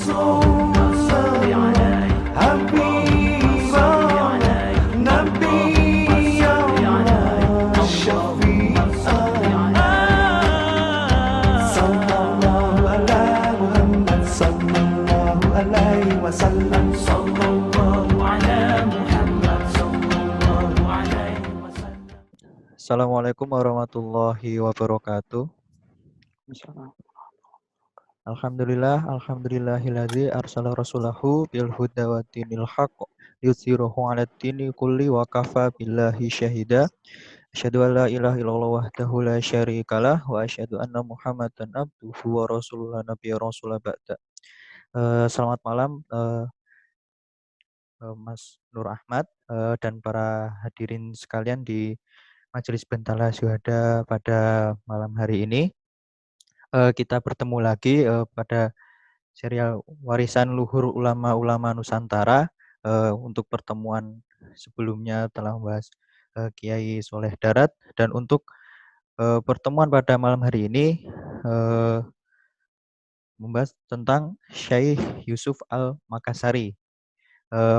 اللهم صل على حبيب نبي يا شفيع صلى الله على محمد صلى الله عليه وسلم صلى الله على محمد صلى الله عليه وسلم. Assalamualaikum warahmatullahi wabarakatuh. Alhamdulillahilladzi arsala rasulahu bil huda wa dinil haqq yuzhiruhu 'alad dini kulli wa kafa billahi syahida. Asyhadu an la ilaha illallah wahdahu la syarikalah wa asyhadu anna Muhammadan abduhu wa rasuluhu la nabiyya rasula ba'da. Selamat malam Mas Nur Ahmad dan para hadirin sekalian di Majelis Bentala Syuhada pada malam hari ini. Kita bertemu lagi pada serial Warisan Luhur Ulama-Ulama Nusantara. Untuk pertemuan sebelumnya telah membahas Kiai Soleh Darat, dan untuk pertemuan pada malam hari ini membahas tentang Syekh Yusuf Al-Makassari.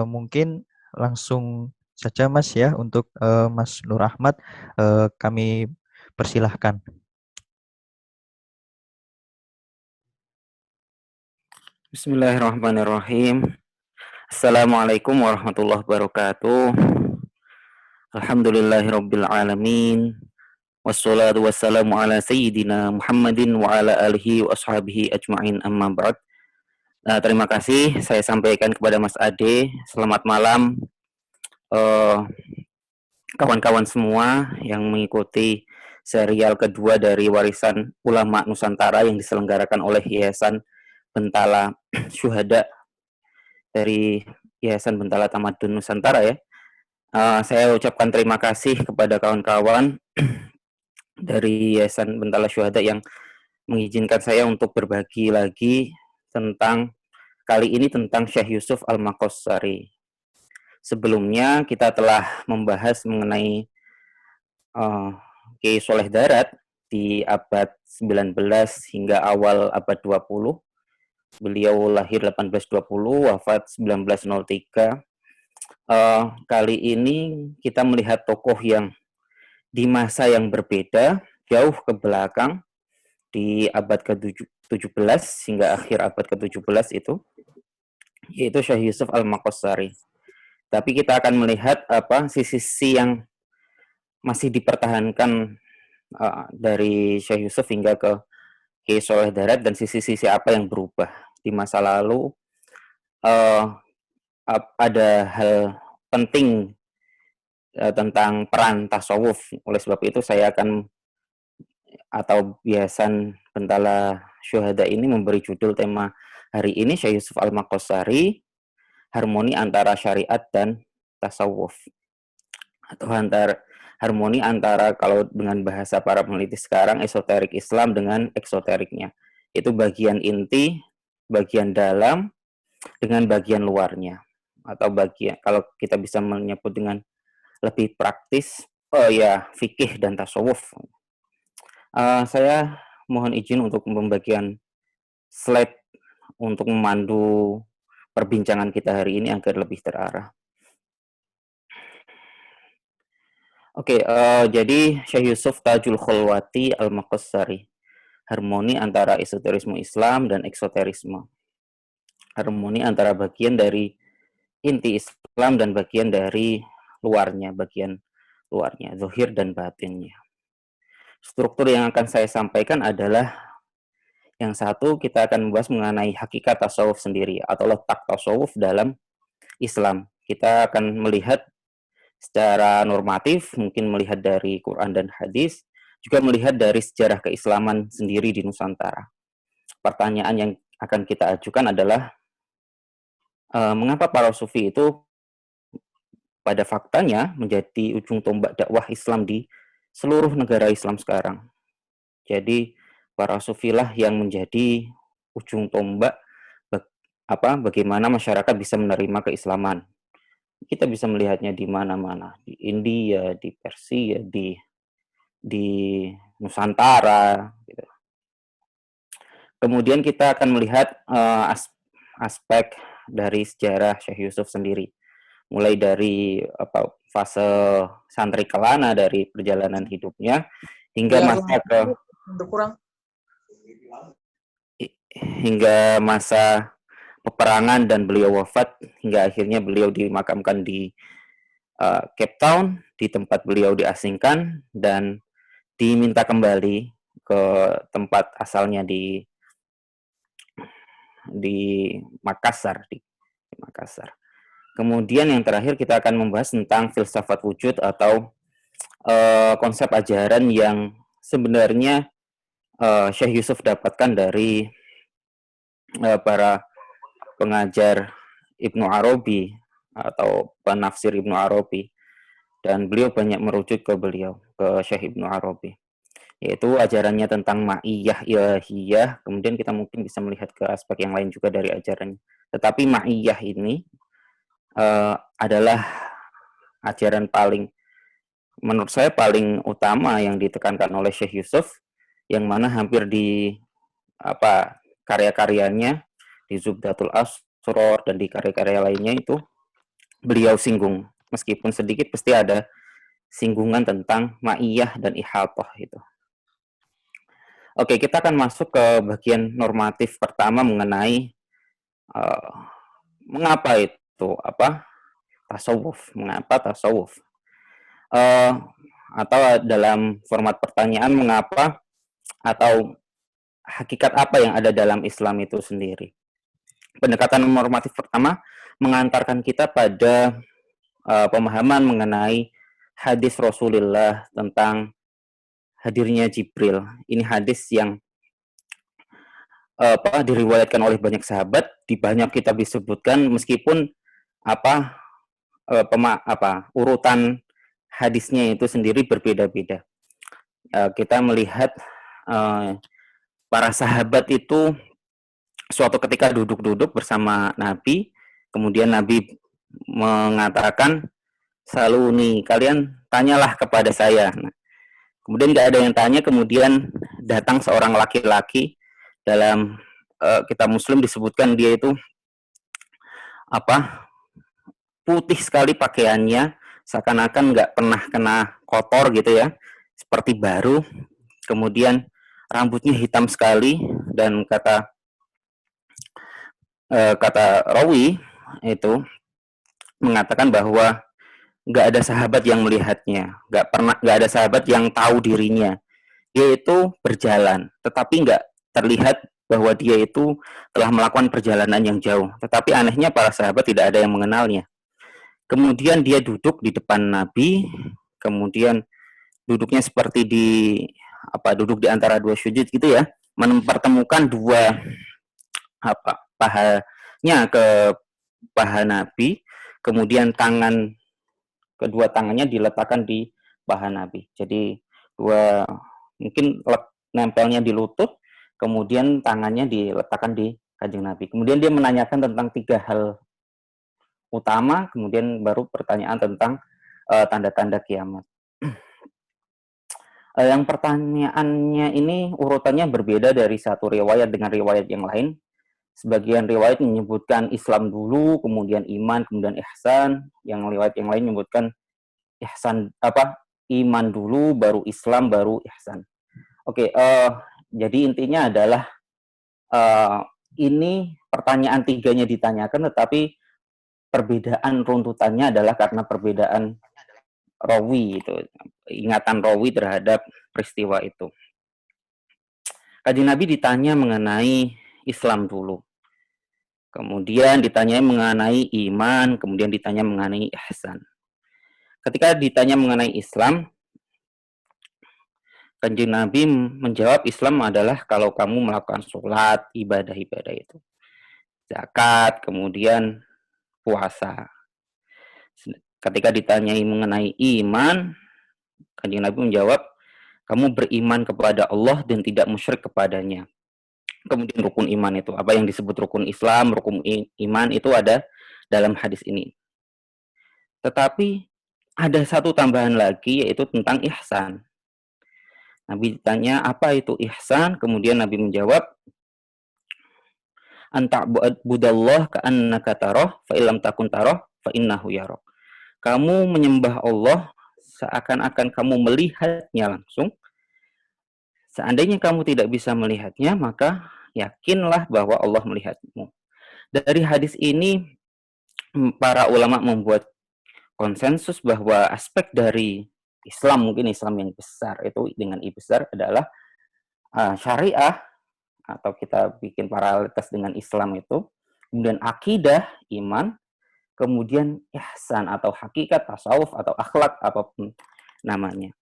Mungkin langsung saja Mas ya, untuk Mas Nur Ahmad kami persilahkan. Bismillahirrahmanirrahim. Assalamualaikum warahmatullahi wabarakatuh. Alhamdulillahirabbil alamin. Wassalatu wassalamu ala sayyidina Muhammadin wa ala alihi wa ashabihi ajma'in, amma ba'd. Terima kasih saya sampaikan kepada Mas Ade. Selamat malam kawan-kawan semua yang mengikuti serial kedua dari Warisan Ulama Nusantara yang diselenggarakan oleh Yayasan Bentala Syuhada dari Yayasan Bentala Tamadun Nusantara ya. Saya ucapkan terima kasih kepada kawan-kawan dari Yayasan Bentala Syuhada yang mengizinkan saya untuk berbagi lagi kali ini tentang Syekh Yusuf Al-Makassari. Sebelumnya kita telah membahas mengenai Kiai Soleh Darat di abad 19 hingga awal abad 20. Beliau lahir 1820, wafat 1903. Kali ini kita melihat tokoh yang di masa yang berbeda, jauh ke belakang, di abad ke-17 hingga akhir abad ke-17 itu, yaitu Syekh Yusuf Al-Makassari. Tapi kita akan melihat sisi-sisi yang masih dipertahankan dari Syekh Yusuf hingga ke Kiai Soleh Darat, dan sisi-sisi apa yang berubah di masa lalu. Ada hal penting tentang peran tasawuf. Oleh sebab itu saya akan, atau Yayasan Bentala Syuhada ini memberi judul tema hari ini Syekh Yusuf Al-Makassari, harmoni antara syariat dan tasawuf, atau harmoni antara, kalau dengan bahasa para peneliti sekarang, esoterik Islam dengan eksoteriknya. Itu bagian inti, bagian dalam dengan bagian luarnya, atau bagian, kalau kita bisa menyebut dengan lebih praktis, fikih dan tasawuf. Saya mohon izin untuk pembagian slide untuk memandu perbincangan kita hari ini agar lebih terarah. Oke, jadi Syekh Yusuf Tajul Kholwati Al-Makassari, harmoni antara esoterisme Islam dan eksoterisme. Harmoni antara bagian dari inti Islam dan bagian dari luarnya, zahir dan batinnya. Struktur yang akan saya sampaikan adalah, yang satu, kita akan membahas mengenai hakikat tasawuf sendiri atau letak tasawuf dalam Islam. Kita akan melihat secara normatif, mungkin melihat dari Quran dan hadis, juga melihat dari sejarah keislaman sendiri di Nusantara. Pertanyaan yang akan kita ajukan adalah, mengapa para sufi itu pada faktanya menjadi ujung tombak dakwah Islam di seluruh negara Islam sekarang. Jadi para sufilah yang menjadi ujung tombak bagaimana masyarakat bisa menerima keislaman. Kita bisa melihatnya di mana-mana, di India, di Persia, di Nusantara. Gitu. Kemudian kita akan melihat aspek dari sejarah Syekh Yusuf sendiri. Mulai dari fase santri kelana dari perjalanan hidupnya hingga Ya, masa ke berkurang. hingga masa peperangan dan beliau wafat hingga akhirnya beliau dimakamkan di Cape Town, di tempat beliau diasingkan dan diminta kembali ke tempat asalnya di Makassar, di Makassar. Kemudian yang terakhir kita akan membahas tentang filsafat wujud atau konsep ajaran yang sebenarnya Syekh Yusuf dapatkan dari para pengajar Ibnu Arabi atau penafsir Ibnu Arabi, dan beliau banyak merujuk ke beliau, ke Syekh Ibnu Arabi, yaitu ajarannya tentang ma'iyah ilahiyah. Kemudian kita mungkin bisa melihat ke aspek yang lain juga dari ajarannya. Tetapi ma'iyah ini adalah ajaran paling, menurut saya paling utama yang ditekankan oleh Syekh Yusuf, yang mana hampir di karya-karyanya di Zubdatul Asror dan di karya-karya lainnya itu beliau singgung, meskipun sedikit pasti ada singgungan tentang ma'iyah dan ihatah itu. Oke, kita akan masuk ke bagian normatif pertama mengenai mengapa itu tasawuf, mengapa tasawuf, atau dalam format pertanyaan mengapa atau hakikat apa yang ada dalam Islam itu sendiri. Pendekatan normatif pertama mengantarkan kita pada pemahaman mengenai hadis Rasulullah tentang hadirnya Jibril. Ini hadis yang diriwayatkan oleh banyak sahabat, di banyak kitab disebutkan, meskipun urutan hadisnya itu sendiri berbeda-beda. Kita melihat para sahabat itu suatu ketika duduk-duduk bersama Nabi, kemudian Nabi mengatakan, selalu nih, kalian tanyalah kepada saya. Nah, kemudian nggak ada yang tanya, kemudian datang seorang laki-laki, dalam kitab Muslim disebutkan dia itu putih sekali pakaiannya, seakan-akan nggak pernah kena kotor gitu ya, seperti baru. Kemudian rambutnya hitam sekali, dan kata rawi itu mengatakan bahwa nggak ada sahabat yang melihatnya, nggak ada sahabat yang tahu dirinya. Dia itu berjalan, tetapi nggak terlihat bahwa dia itu telah melakukan perjalanan yang jauh. Tetapi anehnya para sahabat tidak ada yang mengenalnya. Kemudian dia duduk di depan Nabi, kemudian duduknya seperti duduk di antara dua sujud gitu ya, mempertemukan dua pahanya ke paha Nabi, kemudian kedua tangannya diletakkan di paha Nabi. Jadi mungkin nempelnya di lutut, kemudian tangannya diletakkan di Kanjeng Nabi. Kemudian dia menanyakan tentang 3 hal utama, kemudian baru pertanyaan tentang tanda-tanda kiamat. Yang pertanyaannya ini urutannya berbeda dari satu riwayat dengan riwayat yang lain. Sebagian riwayat menyebutkan Islam dulu, kemudian iman, kemudian ihsan. Yang riwayat yang lain menyebutkan ihsan iman dulu, baru Islam, baru ihsan. Oke, jadi intinya adalah ini pertanyaan 3-nya ditanyakan, tetapi perbedaan runtutannya adalah karena perbedaan rawi itu, ingatan rawi terhadap peristiwa itu. Kanjeng Nabi ditanya mengenai Islam dulu, kemudian ditanya mengenai iman, kemudian ditanya mengenai ihsan. Ketika ditanya mengenai Islam, Kanjeng Nabi menjawab, Islam adalah kalau kamu melakukan sholat, ibadah-ibadah itu, zakat, kemudian puasa. Ketika ditanyai mengenai iman, Kanjeng Nabi menjawab, kamu beriman kepada Allah dan tidak musyrik kepadanya. Kemudian rukun iman itu, apa yang disebut rukun Islam, rukun iman itu ada dalam hadis ini. Tetapi ada satu tambahan lagi, yaitu tentang ihsan. Nabi ditanya, apa itu ihsan? Kemudian Nabi menjawab, an ta'budallah ka'annaka tarah fa illam takun tarah fa innahu yarah. Kamu menyembah Allah seakan-akan kamu melihatnya langsung. Seandainya kamu tidak bisa melihatnya, maka yakinlah bahwa Allah melihatmu. Dari hadis ini, para ulama membuat konsensus bahwa aspek dari Islam, mungkin Islam yang besar itu dengan I besar adalah syariah, atau kita bikin paralelitas dengan Islam itu, kemudian akidah, iman, kemudian ihsan atau hakikat, tasawuf atau akhlak, apapun namanya.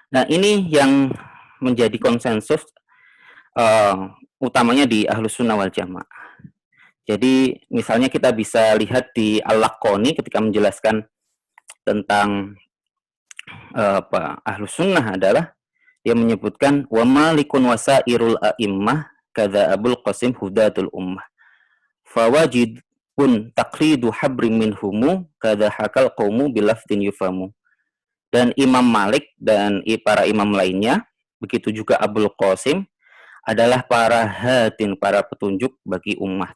Nah, ini yang menjadi konsensus utamanya di Ahlus Sunnah wal Jamaah. Jadi misalnya kita bisa lihat di Al-Laqani ketika menjelaskan tentang Ahlus Sunnah adalah dia menyebutkan wa malikun wasairul a'immah kadza Abul Qasim hudatul ummah. Fawajibun taqlidu habrin minhumu kadza hakal qaumu bilafdin yufamu. Dan Imam Malik dan para imam lainnya, begitu juga Abul Qasim, adalah para hadin, para petunjuk bagi umat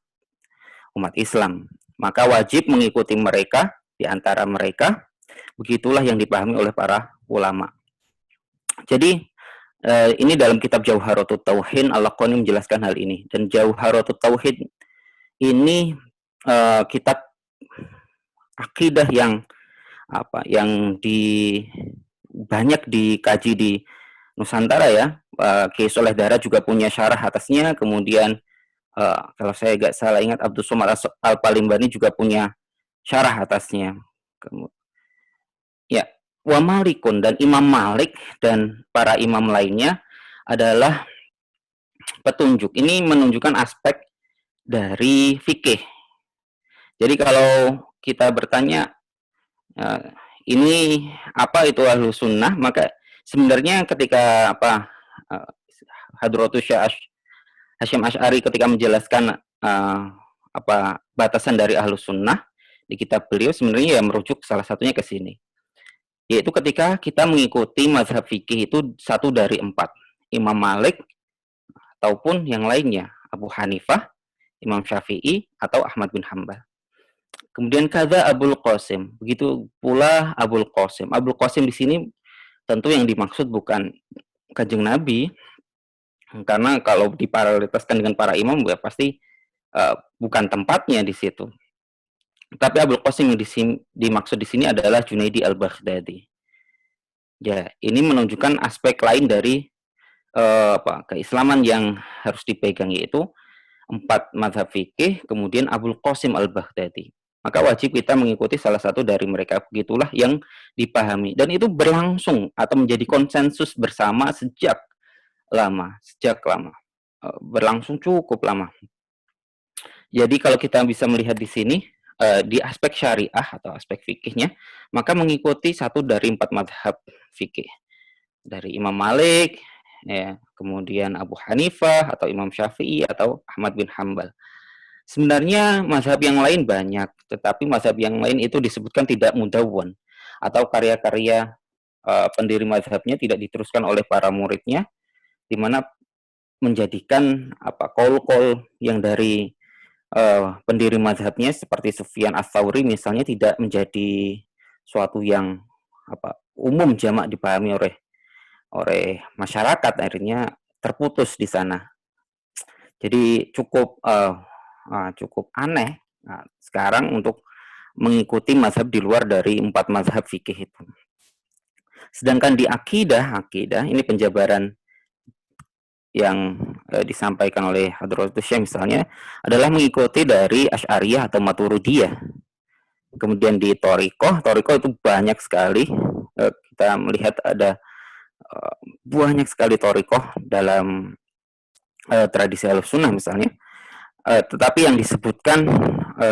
Islam. Maka wajib mengikuti mereka, di antara mereka, begitulah yang dipahami oleh para ulama. Jadi, ini dalam kitab Jauharatut Tauhid, Al-Laqani menjelaskan hal ini. Dan Jauharatut Tauhid ini kitab akidah yang banyak dikaji di Nusantara ya. Kiai Soleh Dara juga punya syarah atasnya. Kemudian kalau saya nggak salah ingat, Abdul Somad Al-Palimbani juga punya syarah atasnya. Ya, wa Malikun, dan Imam Malik dan para imam lainnya adalah petunjuk. Ini menunjukkan aspek dari fikih. Jadi kalau kita bertanya ini apa itu Ahlus Sunnah, maka sebenarnya ketika Hadratus Syekh Hasyim Asy'ari ketika menjelaskan batasan dari Ahlus Sunnah di kitab beliau, sebenarnya ya merujuk salah satunya ke sini. Yaitu ketika kita mengikuti mazhab fikih itu satu dari 4. Imam Malik ataupun yang lainnya, Abu Hanifah, Imam Syafi'i, atau Ahmad bin Hanbal. Kemudian kadza Abul Qasim, begitu pula Abul Qasim. Abul Qasim di sini tentu yang dimaksud bukan Kanjeng Nabi, karena kalau diparalelitaskan dengan para imam ya pasti bukan tempatnya di situ. Tapi Abul Qasim yang dimaksud di sini adalah Junaidi al-Baghdadi. Ya, ini menunjukkan aspek lain dari keislaman yang harus dipegang, yaitu 4 mazhab fikih, kemudian Abul Qasim al-Baghdadi. Maka wajib kita mengikuti salah satu dari mereka, begitulah yang dipahami. Dan itu berlangsung atau menjadi konsensus bersama sejak lama. Berlangsung cukup lama. Jadi kalau kita bisa melihat di sini, di aspek syariah atau aspek fikihnya, maka mengikuti satu dari 4 mazhab fikih. Dari Imam Malik, ya, kemudian Abu Hanifah, atau Imam Syafi'i, atau Ahmad bin Hanbal. Sebenarnya mazhab yang lain banyak, tetapi mazhab yang lain itu disebutkan tidak mudawwan, atau karya-karya pendiri mazhabnya tidak diteruskan oleh para muridnya, di mana menjadikan qaul-qaul yang dari pendiri mazhabnya seperti Sufyan Ats-Tsauri misalnya tidak menjadi suatu yang umum jamak dipahami oleh masyarakat, akhirnya terputus di sana. Jadi cukup aneh sekarang untuk mengikuti mazhab di luar dari 4 mazhab fikih itu. Sedangkan di akidah ini penjabaran yang disampaikan oleh Hadratus Syekh misalnya adalah mengikuti dari Asy'ariyah atau Maturidiyah. Kemudian di Thariqah itu banyak sekali, kita melihat ada banyak sekali Thariqah dalam tradisi Ahlussunnah misalnya. Tetapi yang disebutkan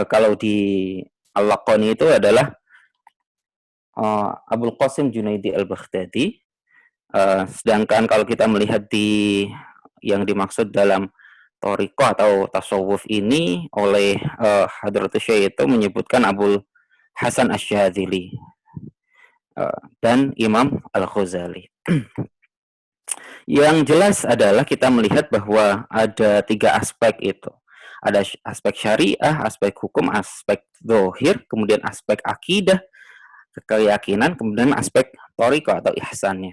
kalau di Al-Laqani itu adalah Abul Qasim Junaidi al-Baghdadi. Sedangkan kalau kita melihat di yang dimaksud dalam Thariqah atau tasawuf ini oleh Hadratus Syekh itu menyebutkan Abul Hasan Asy-Syadzili dan Imam Al-Ghazali. Yang jelas adalah kita melihat bahwa ada 3 aspek itu. Ada aspek syariah, aspek hukum, aspek zahir, kemudian aspek akidah, keyakinan, kemudian aspek thariqah atau ihsannya.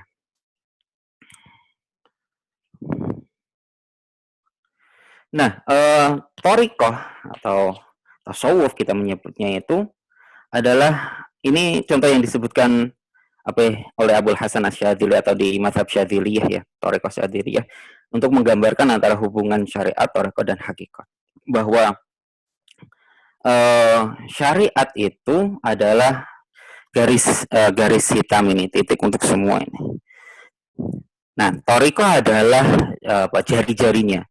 Nah, thariqah atau tasawuf kita menyebutnya itu adalah ini contoh yang disebutkan oleh Abul Hasan Asy-Syadzili atau di mazhab Syadziliyah ya, thariqah Syadziliyah, untuk menggambarkan antara hubungan syariat, thariqah dan hakikat. Bahwa syariat itu adalah garis hitam ini, titik untuk semua ini. Nah, thariqah adalah jari-jarinya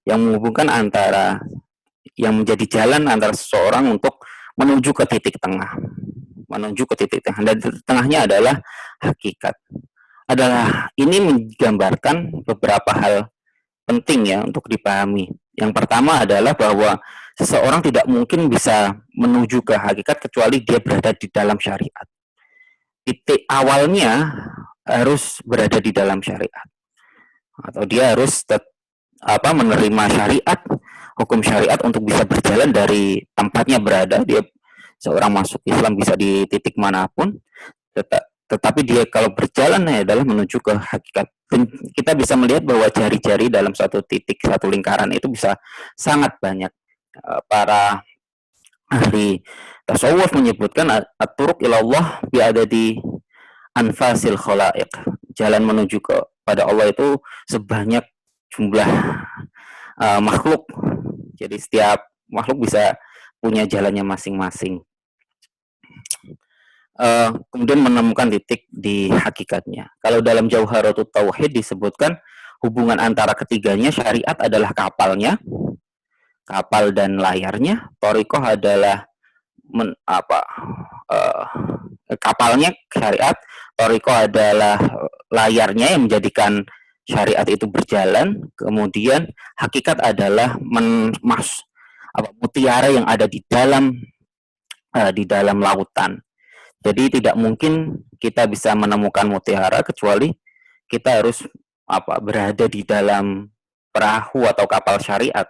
yang menghubungkan antara, yang menjadi jalan antara seseorang untuk menuju ke titik tengah. Menuju ke titik tengah. Dan titik tengahnya adalah hakikat. Ini menggambarkan beberapa hal penting ya untuk dipahami. Yang pertama adalah bahwa seseorang tidak mungkin bisa menuju ke hakikat kecuali dia berada di dalam syariat. Titik awalnya harus berada di dalam syariat. Atau dia harus menerima syariat, hukum syariat untuk bisa berjalan dari tempatnya berada. Dia seorang masuk Islam bisa di titik manapun, tetapi dia kalau berjalan adalah menuju ke hakikat. Dan kita bisa melihat bahwa jari-jari dalam satu titik, satu lingkaran itu bisa sangat banyak. Para ahli tasawuf menyebutkan at-turuq ilallah bi'adadi anfasil khalaiq. Jalan menuju kepada Allah itu sebanyak jumlah makhluk. Jadi setiap makhluk bisa punya jalannya masing-masing. Kemudian menemukan titik di hakikatnya. Kalau dalam Jauharatut Tauhid disebutkan hubungan antara ketiganya, syariat adalah kapalnya, kapal dan layarnya. Thariqah adalah kapalnya syariat, thariqah adalah layarnya yang menjadikan syariat itu berjalan. Kemudian hakikat adalah mutiara yang ada di dalam lautan. Jadi tidak mungkin kita bisa menemukan mutiara kecuali kita harus berada di dalam perahu atau kapal syariat.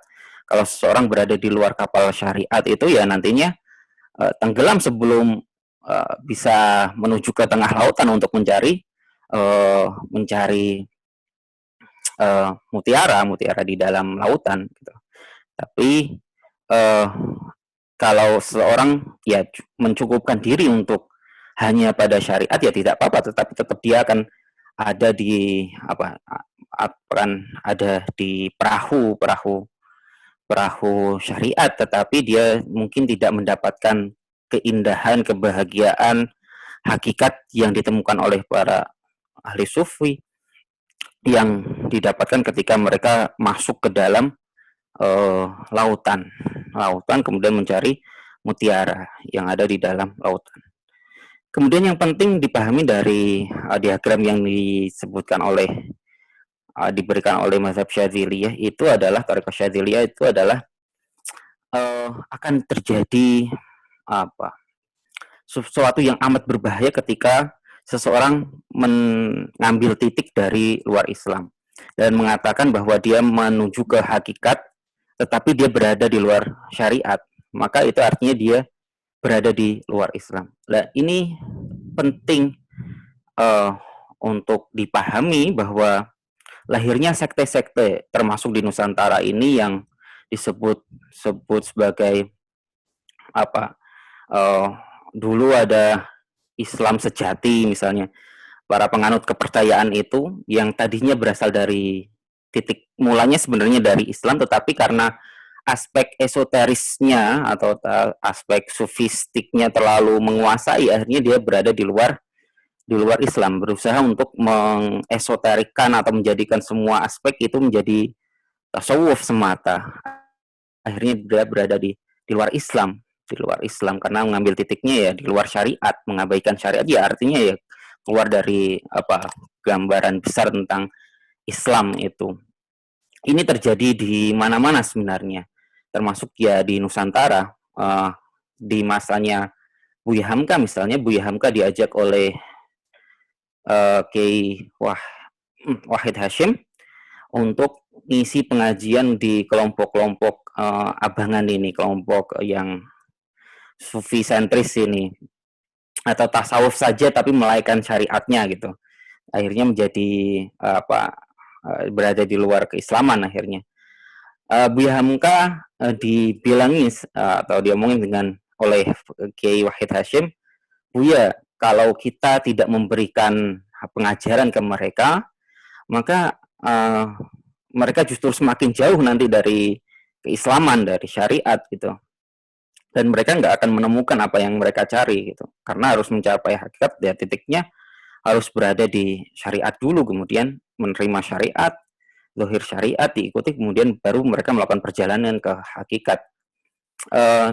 Kalau seseorang berada di luar kapal syariat itu ya nantinya tenggelam sebelum bisa menuju ke tengah lautan untuk mencari mutiara di dalam lautan gitu. Tapi kalau seseorang ya mencukupkan diri untuk hanya pada syariat ya tidak apa-apa, tetapi tetap dia akan ada di perahu syariat, tetapi dia mungkin tidak mendapatkan keindahan, kebahagiaan, hakikat yang ditemukan oleh para ahli sufi yang didapatkan ketika mereka masuk ke dalam lautan kemudian mencari mutiara yang ada di dalam lautan. Kemudian yang penting dipahami dari diagram yang diberikan oleh mazhab Syadziliyah itu adalah thariqah Syadziliyah itu adalah akan terjadi sesuatu yang amat berbahaya ketika seseorang mengambil titik dari luar Islam dan mengatakan bahwa dia menuju ke hakikat tetapi dia berada di luar syariat, maka itu artinya dia berada di luar Islam. Nah, ini penting untuk dipahami bahwa lahirnya sekte-sekte termasuk di Nusantara ini yang disebut sebagai dulu ada Islam sejati misalnya. Para penganut kepercayaan itu yang tadinya berasal dari titik mulanya sebenarnya dari Islam, tetapi karena aspek esoterisnya atau aspek sufistiknya terlalu menguasai, akhirnya dia berada di luar Islam, berusaha untuk mengesoterikan atau menjadikan semua aspek itu menjadi tasawuf semata. Akhirnya dia berada di luar Islam, karena mengambil titiknya ya di luar syariat, mengabaikan syariat ya artinya ya keluar dari gambaran besar tentang Islam itu. Ini terjadi di mana-mana sebenarnya, termasuk ya di Nusantara. Di masanya Buya Hamka misalnya, Buya Hamka diajak oleh Kiai Wahid Hashim untuk ngisi pengajian di kelompok-kelompok abangan ini, kelompok yang sufi sentris ini, atau tasawuf saja tapi melalaikan syariatnya gitu. Akhirnya menjadi berada di luar keislaman akhirnya. Buya Hamka dibilangi atau diomongin oleh Kiai Wahid Hashim, Buya, kalau kita tidak memberikan pengajaran ke mereka, maka mereka justru semakin jauh nanti dari keislaman, dari syariat gitu. Dan mereka nggak akan menemukan apa yang mereka cari gitu. Karena harus mencapai hakikat, ya titiknya harus berada di syariat dulu, kemudian menerima syariat, zahir syariat diikuti, kemudian baru mereka melakukan perjalanan ke hakikat.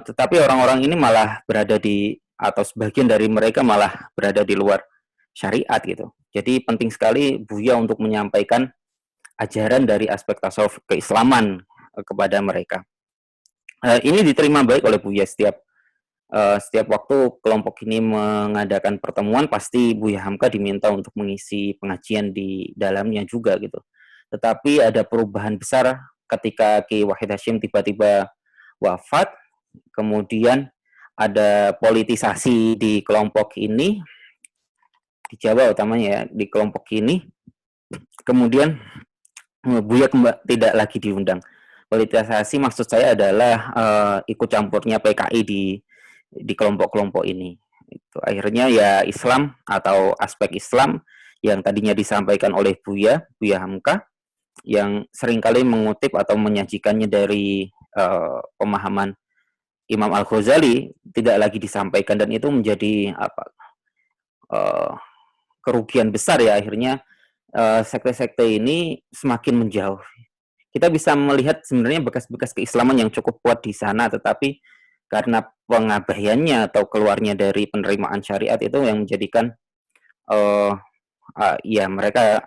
Tetapi orang-orang ini malah berada di, atau sebagian dari mereka malah berada di luar syariat gitu. Jadi penting sekali Buya untuk menyampaikan ajaran dari aspek tasawuf keislaman kepada mereka. Ini diterima baik oleh Buya. Setiap waktu kelompok ini mengadakan pertemuan, pasti Buya Hamka diminta untuk mengisi pengajian di dalamnya juga gitu. Tetapi ada perubahan besar ketika Ki Wahid Hashim tiba-tiba wafat, kemudian ada politisasi di kelompok ini, di Jawa utamanya ya, di kelompok ini, kemudian Buya tidak lagi diundang. Politisasi maksud saya adalah ikut campurnya PKI di kelompok-kelompok ini. Itu akhirnya ya Islam atau aspek Islam yang tadinya disampaikan oleh Buya Hamka, yang seringkali mengutip atau menyajikannya dari pemahaman Imam Al-Ghazali, tidak lagi disampaikan, dan itu menjadi kerugian besar ya. Akhirnya sekte-sekte ini semakin menjauh. Kita bisa melihat sebenarnya bekas-bekas keislaman yang cukup kuat di sana, tetapi karena pengabaiannya atau keluarnya dari penerimaan syariat itu yang menjadikan ya mereka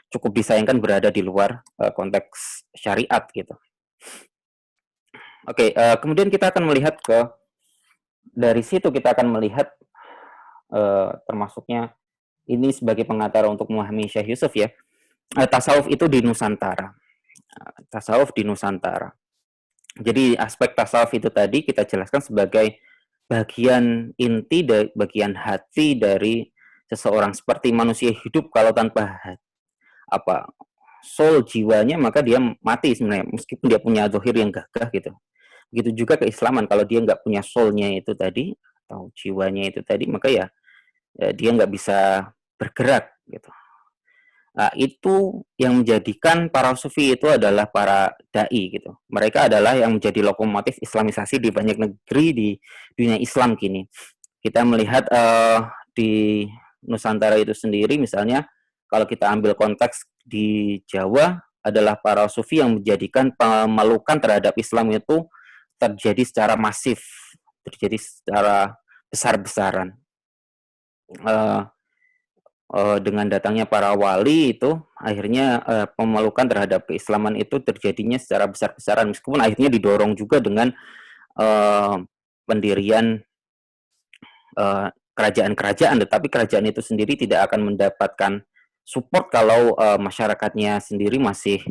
cukup disayangkan berada di luar konteks syariat gitu. Oke, kemudian kita akan melihat dari situ kita akan melihat termasuknya ini sebagai pengantar untuk memahami Syekh Yusuf ya. Tasawuf itu di Nusantara. Tasawuf di Nusantara. Jadi aspek tasawuf itu tadi kita jelaskan sebagai bagian inti, bagian hati dari seseorang. Seperti manusia hidup kalau tanpa soul jiwanya, maka dia mati sebenarnya, meskipun dia punya zahir yang gagah gitu. Begitu juga keislaman, kalau dia nggak punya soulnya itu tadi atau jiwanya itu tadi, maka ya dia nggak bisa bergerak gitu. Nah, itu yang menjadikan para sufi itu adalah para dai gitu. Mereka adalah yang menjadi lokomotif islamisasi di banyak negeri di dunia Islam kini. Kita melihat di Nusantara itu sendiri, misalnya kalau kita ambil konteks di Jawa, adalah para sufi yang menjadikan pemelukan terhadap Islam itu terjadi secara masif, terjadi secara besar-besaran. Dengan datangnya para wali itu, akhirnya pemelukan terhadap keislaman itu terjadinya secara besar-besaran, meskipun akhirnya didorong juga dengan pendirian kerajaan-kerajaan, tetapi kerajaan itu sendiri tidak akan mendapatkan support kalau masyarakatnya sendiri masih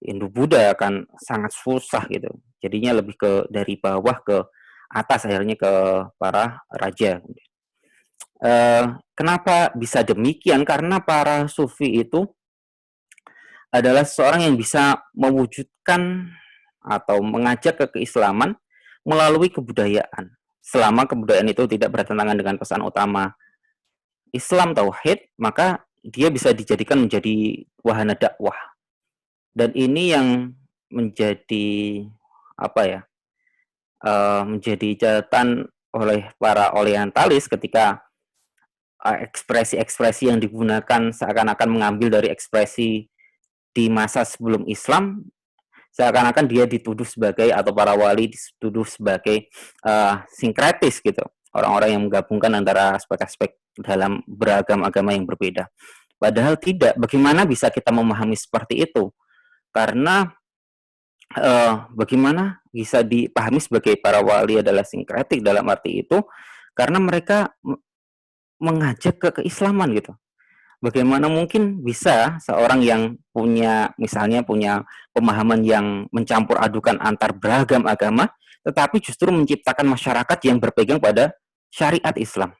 Hindu-Buddha, akan sangat susah gitu. Jadinya lebih dari bawah ke atas, akhirnya ke para raja. Kenapa bisa demikian? Karena para sufi itu adalah seorang yang bisa mewujudkan atau mengajak ke keislaman melalui kebudayaan. Selama kebudayaan itu tidak bertentangan dengan pesan utama Islam, tauhid, maka dia bisa dijadikan menjadi wahana dakwah. Dan ini yang menjadi menjadi catatan oleh para orientalis ketika ekspresi-ekspresi yang digunakan seakan-akan mengambil dari ekspresi di masa sebelum Islam, seakan-akan dia dituduh sebagai, atau para wali dituduh sebagai sinkretis gitu, orang-orang yang menggabungkan antara aspek-aspek dalam beragam agama yang berbeda. Padahal tidak. Bagaimana bisa kita memahami seperti itu? Karena bagaimana bisa dipahami sebagai para wali adalah sinkretik dalam arti itu, karena mereka mengajak ke keislaman gitu. Bagaimana mungkin bisa seorang yang misalnya punya pemahaman yang mencampur adukan antar beragam agama, tetapi justru menciptakan masyarakat yang berpegang pada syariat Islam.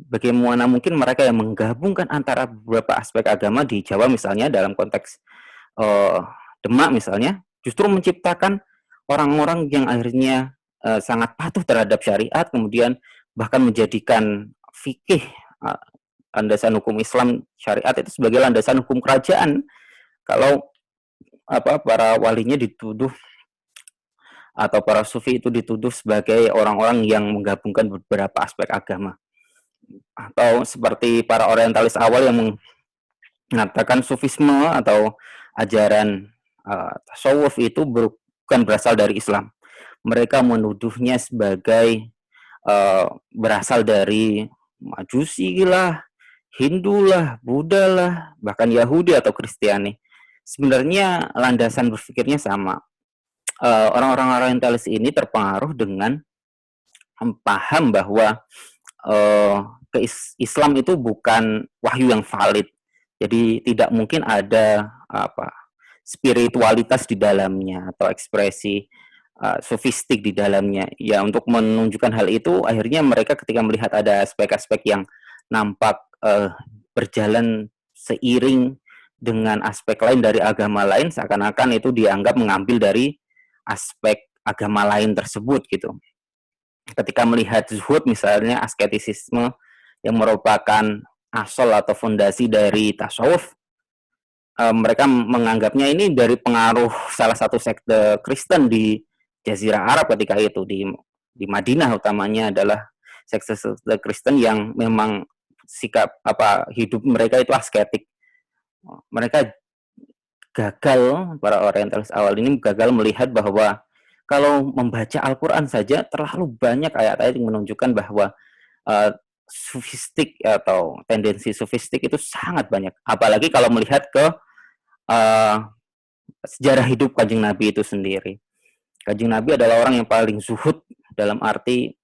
Bagaimana mungkin mereka yang menggabungkan antara beberapa aspek agama di Jawa misalnya dalam konteks uh, Demak misalnya, justru menciptakan orang-orang yang akhirnya sangat patuh terhadap syariat, kemudian bahkan menjadikan fikih landasan hukum Islam syariat itu sebagai landasan hukum kerajaan. Kalau para walinya dituduh atau para sufi itu dituduh sebagai orang-orang yang menggabungkan beberapa aspek agama, atau seperti para orientalis awal yang mengatakan sufisme atau ajaran tasawuf itu bukan berasal dari Islam. Mereka menuduhnya sebagai berasal dari Majusi lah, Hindu lah, Buddha lah, bahkan Yahudi atau Kristiani. Sebenarnya landasan berpikirnya sama. Orang-orang orientalis ini terpengaruh dengan paham bahwa Islam itu bukan wahyu yang valid. Jadi tidak mungkin ada spiritualitas di dalamnya atau ekspresi sofistik di dalamnya. Ya, untuk menunjukkan hal itu, akhirnya mereka ketika melihat ada aspek-aspek yang nampak berjalan seiring dengan aspek lain dari agama lain, seakan-akan itu dianggap mengambil dari aspek agama lain tersebut gitu. Ketika melihat zuhud misalnya, asketisisme yang merupakan asal atau fondasi dari tasawuf, mereka menganggapnya ini dari pengaruh salah satu sekte Kristen di Jazirah Arab ketika itu, di Madinah utamanya adalah sekte Kristen yang memang sikap hidup mereka itu asketik. Mereka gagal, para orientalis awal ini gagal melihat bahwa kalau membaca Al-Quran saja terlalu banyak ayat-ayat yang menunjukkan bahwa sofistik atau tendensi sofistik itu sangat banyak. Apalagi kalau melihat ke sejarah hidup Kanjeng Nabi itu sendiri. Kanjeng Nabi adalah orang yang paling zuhud dalam arti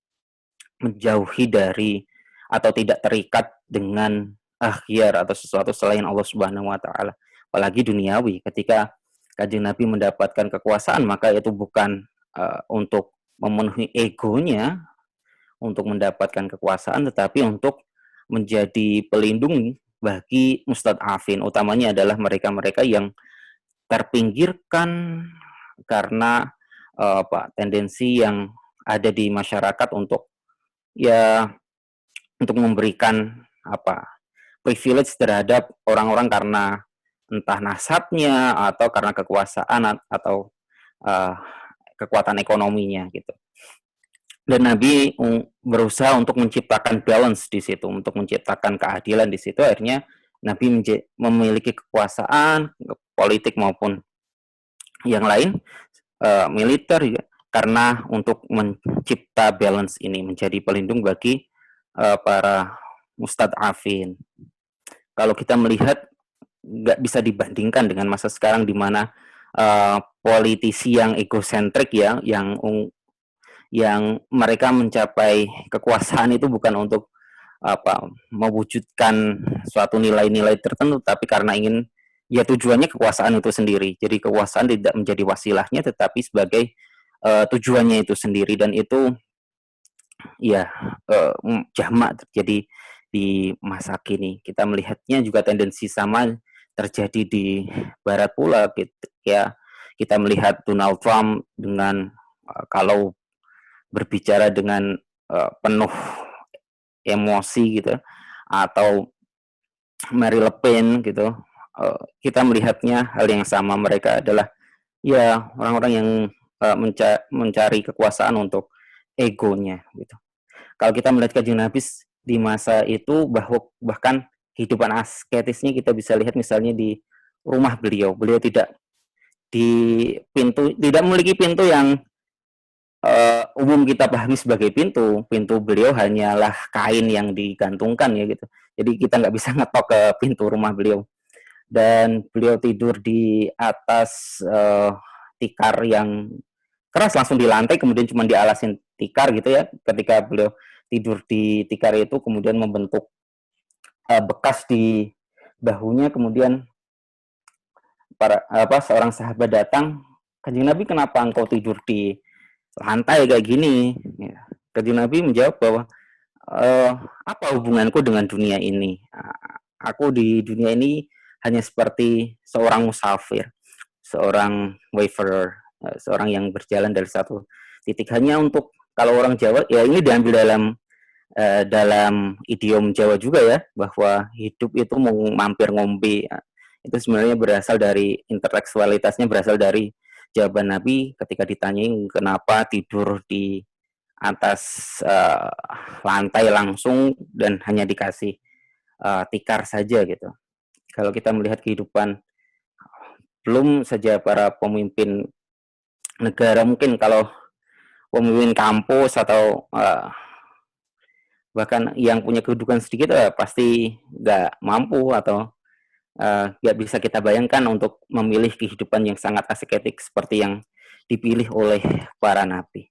menjauhi dari atau tidak terikat dengan akhyar atau sesuatu selain Allah Subhanahu wa taala, apalagi duniawi. Ketika Kanjeng Nabi mendapatkan kekuasaan, maka itu bukan untuk memenuhi egonya untuk mendapatkan kekuasaan, tetapi untuk menjadi pelindung bagi mustad'afin, utamanya adalah mereka-mereka yang terpinggirkan karena tendensi yang ada di masyarakat untuk memberikan privilege terhadap orang-orang karena entah nasabnya atau karena kekuasaan atau kekuatan ekonominya gitu. Dan Nabi berusaha untuk menciptakan balance di situ, untuk menciptakan keadilan di situ. Akhirnya Nabi memiliki kekuasaan politik maupun yang lain, militer juga, karena untuk mencipta balance ini, menjadi pelindung bagi para mustad'afin. Kalau kita melihat, nggak bisa dibandingkan dengan masa sekarang di mana politisi yang egosentrik ya, yang mereka mencapai kekuasaan itu bukan untuk mewujudkan suatu nilai-nilai tertentu, tapi karena ingin tujuannya kekuasaan itu sendiri. Jadi kekuasaan tidak menjadi wasilahnya, tetapi sebagai tujuannya itu sendiri, dan itu jamak terjadi di masa kini. Kita melihatnya juga tendensi sama terjadi di Barat pula. Kita melihat Donald Trump dengan kalau berbicara dengan penuh emosi gitu, atau Marie Le Pen gitu, kita melihatnya hal yang sama. Mereka adalah orang-orang yang mencari kekuasaan untuk egonya gitu. Kalau kita melihat Kanjeng Nabi di masa itu, bahkan kehidupan asketisnya kita bisa lihat misalnya di rumah beliau tidak tidak memiliki pintu yang umum kita pahami sebagai pintu beliau hanyalah kain yang digantungkan ya gitu. Jadi kita nggak bisa ngetok ke pintu rumah beliau, dan beliau tidur di atas tikar yang keras, langsung di lantai, kemudian cuma dialasin tikar gitu ya. Ketika beliau tidur di tikar itu kemudian membentuk bekas di bahunya, kemudian seorang sahabat datang, Kanjeng Nabi, kenapa engkau tidur di lantai kayak gini? Ya. Kanjeng Nabi menjawab bahwa apa hubunganku dengan dunia ini? Aku di dunia ini hanya seperti seorang musafir, seorang wayfarer, seorang yang berjalan dari satu titik. Hanya untuk, kalau orang Jawa, ya ini diambil dalam idiom Jawa juga ya, bahwa hidup itu mau mampir ngombe. Itu sebenarnya berasal dari intertekstualitasnya, berasal dari jawaban Nabi ketika ditanyai kenapa tidur di atas lantai langsung dan hanya dikasih tikar saja gitu. Kalau kita melihat kehidupan, belum saja para pemimpin negara, mungkin kalau pemimpin kampus atau bahkan yang punya kedudukan sedikit pasti nggak mampu atau nggak bisa kita bayangkan untuk memilih kehidupan yang sangat asketik seperti yang dipilih oleh para nabi.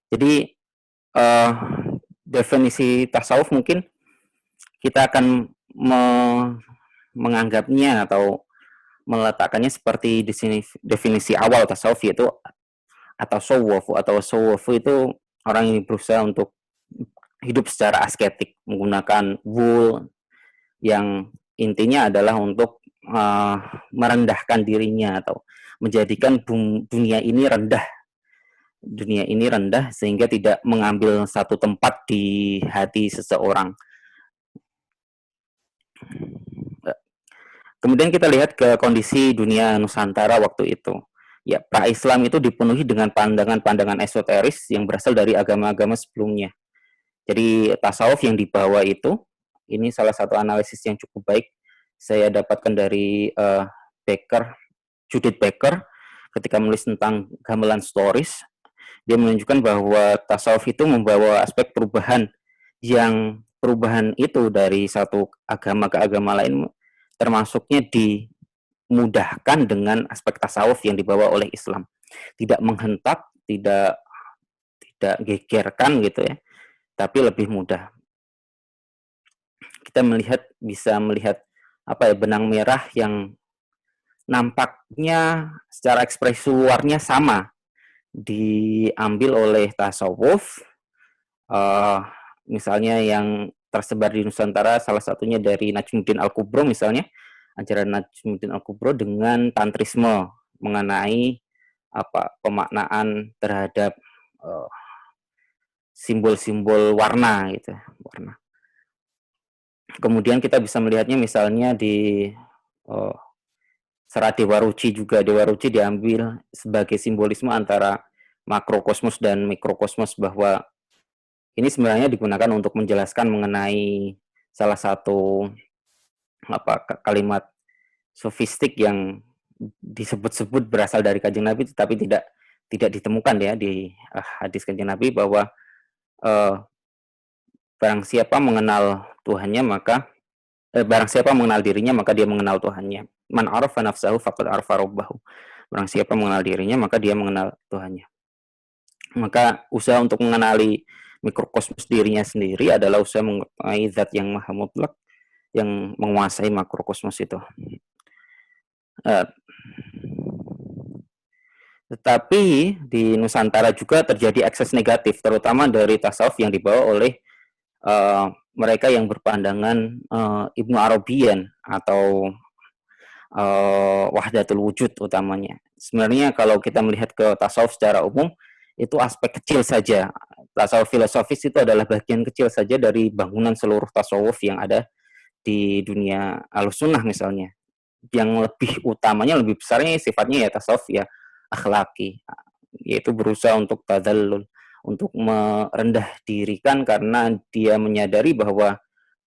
Jadi definisi tasawuf mungkin kita akan menganggapnya atau meletakkannya seperti definisi awal tasawuf, yaitu atau sawwafu itu orang yang berusaha untuk hidup secara asketik menggunakan wool, yang intinya adalah untuk merendahkan dirinya atau menjadikan dunia ini rendah sehingga tidak mengambil satu tempat di hati seseorang. Kemudian kita lihat ke kondisi dunia Nusantara waktu itu. Ya, pra-Islam itu dipenuhi dengan pandangan-pandangan esoteris yang berasal dari agama-agama sebelumnya. Jadi tasawuf yang dibawa itu, ini salah satu analisis yang cukup baik saya dapatkan dari Judith Baker, ketika menulis tentang gamelan stories. Dia menunjukkan bahwa tasawuf itu membawa aspek perubahan, yang perubahan itu dari satu agama ke agama lain termasuknya dimudahkan dengan aspek tasawuf yang dibawa oleh Islam. Tidak menghentak, tidak gegerkan gitu ya, tapi lebih mudah. Kita bisa melihat benang merah yang nampaknya secara ekspresi luarnya sama diambil oleh tasawuf, misalnya yang tersebar di Nusantara, salah satunya dari Najmuddin Al-Kubro misalnya, ajaran Najmuddin Al-Kubro dengan tantrisme mengenai pemaknaan terhadap simbol-simbol warna gitu, warna. Kemudian kita bisa melihatnya misalnya di Serat Dewa Ruci juga. Dewa Ruci diambil sebagai simbolisme antara makrokosmos dan mikrokosmos, bahwa ini sebenarnya digunakan untuk menjelaskan mengenai salah satu kalimat sofistik yang disebut-sebut berasal dari Kanjeng Nabi, tetapi tidak ditemukan ya di hadis Kanjeng Nabi, bahwa barang siapa mengenal Tuhannya maka barang siapa mengenal dirinya maka dia mengenal Tuhannya. Man arafa nafsahu faqad arafa rabbahu. Barang siapa mengenal dirinya maka dia mengenal Tuhannya. Maka usaha untuk mengenali mikrokosmos dirinya sendiri adalah usaha mengenai zat yang maha mutlak yang menguasai makrokosmos itu. Tetapi di Nusantara juga terjadi ekses negatif, terutama dari tasawuf yang dibawa oleh mereka yang berpandangan Ibnu Arabian atau wahdatul wujud utamanya. Sebenarnya kalau kita melihat ke tasawuf secara umum, itu aspek kecil saja. Tasawuf filosofis itu adalah bagian kecil saja dari bangunan seluruh tasawuf yang ada di dunia Ahlussunnah misalnya. Yang lebih utamanya, lebih besarnya sifatnya ya tasawuf ya akhlaki, yaitu berusaha untuk tadallul, untuk merendah dirikan karena dia menyadari bahwa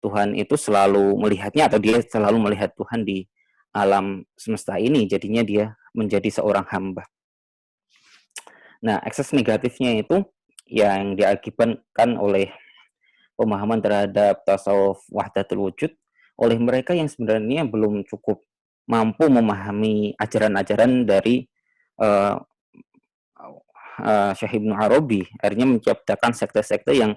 Tuhan itu selalu melihatnya, atau dia selalu melihat Tuhan di alam semesta ini, jadinya dia menjadi seorang hamba. Nah, ekses negatifnya itu yang diakibatkan oleh pemahaman terhadap tasawuf wahdatul wujud oleh mereka yang sebenarnya belum cukup mampu memahami ajaran-ajaran dari Syekh Ibnu Arabi. Akhirnya menciptakan sekte-sekte yang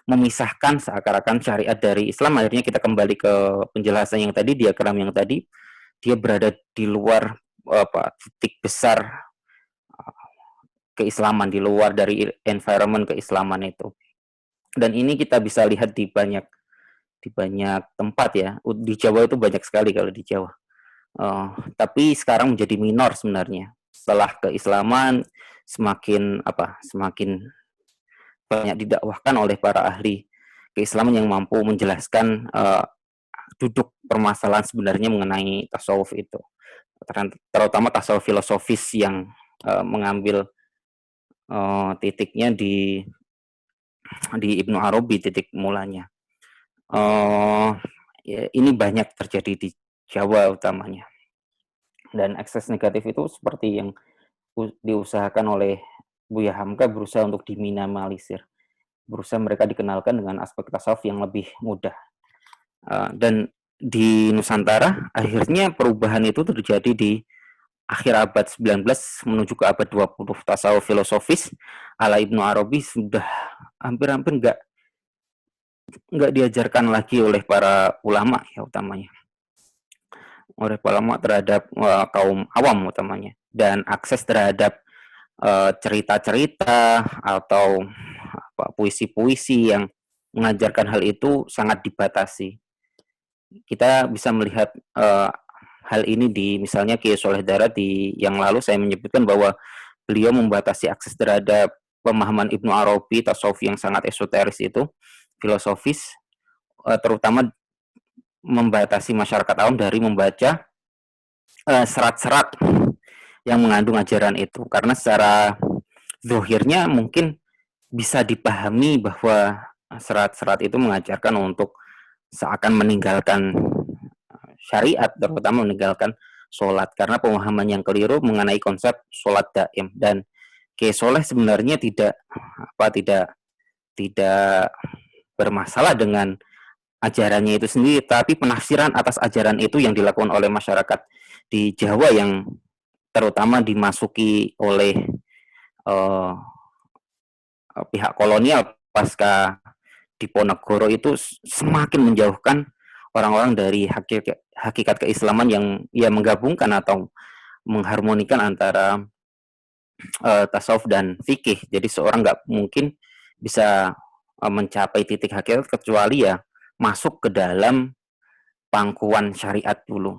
memisahkan seakan-akan syariat dari Islam. Akhirnya kita kembali ke penjelasan yang tadi, diagram yang tadi, dia berada di luar titik besar keislaman, di luar dari environment keislaman itu. Dan ini kita bisa lihat di banyak tempat ya. Di Jawa itu banyak sekali kalau di Jawa. Tapi sekarang menjadi minor sebenarnya. Setelah keislaman semakin banyak didakwahkan oleh para ahli keislaman yang mampu menjelaskan duduk permasalahan sebenarnya mengenai tasawuf itu, terutama tasawuf filosofis yang mengambil titiknya di Ibnu Arabi, titik mulanya. Ya, ini banyak terjadi di Jawa utamanya, dan ekses negatif itu seperti yang diusahakan oleh Buya Hamka, berusaha untuk diminimalisir, berusaha mereka dikenalkan dengan aspek tasawuf yang lebih mudah. Dan di Nusantara akhirnya perubahan itu terjadi di akhir abad 19 menuju ke abad 20. Tasawuf filosofis ala Ibnu Arabi sudah hampir-hampir nggak diajarkan lagi oleh para ulama ya, utamanya oleh para ulama terhadap kaum awam utamanya, dan akses terhadap cerita-cerita atau puisi-puisi yang mengajarkan hal itu sangat dibatasi. Kita bisa melihat hal ini di misalnya Kiai Soleh Darat yang lalu saya menyebutkan bahwa beliau membatasi akses terhadap pemahaman Ibnu Arabi, tasawuf yang sangat esoteris itu, filosofis, terutama membatasi masyarakat awam dari membaca serat-serat yang mengandung ajaran itu, karena secara zahirnya mungkin bisa dipahami bahwa serat-serat itu mengajarkan untuk seakan meninggalkan syariat, terutama meninggalkan sholat, karena pemahaman yang keliru mengenai konsep sholat daim. Dan Kiai Soleh sebenarnya tidak bermasalah dengan ajarannya itu sendiri, tapi penafsiran atas ajaran itu yang dilakukan oleh masyarakat di Jawa yang terutama dimasuki oleh pihak kolonial pasca Diponegoro itu semakin menjauhkan orang-orang dari hakikat keislaman yang menggabungkan atau mengharmonikan antara tasawuf dan fikih. Jadi seorang nggak mungkin bisa mencapai titik hakikat kecuali ya masuk ke dalam pangkuan syariat dulu.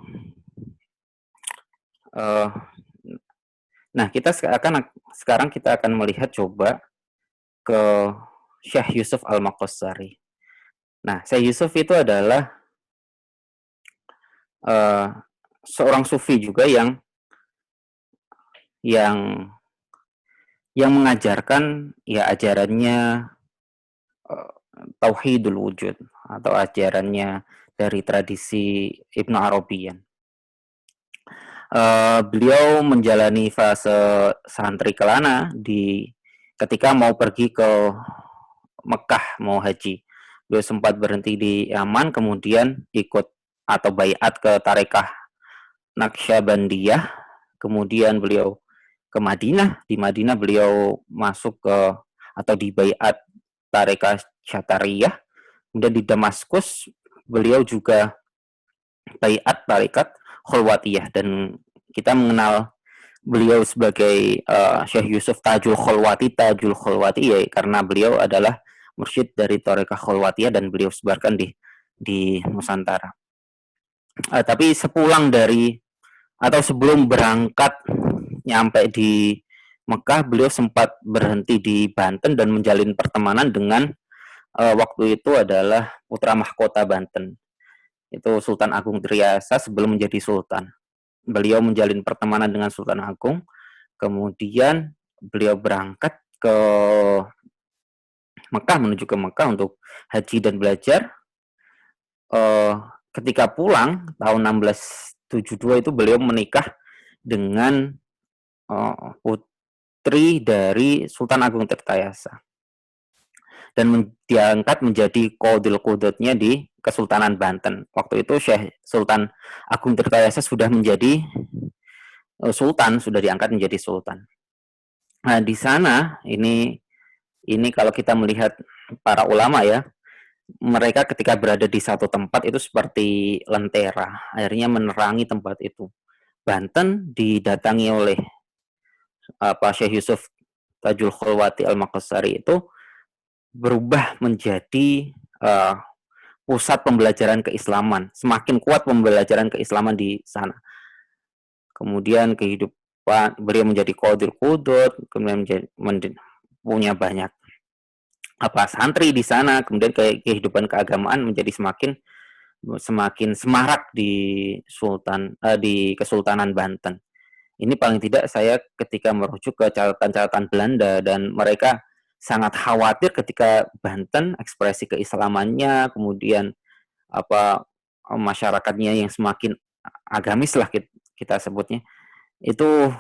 Nah, sekarang kita akan melihat coba ke Syekh Yusuf Al-Maqassari. Nah, Syekh Yusuf itu adalah seorang sufi juga yang mengajarkan ya ajarannya tauhidul wujud atau ajarannya dari tradisi Ibnu Arabian. Beliau menjalani fase santri kelana ketika mau pergi ke Mekah mau haji. Beliau sempat berhenti di Yaman, kemudian ikut atau baiat ke Tarekah Naqsyabandiyah, kemudian beliau ke Madinah. Di Madinah beliau masuk ke atau di baiat Tarekah Syatariyah. Kemudian di Damaskus beliau juga baiat Tarekat Kholwatiyah, dan kita mengenal beliau sebagai Syekh Yusuf Tajul Kholwati ya, karena beliau adalah mursyid dari Tarekah Kholwatiyah dan beliau sebarkan di Nusantara. Tapi sepulang sebelum berangkat nyampe di Mekah, beliau sempat berhenti di Banten dan menjalin pertemanan dengan waktu itu adalah putra mahkota Banten, itu Sultan Agung Triasa sebelum menjadi sultan. Beliau menjalin pertemanan dengan Sultan Agung, kemudian beliau berangkat ke Mekah, menuju ke Mekah untuk haji dan belajar. Ketika pulang tahun 1672 itu beliau menikah dengan putri dari Sultan Agung Tirtayasa dan diangkat menjadi Qadil Qudutnya di Kesultanan Banten. Waktu itu Syekh Sultan Agung Tirtayasa sudah menjadi sultan, sudah diangkat menjadi sultan. Nah, di sana ini kalau kita melihat para ulama ya, mereka ketika berada di satu tempat itu seperti lentera, akhirnya menerangi tempat itu. Banten didatangi oleh Syekh Yusuf Tajul Kholwati Al-Maqassari itu berubah menjadi pusat pembelajaran keislaman. Semakin kuat pembelajaran keislaman di sana. Kemudian kehidupan beliau menjadi qadir qudud, kemudian punya banyak santri di sana, kemudian kehidupan keagamaan menjadi semakin semarak di Kesultanan Banten. Ini paling tidak saya ketika merujuk ke catatan-catatan Belanda, dan mereka sangat khawatir ketika Banten ekspresi keislamannya, kemudian masyarakatnya yang semakin agamis lah kita sebutnya, itu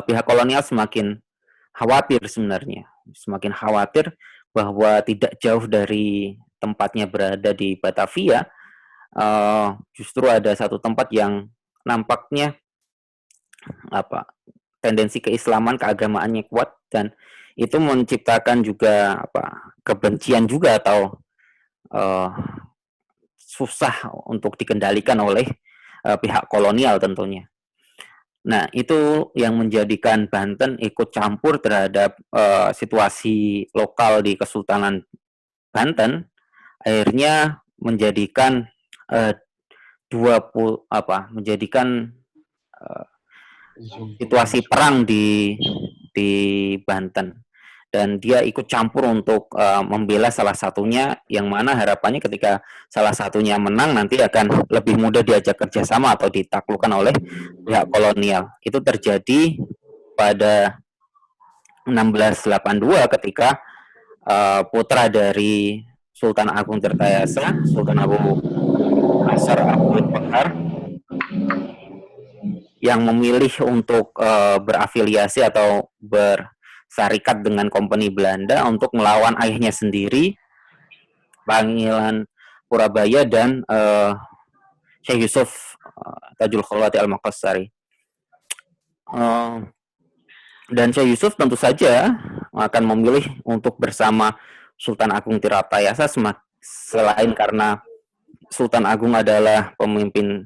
pihak kolonial semakin khawatir sebenarnya, semakin khawatir bahwa tidak jauh dari tempatnya berada di Batavia, justru ada satu tempat yang nampaknya tendensi keislaman, keagamaannya kuat, dan itu menciptakan juga kebencian juga atau susah untuk dikendalikan oleh pihak kolonial tentunya. Nah, itu yang menjadikan Banten ikut campur terhadap situasi lokal di Kesultanan Banten, akhirnya menjadikan situasi perang di Banten, dan dia ikut campur untuk membela salah satunya, yang mana harapannya ketika salah satunya menang nanti akan lebih mudah diajak kerjasama atau ditaklukkan oleh pihak kolonial. Itu terjadi pada 1682 ketika putra dari Sultan Agung Tirtayasa, Sultan Abu Nasr Abdul Qahar, yang memilih untuk berafiliasi atau bersarikat dengan kompeni Belanda untuk melawan ayahnya sendiri, Panggilan Purabaya, dan Syekh Yusuf Tajul Kholwati Al-Maqassari. Dan Syekh Yusuf tentu saja akan memilih untuk bersama Sultan Agung Tirtayasa, selain karena Sultan Agung adalah pemimpin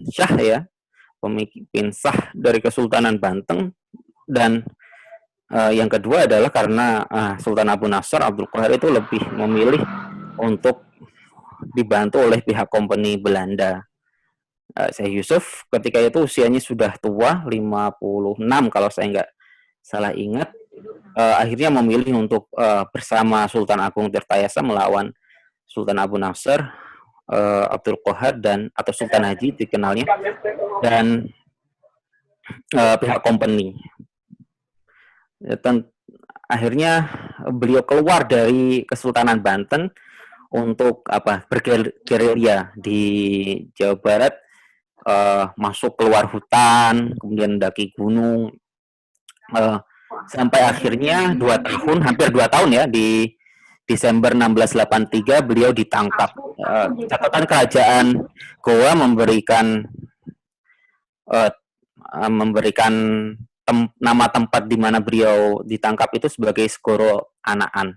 syah ya, pemimpin sah dari Kesultanan Banten, dan yang kedua adalah karena Sultan Abu Nasr Abdul Qahar itu lebih memilih untuk dibantu oleh pihak kompeni Belanda. Syekh Yusuf ketika itu usianya sudah tua, 56 kalau saya nggak salah ingat, akhirnya memilih untuk bersama Sultan Agung Tirtayasa melawan Sultan Abu Nasr Abdul Qahar atau Sultan Haji dikenalnya, dan pihak kompeni. Akhirnya beliau keluar dari Kesultanan Banten untuk bergerilya di Jawa Barat, masuk keluar hutan, kemudian mendaki gunung, sampai akhirnya hampir 2 tahun ya, di Desember 1683 beliau ditangkap. Catatan kerajaan Goa memberikan nama tempat di mana beliau ditangkap itu sebagai Segoro Anaan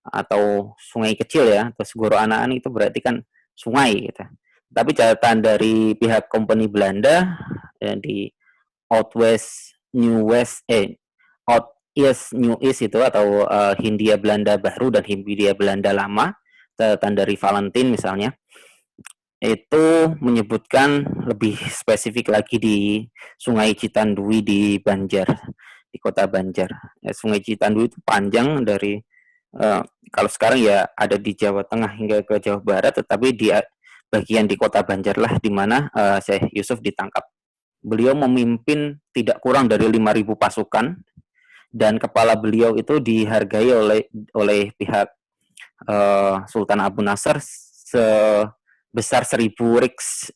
atau sungai kecil ya, atau Segoro Anaan itu berarti kan sungai gitu. Tapi catatan dari pihak kompeni Belanda di Old West New West Old East New East itu, atau Hindia Belanda Baru dan Hindia Belanda Lama, catatan dari Valentin misalnya, itu menyebutkan lebih spesifik lagi di Sungai Citandui di Banjar, di kota Banjar. Sungai Citandui itu panjang dari kalau sekarang ya ada di Jawa Tengah hingga ke Jawa Barat, tetapi di bagian di kota Banjar lah di mana Syekh Yusuf ditangkap. Beliau memimpin tidak kurang dari 5.000 pasukan, dan kepala beliau itu dihargai oleh pihak Sultan Abu Nasr sebesar 1.000 riks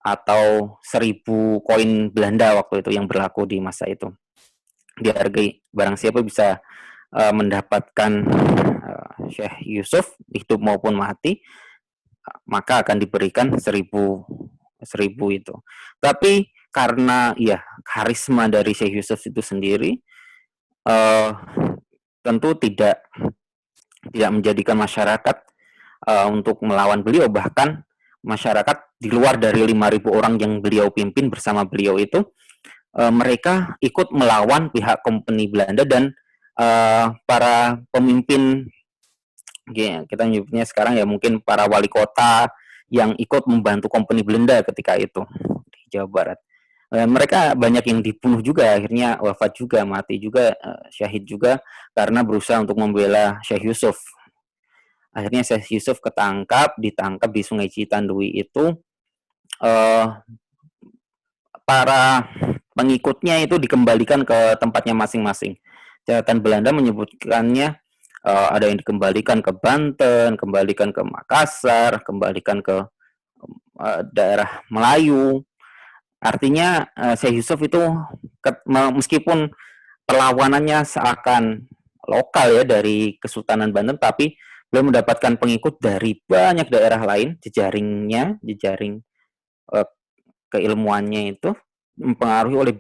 atau 1.000 koin Belanda waktu itu yang berlaku di masa itu. Dihargai barang siapa bisa mendapatkan Syekh Yusuf hidup maupun mati, maka akan diberikan 1.000 itu. Tapi karena ya karisma dari Syekh Yusuf itu sendiri, uh, tentu tidak menjadikan masyarakat untuk melawan beliau, bahkan masyarakat di luar dari 5.000 orang yang beliau pimpin bersama beliau itu mereka ikut melawan pihak Kompeni Belanda dan para pemimpin, ya, kita menyebutnya sekarang ya mungkin para wali kota yang ikut membantu Kompeni Belanda ketika itu di Jawa Barat. Mereka banyak yang dibunuh juga, akhirnya wafat juga, mati juga, syahid juga karena berusaha untuk membela Syekh Yusuf. Akhirnya Syekh Yusuf ditangkap di Sungai Citandui itu. Para pengikutnya itu dikembalikan ke tempatnya masing-masing. Catatan Belanda menyebutkannya ada yang dikembalikan ke Banten, kembalikan ke Makassar, kembalikan ke daerah Melayu. Artinya Syekh Yusuf itu meskipun perlawanannya seakan lokal ya dari Kesultanan Banten, tapi beliau mendapatkan pengikut dari banyak daerah lain. Jejaring keilmuannya itu mempengaruhi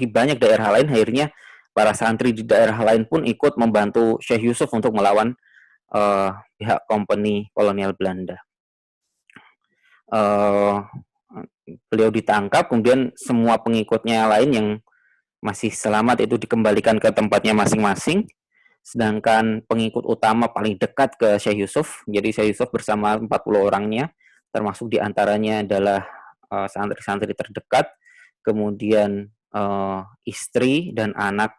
banyak daerah lain. Akhirnya para santri di daerah lain pun ikut membantu Syekh Yusuf untuk melawan pihak Kompeni kolonial Belanda. Beliau ditangkap, kemudian semua pengikutnya lain yang masih selamat itu dikembalikan ke tempatnya masing-masing, sedangkan pengikut utama paling dekat ke Syekh Yusuf, jadi Syekh Yusuf bersama 40 orangnya, termasuk diantaranya adalah santri-santri terdekat, kemudian istri dan anak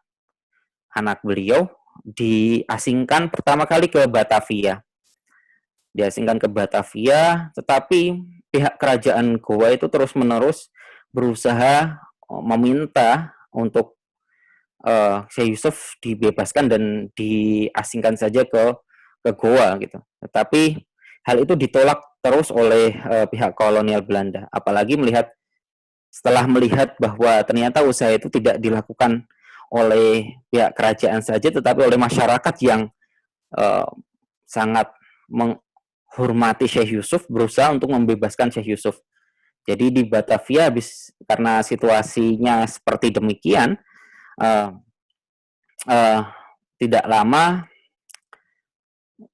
beliau diasingkan pertama kali ke Batavia. Tetapi pihak kerajaan Goa itu terus-menerus berusaha meminta untuk Syekh Yusuf dibebaskan dan diasingkan saja ke Goa gitu. Tetapi hal itu ditolak terus oleh pihak kolonial Belanda. Apalagi setelah melihat bahwa ternyata usaha itu tidak dilakukan oleh pihak kerajaan saja, tetapi oleh masyarakat yang sangat menghormati Syekh Yusuf, berusaha untuk membebaskan Syekh Yusuf. Jadi di Batavia karena situasinya seperti demikian, tidak lama,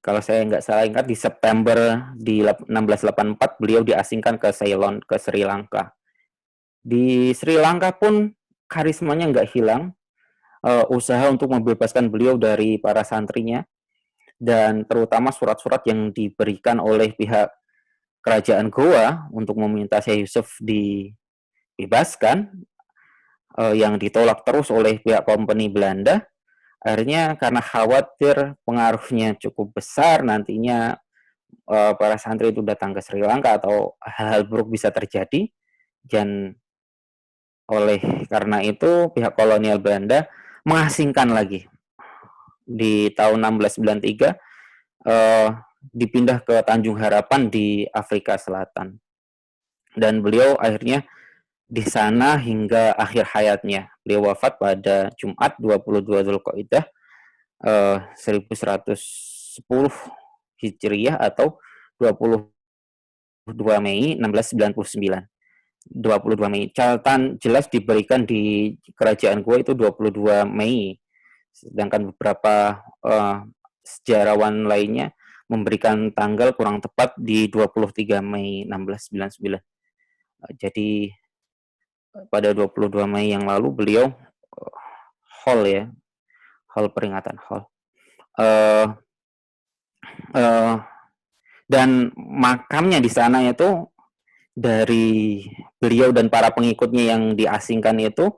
kalau saya nggak salah ingat, di September di 1684 beliau diasingkan ke Ceylon, ke Sri Lanka. Di Sri Lanka pun karismanya nggak hilang, usaha untuk membebaskan beliau dari para santrinya, dan terutama surat-surat yang diberikan oleh pihak kerajaan Goa untuk meminta Syekh Yusuf dibebaskan, yang ditolak terus oleh pihak Kompeni Belanda. Akhirnya karena khawatir pengaruhnya cukup besar, nantinya para santri itu datang ke Sri Lanka atau hal-hal buruk bisa terjadi, dan oleh karena itu pihak kolonial Belanda mengasingkan lagi. Di tahun 1693 dipindah ke Tanjung Harapan di Afrika Selatan, dan beliau akhirnya di sana hingga akhir hayatnya. Beliau wafat pada Jumat 22 Dzulqa'dah 1110 Hijriyah atau 22 Mei 1699. 22 Mei. Catatan jelas diberikan di kerajaan Goa itu 22 Mei. Sedangkan beberapa sejarawan lainnya memberikan tanggal kurang tepat di 23 Mei 1699. Jadi pada 22 Mei yang lalu beliau haul peringatan haul. Dan makamnya di sana itu, dari beliau dan para pengikutnya yang diasingkan itu,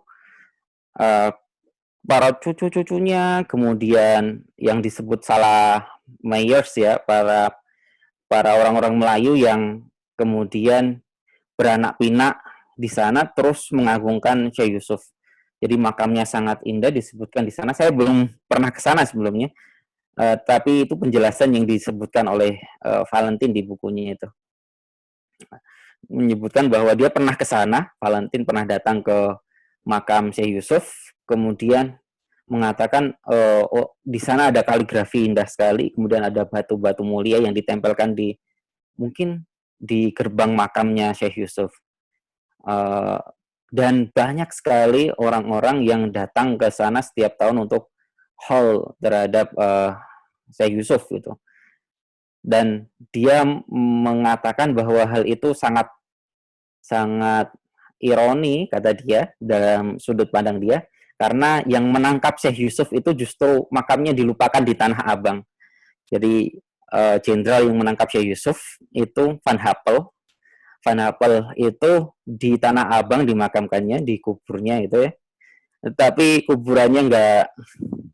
para cucu-cucunya, kemudian yang disebut Salah Mayers ya, para orang-orang Melayu yang kemudian beranak pinak di sana terus mengagungkan Syekh Yusuf. Jadi makamnya sangat indah, disebutkan di sana. Saya belum pernah ke sana sebelumnya, tapi itu penjelasan yang disebutkan oleh Valentin di bukunya itu. Menyebutkan bahwa dia pernah ke sana, Valentin pernah datang ke makam Syekh Yusuf, kemudian mengatakan di sana ada kaligrafi indah sekali, kemudian ada batu-batu mulia yang ditempelkan mungkin di gerbang makamnya Syekh Yusuf. Dan banyak sekali orang-orang yang datang ke sana setiap tahun untuk haul terhadap Syekh Yusuf gitu. Dan dia mengatakan bahwa hal itu sangat sangat ironi, kata dia, dalam sudut pandang dia, karena yang menangkap Syekh Yusuf itu justru makamnya dilupakan di Tanah Abang. Jadi jenderal yang menangkap Syekh Yusuf itu Van Happel. Van Happel itu di Tanah Abang dimakamkannya, di kuburnya itu ya. Tetapi kuburannya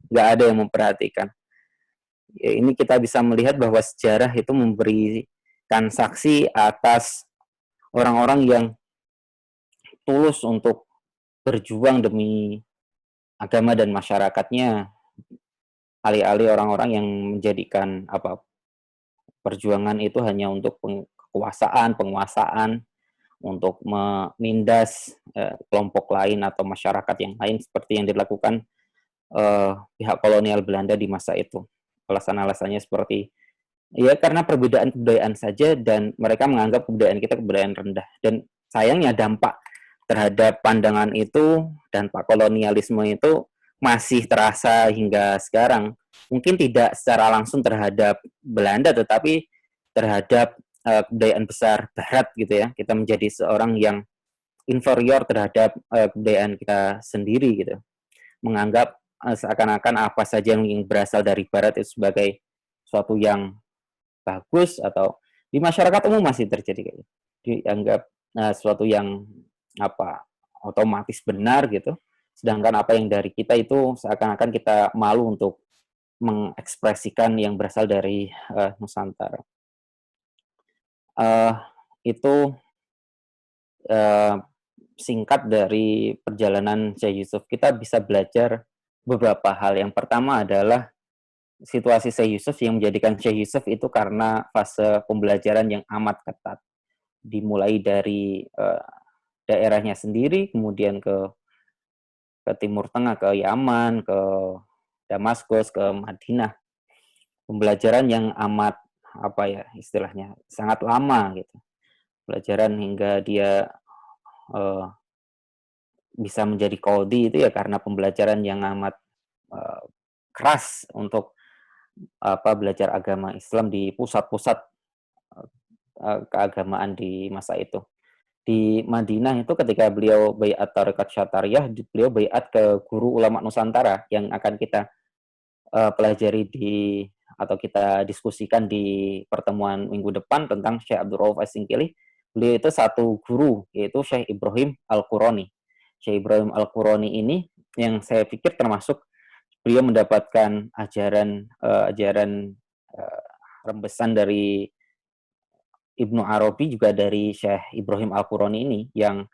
nggak ada yang memperhatikan. Ya, ini kita bisa melihat bahwa sejarah itu memberikan saksi atas orang-orang yang tulus untuk berjuang demi agama dan masyarakatnya, alih-alih orang-orang yang menjadikan perjuangan itu hanya untuk penguasaan, untuk menindas kelompok lain atau masyarakat yang lain seperti yang dilakukan pihak kolonial Belanda di masa itu. Alasan-alasannya seperti ya karena perbedaan kebudayaan saja, dan mereka menganggap kebudayaan kita kebudayaan rendah. Dan sayangnya dampak terhadap pandangan itu dan pak kolonialisme itu masih terasa hingga sekarang. Mungkin tidak secara langsung terhadap Belanda, tetapi terhadap kebudayaan besar Barat gitu ya. Kita menjadi seorang yang inferior terhadap kebudayaan kita sendiri gitu. Menganggap seakan-akan apa saja yang berasal dari Barat itu sebagai suatu yang bagus, atau di masyarakat umum masih terjadi kayak gitu. Dianggap suatu yang otomatis benar gitu, sedangkan apa yang dari kita itu seakan-akan kita malu untuk mengekspresikan yang berasal dari Nusantara. Itu singkat dari perjalanan Syekh Yusuf. Kita bisa belajar beberapa hal. Yang pertama adalah situasi Syekh Yusuf yang menjadikan Syekh Yusuf itu karena fase pembelajaran yang amat ketat. Dimulai dari daerahnya sendiri, kemudian ke Timur Tengah, ke Yaman, ke Damaskus, ke Madinah. Pembelajaran yang amat istilahnya sangat lama gitu. Pelajaran hingga dia bisa menjadi qadhi itu ya karena pembelajaran yang amat keras untuk belajar agama Islam di pusat-pusat keagamaan di masa itu. Di Madinah itu ketika beliau baiat Tarekat Syatariyah, beliau baiat ke guru ulama Nusantara yang akan kita pelajari atau kita diskusikan di pertemuan minggu depan tentang Syekh Abdul Rauf As-Singkili. Beliau itu satu guru, yaitu Syekh Ibrahim Al-Qurani. Syekh Ibrahim Al-Qurani ini yang saya pikir termasuk beliau mendapatkan ajaran rembesan dari Ibnu Arabi, juga dari Syekh Ibrahim Al-Qurani ini yang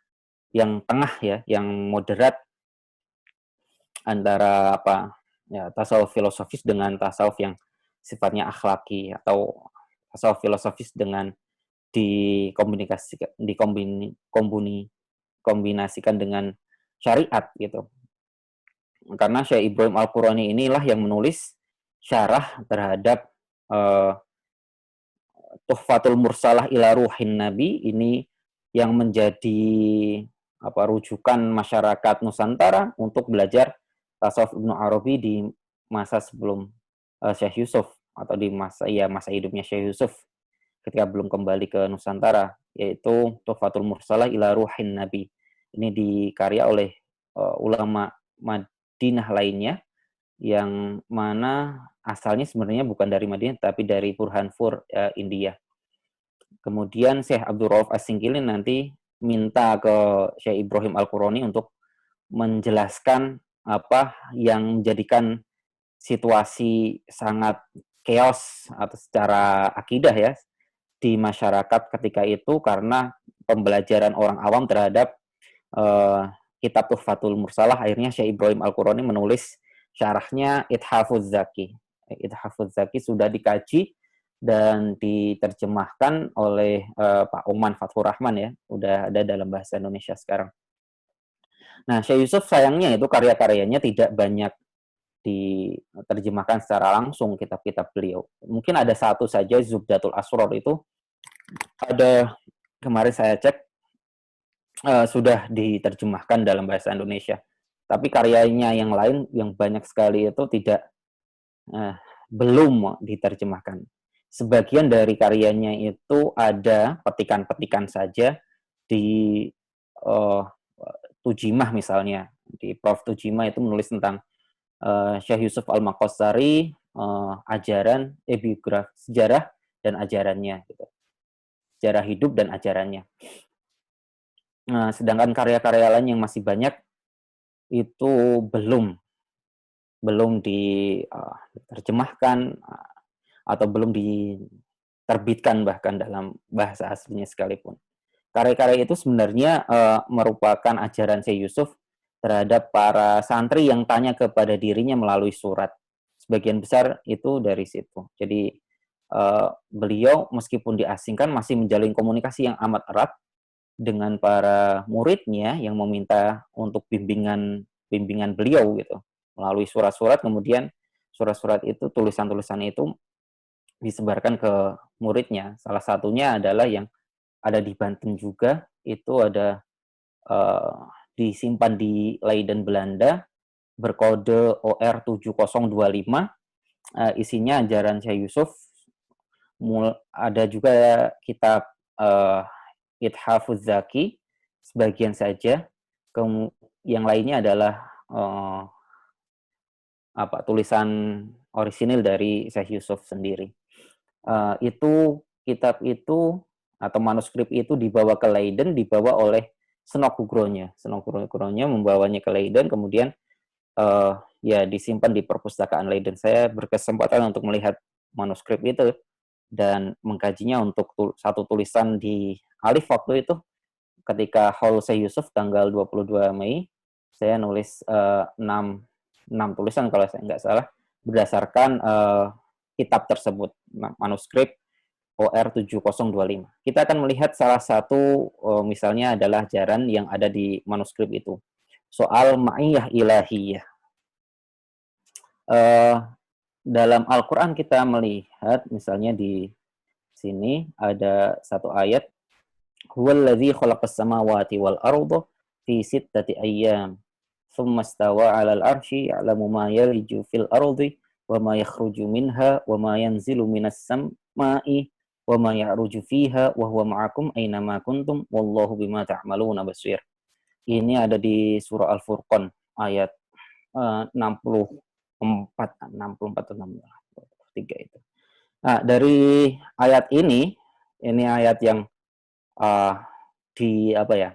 tengah ya, yang moderat antara tasawuf filosofis dengan tasawuf yang sifatnya akhlaki, atau tasawuf filosofis dengan dikombinasikan dengan syariat gitu. Karena Syekh Ibrahim Al-Qurani inilah yang menulis syarah terhadap Tuhfatul Mursalah ila Ruhin Nabi, ini yang menjadi rujukan masyarakat Nusantara untuk belajar tasawuf Ibnu Arabi di masa sebelum Syekh Yusuf, atau di masa hidupnya Syekh Yusuf ketika belum kembali ke Nusantara, yaitu Tuhfatul Mursalah ila Ruhin Nabi. Ini dikarya oleh ulama Madinah lainnya, yang mana asalnya sebenarnya bukan dari Madinah tapi dari Burhanpur, India. Kemudian Syekh Abdul Rauf As-Singkili nanti minta ke Syekh Ibrahim Al-Qurani untuk menjelaskan apa yang menjadikan situasi sangat chaos atau secara akidah ya di masyarakat ketika itu, karena pembelajaran orang awam terhadap kitab Tuhfatul Mursalah. Akhirnya Syekh Ibrahim Al-Qurani menulis syarahnya Ithafuz Zaki. Ithafuz Zaki sudah dikaji dan diterjemahkan oleh Pak Oman Fathur Rahman ya, udah ada dalam bahasa Indonesia sekarang. Nah, Syekh Yusuf sayangnya itu karya-karyanya tidak banyak diterjemahkan secara langsung, kitab-kitab beliau. Mungkin ada satu saja, Zubdatul Asror, itu ada, kemarin saya cek, sudah diterjemahkan dalam bahasa Indonesia. Tapi karyanya yang lain yang banyak sekali itu belum diterjemahkan. Sebagian dari karyanya itu ada petikan-petikan saja di Tujimah misalnya. Di Prof. Tujimah itu menulis tentang Syekh Yusuf Al-Maqassari, ajaran, biografi, sejarah dan ajarannya, gitu. Sejarah hidup dan ajarannya. Sedangkan karya-karya lain yang masih banyak itu belum diterjemahkan atau belum diterbitkan bahkan dalam bahasa aslinya sekalipun. Karya-karya itu sebenarnya merupakan ajaran Syekh Yusuf terhadap para santri yang tanya kepada dirinya melalui surat. Sebagian besar itu dari situ. Jadi beliau meskipun diasingkan masih menjalin komunikasi yang amat erat dengan para muridnya yang meminta untuk bimbingan beliau gitu melalui surat-surat. Kemudian surat-surat itu, tulisan-tulisan itu disebarkan ke muridnya. Salah satunya adalah yang ada di Banten juga, itu ada disimpan di Leiden, Belanda, berkode OR 7025. Isinya ajaran Syekh Yusuf. Ada juga kitab Ithafuz Zaki, sebagian saja. Yang lainnya adalah tulisan orisinil dari Syekh Yusuf sendiri. Kitab itu atau manuskrip itu dibawa ke Leiden, dibawa oleh Senok Ugronya membawanya ke Leiden, kemudian ya disimpan di perpustakaan Leiden. Saya berkesempatan untuk melihat manuskrip itu dan mengkajinya untuk satu tulisan di Alif waktu itu. Ketika Haul Syekh Yusuf tanggal 22 Mei, saya nulis 6 tulisan kalau saya nggak salah, berdasarkan kitab tersebut, manuskrip OR 7025. Kita akan melihat salah satu misalnya adalah ajaran yang ada di manuskrip itu. Soal ma'iyah ilahiyah. Dalam Al-Quran kita melihat misalnya di sini ada satu ayat, huwallazi khalaqas samawati wal arda fi sittati ayyam thumma istawa 'alal 'arsy ya'lamu ma yaliju fil ardi wa ma yakhruju minha wa ma yanzilu minas sama'i wa ma ya'ruju fiha wa huwa ma'akum aina ma kuntum wallahu bima ta'maluna basir. Ini ada di surah Al-Furqan ayat 64 atau 63 itu. Nah, dari ayat ini ayat yang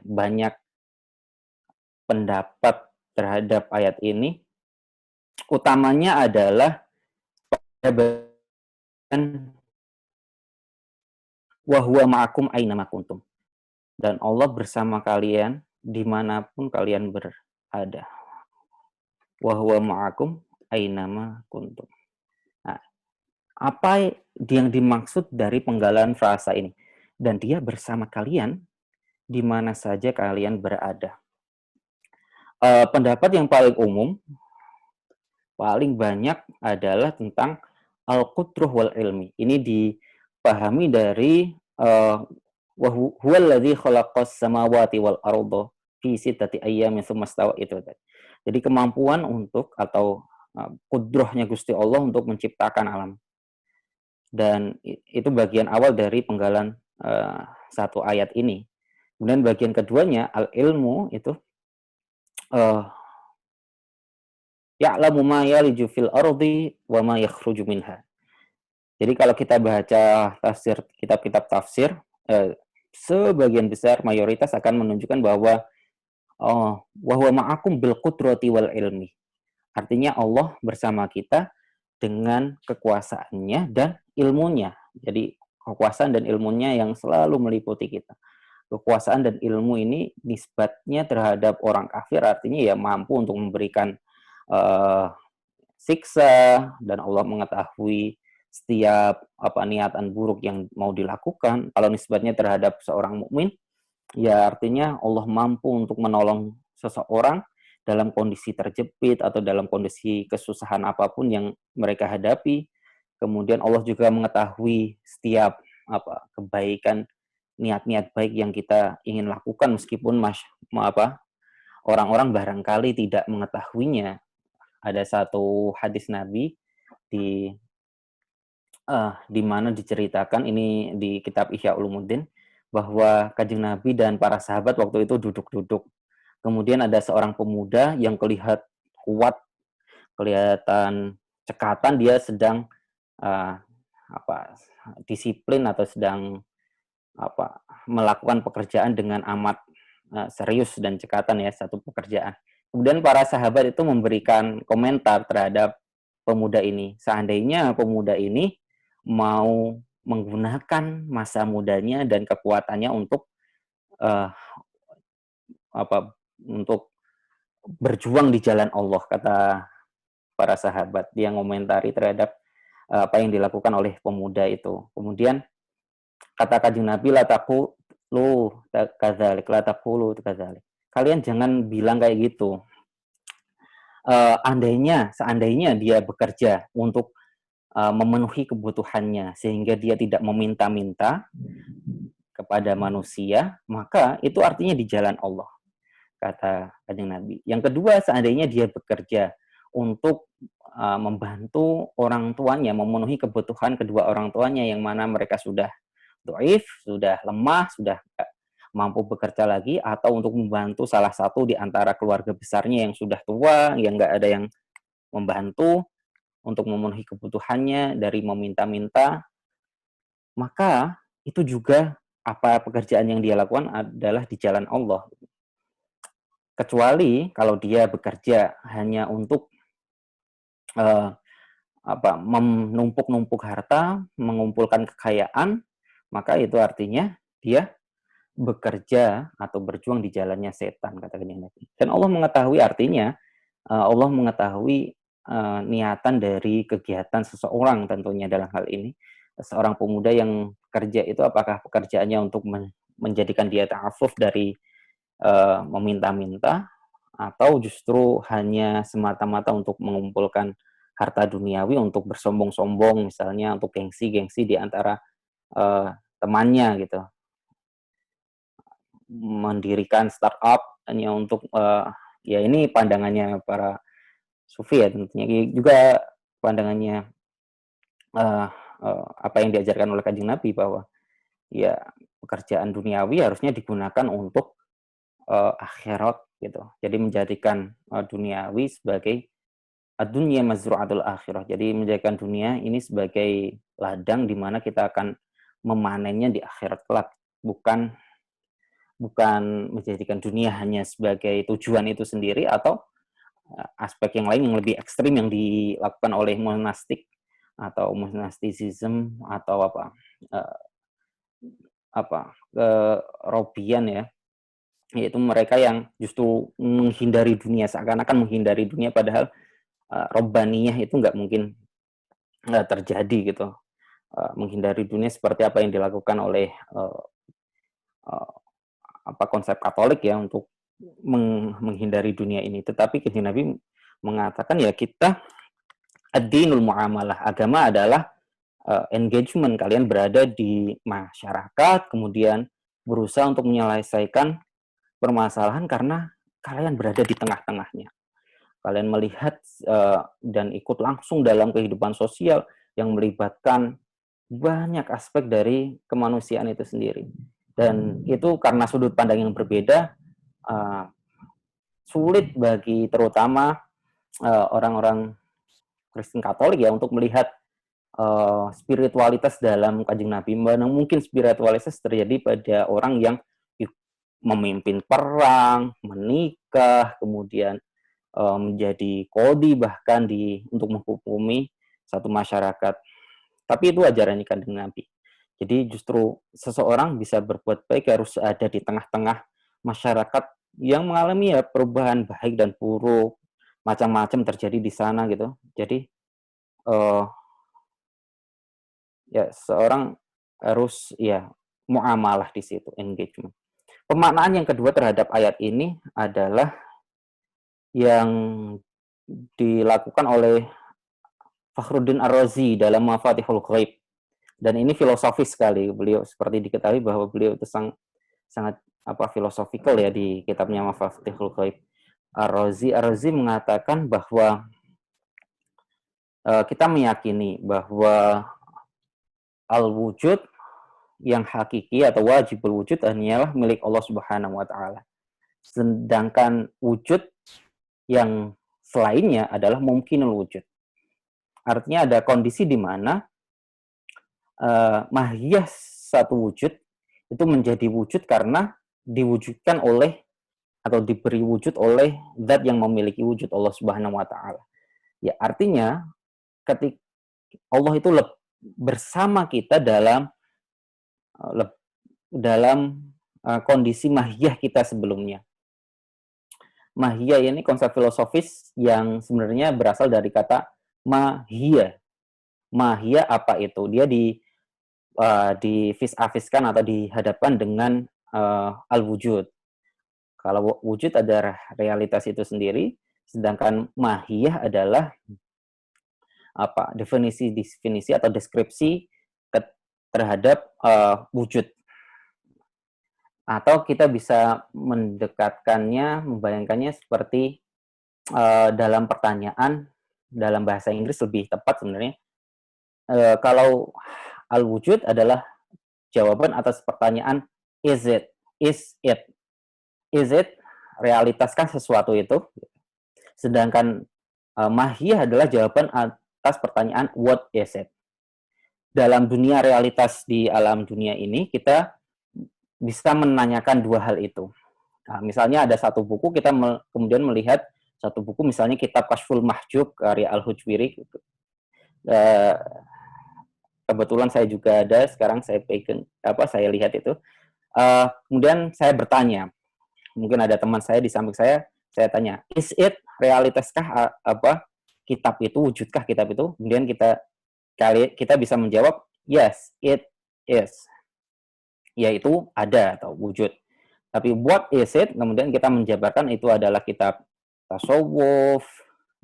banyak pendapat terhadap ayat ini. Utamanya adalah wa huwa ma'akum aina ma kuntum. Dan Allah bersama kalian dimanapun kalian berada. Wa huwa ma'akum aina ma kuntum. Nah, apa yang dimaksud dari penggalan frasa ini? Dan dia bersama kalian di mana saja kalian berada. Pendapat yang paling umum, paling banyak adalah tentang al-qudruh wal ilmi. Ini dipahami dari huwallazi khalaqas samawati wal arda fi sittati ayyamin tsumma stawa itu. Jadi kemampuan untuk atau qudrohnya Gusti Allah untuk menciptakan alam. Dan itu bagian awal dari penggalan satu ayat ini. Kemudian bagian keduanya, al-ilmu itu ya'lamu ma yaliju fil ardi wa ma yakhruju minha. Jadi kalau kita baca tafsir, kitab-kitab tafsir, sebagian besar mayoritas akan menunjukkan bahwa wa huwa ma'akum bil qudrati wal ilmi. Artinya Allah bersama kita dengan kekuasaannya dan ilmunya. Jadi kekuasaan dan ilmunya yang selalu meliputi kita. Kekuasaan dan ilmu ini nisbatnya terhadap orang kafir, artinya ya mampu untuk memberikan siksa, dan Allah mengetahui setiap niatan buruk yang mau dilakukan. Kalau nisbatnya terhadap seorang mukmin, ya artinya Allah mampu untuk menolong seseorang dalam kondisi terjepit atau dalam kondisi kesusahan apapun yang mereka hadapi. Kemudian Allah juga mengetahui setiap kebaikan niat-niat baik yang kita ingin lakukan meskipun orang-orang barangkali tidak mengetahuinya. Ada satu hadis Nabi di di mana diceritakan ini di kitab Ihya Ulumuddin bahwa Kanjeng Nabi dan para sahabat waktu itu duduk-duduk. Kemudian ada seorang pemuda yang kelihatan kuat, kelihatan cekatan, dia sedang uh, disiplin atau sedang melakukan pekerjaan dengan amat serius dan cekatan ya, satu pekerjaan. Kemudian para sahabat itu memberikan komentar terhadap pemuda ini. Seandainya pemuda ini mau menggunakan masa mudanya dan kekuatannya untuk uh, untuk berjuang di jalan Allah, kata para sahabat. Dia ngomentari terhadap apa yang dilakukan oleh pemuda itu. Kemudian kata Kanjeng Nabi, la taqulu kadzalik, la taqulu kadzalik. Kalian jangan bilang kayak gitu. Seandainya dia bekerja untuk memenuhi kebutuhannya sehingga dia tidak meminta-minta kepada manusia, maka itu artinya di jalan Allah, kata Kanjeng Nabi. Yang kedua, seandainya dia bekerja untuk membantu orang tuanya, memenuhi kebutuhan kedua orang tuanya yang mana mereka sudah dhaif, sudah lemah, sudah mampu bekerja lagi, atau untuk membantu salah satu di antara keluarga besarnya yang sudah tua, yang nggak ada yang membantu untuk memenuhi kebutuhannya dari meminta-minta, maka itu juga apa pekerjaan yang dia lakukan adalah di jalan Allah. Kecuali kalau dia bekerja hanya untuk menumpuk-numpuk harta, mengumpulkan kekayaan, maka itu artinya dia bekerja atau berjuang di jalannya setan, kata Nabi. Dan Allah mengetahui artinya, Allah mengetahui niatan dari kegiatan seseorang tentunya dalam hal ini. Seorang pemuda yang kerja itu apakah pekerjaannya untuk menjadikan dia ta'affuf dari meminta-minta, atau justru hanya semata-mata untuk mengumpulkan harta duniawi untuk bersombong-sombong, misalnya untuk gengsi-gengsi di antara temannya gitu. Mendirikan startup hanya untuk ya ini pandangannya para sufi ya tentunya, juga pandangannya apa yang diajarkan oleh Kanjeng Nabi bahwa ya pekerjaan duniawi harusnya digunakan untuk akhirat gitu. Jadi menjadikan duniawi sebagai dunia mazru'atul akhirah. Jadi menjadikan dunia ini sebagai ladang di mana kita akan memanennya di akhirat kelak, bukan menjadikan dunia hanya sebagai tujuan itu sendiri, atau aspek yang lain yang lebih ekstrim yang dilakukan oleh monastik atau monastisism atau Robian ya, yaitu mereka yang justru menghindari dunia, seakan-akan menghindari dunia, padahal Robbaniyah itu nggak mungkin terjadi gitu. Menghindari dunia seperti apa yang dilakukan oleh konsep Katolik ya untuk menghindari dunia ini. Tetapi Kanjeng Nabi mengatakan ya kita ad-dinul muamalah, agama adalah engagement, kalian berada di masyarakat kemudian berusaha untuk menyelesaikan permasalahan karena kalian berada di tengah-tengahnya. Kalian melihat dan ikut langsung dalam kehidupan sosial yang melibatkan banyak aspek dari kemanusiaan itu sendiri. Dan itu karena sudut pandang yang berbeda, sulit bagi terutama orang-orang Kristen Katolik ya untuk melihat spiritualitas dalam Kanjeng Nabi. Mana mungkin spiritualitas terjadi pada orang yang memimpin perang, menikah, kemudian menjadi kodi bahkan untuk menghukumi satu masyarakat. Tapi itu ajaran Kanjeng Nabi. Jadi justru seseorang bisa berbuat baik harus ada di tengah-tengah masyarakat yang mengalami ya perubahan baik dan buruk, macam-macam terjadi di sana gitu. Jadi ya seorang harus ya muamalah di situ, engagement. Pemaknaan yang kedua terhadap ayat ini adalah yang dilakukan oleh Fakhruddin Ar-Razi dalam Mafatihul Ghaib. Dan ini filosofis sekali. Beliau seperti diketahui bahwa beliau itu sangat filosofikal ya di kitabnya Mafatihul Ghaib. Ar-Razi mengatakan bahwa kita meyakini bahwa al-wujud yang hakiki atau wajibul wujud hanyalah milik Allah Subhanahu wa taala. Sedangkan wujud yang selainnya adalah mungkinul wujud. Artinya ada kondisi di mana mahiyah satu wujud itu menjadi wujud karena diwujudkan oleh atau diberi wujud oleh zat yang memiliki wujud, Allah Subhanahu wa taala. Ya, artinya ketika Allah itu bersama kita dalam kondisi mahiyah kita sebelumnya. Mahiyah ini konsep filosofis yang sebenarnya berasal dari kata mahiyah. Mahiyah apa itu? Dia difisafiskan atau dihadapkan dengan al-wujud. Kalau wujud ada realitas itu sendiri, sedangkan mahiyah adalah definisi atau deskripsi terhadap wujud. Atau kita bisa mendekatkannya, membayangkannya seperti dalam pertanyaan, dalam bahasa Inggris lebih tepat sebenarnya. Kalau al-wujud adalah jawaban atas pertanyaan is it, realitaskah sesuatu itu. Sedangkan mahiyah adalah jawaban atas pertanyaan what is it. Dalam dunia realitas di alam dunia ini, kita bisa menanyakan dua hal itu. Nah, misalnya ada satu buku, kita kemudian melihat satu buku, misalnya kitab Kashful Mahjub karya Al-Hujwiri. Kebetulan saya juga ada, sekarang saya lihat itu. Kemudian saya bertanya, mungkin ada teman saya di samping saya tanya, is it, realitaskah kitab itu, wujudkah kitab itu? Kemudian kita bisa menjawab, yes, it is. Yaitu ada atau wujud. Tapi what is it? Kemudian kita menjabarkan itu adalah kitab tasawuf,